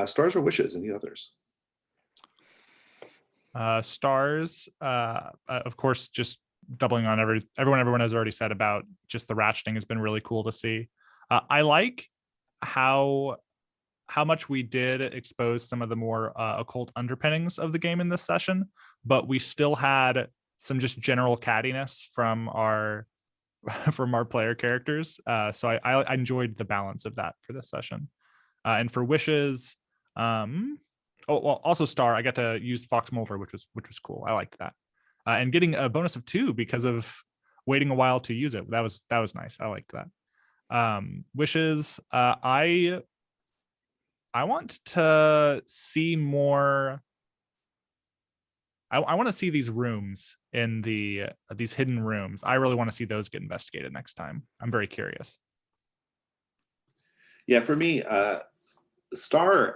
Stars or wishes? Any others? Stars, of course, just doubling on everyone has already said about just the ratcheting has been really cool to see. I like how much we did expose some of the more occult underpinnings of the game in this session, but we still had some just general cattiness from our player characters. So I enjoyed the balance of that for this session. And for wishes, also star, I got to use Fox Mulder, which was cool. I liked that. And getting a bonus of 2 because of waiting a while to use it. That was nice. I liked that. Wishes, I want to see more. I want to see these rooms in these hidden rooms. I really want to see those get investigated next time. I'm very curious. Yeah, for me, Star,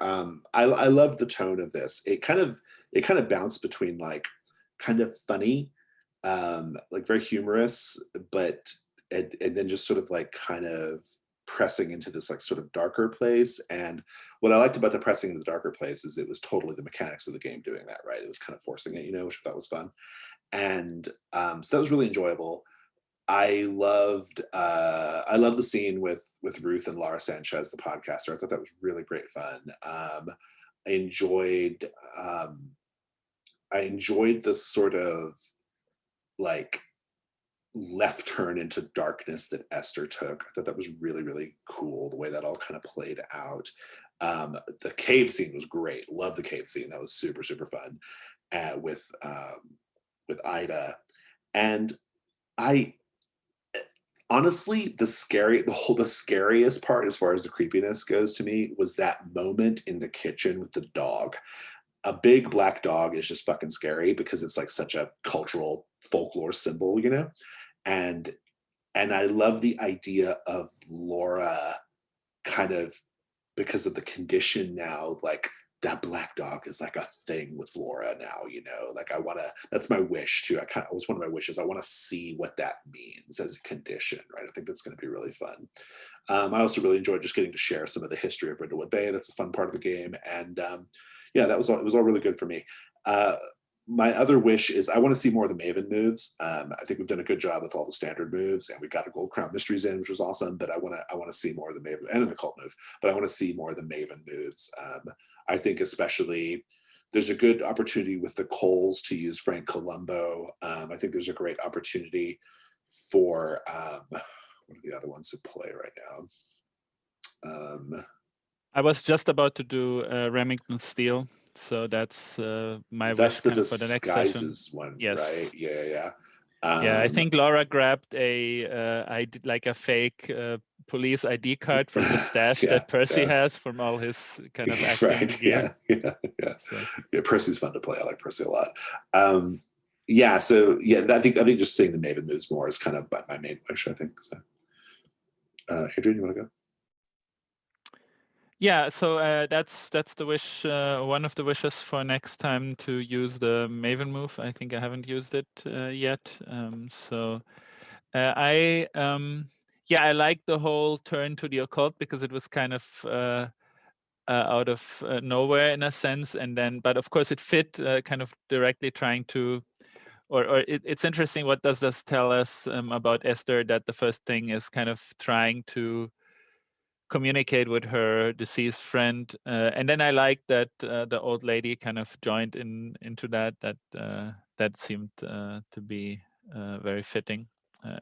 I love the tone of this. It kind of bounced between like kind of funny, like very humorous, but and then just sort of like kind of pressing into this like sort of darker place. And what I liked about the pressing into the darker place is it was totally the mechanics of the game doing that, right? It was kind of forcing it, which I thought was fun. And so that was really enjoyable. I loved the scene with Ruth and Laura Sanchez, the podcaster. I thought that was really great fun. I enjoyed this sort of like left turn into darkness that Esther took. I thought that was really, really cool, the way that all kind of played out. The cave scene was great. Love the cave scene. That was super, super fun with Ida. And I honestly, the scariest part as far as the creepiness goes to me was that moment in the kitchen with the dog. A big black dog is just fucking scary because it's like such a cultural folklore symbol, and I love the idea of Laura kind of, because of the condition now, like that black dog is like a thing with Laura now, like that's my wish too. It was one of my wishes. I want to see what that means as a condition, right? I think that's going to be really fun. I also really enjoyed just getting to share some of the history of Brindlewood Bay. That's a fun part of the game. And it was all really good for me. my other wish is I want to see more of the Maven moves. I think we've done a good job with all the standard moves, and we got a Gold Crown Mysteries in, which was awesome. But I want to see more of the Maven and an occult move. But I want to see more of the Maven moves. I think especially there's a good opportunity with the Coles to use Frank Columbo. I think there's a great opportunity for what are the other ones at play right now? I was just about to do Remington Steel, so that's my wish the kind of for the next session. disguises one, Yes. right? Yeah. Yeah, I think Laura grabbed I did like a fake police ID card from the stash that Percy has from all his kind of acting gear. Yeah. So. Yeah, Percy's fun to play. I like Percy a lot. So I think just seeing the Maven moves more is kind of my main wish, I think. So, Adrian, you want to go? Yeah, so that's the wish. One of the wishes for next time to use the Maven move. I think I haven't used it yet. I like the whole turn to the occult because it was kind of out of nowhere in a sense, and then but of course it fit kind of directly trying to. Or it's interesting. What does this tell us about Esther? That the first thing is kind of trying to communicate with her deceased friend, and then I like that the old lady kind of joined into that. That seemed to be very fitting.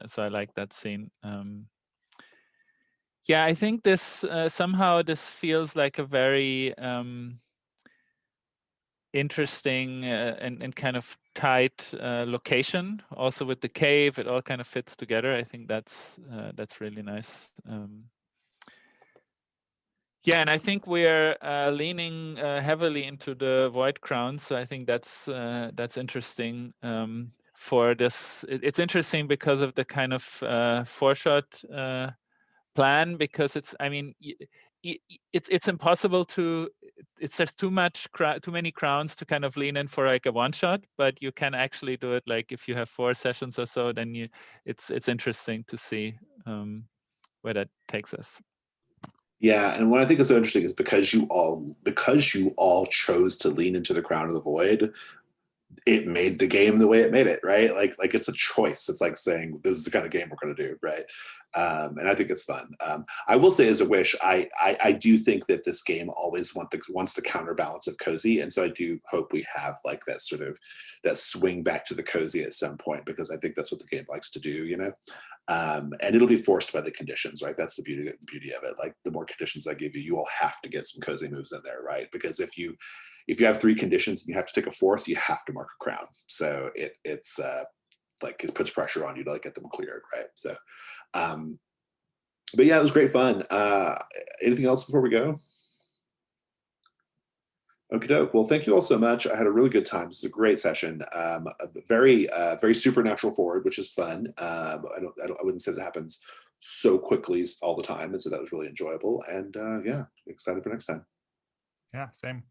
So I like that scene. I think this somehow this feels like a very interesting and kind of tight location. Also with the cave, it all kind of fits together. I think that's really nice. And I think we're leaning heavily into the Void Crown, so I think that's interesting for this. It's interesting because of the kind of four-shot plan, because it's impossible to. It's just too many crowns to kind of lean in for like a one-shot, but you can actually do it like if you have 4 sessions or so. Then it's interesting to see where that takes us. Yeah, and what I think is so interesting is because you all chose to lean into the Crown of the Void, it made the game the way it made it, right? Like it's a choice. It's like saying this is the kind of game we're going to do, right? And I think it's fun. I will say as a wish, I do think that this game always wants the counterbalance of cozy, and so I do hope we have like that sort of that swing back to the cozy at some point, because I think that's what the game likes to do, you know. And it'll be forced by the conditions, right? That's the beauty of it. Like the more conditions I give you, you will have to get some cozy moves in there, right? Because if you have 3 conditions and you have to take a 4th, you have to mark a crown. So it's like it puts pressure on you to like get them cleared, right? So, but yeah, it was great fun. Anything else before we go? Okie doke. Well, thank you all so much. I had a really good time. This is a great session. Very supernatural forward, which is fun. I wouldn't say that happens so quickly all the time, and so that was really enjoyable. And excited for next time. Yeah, same.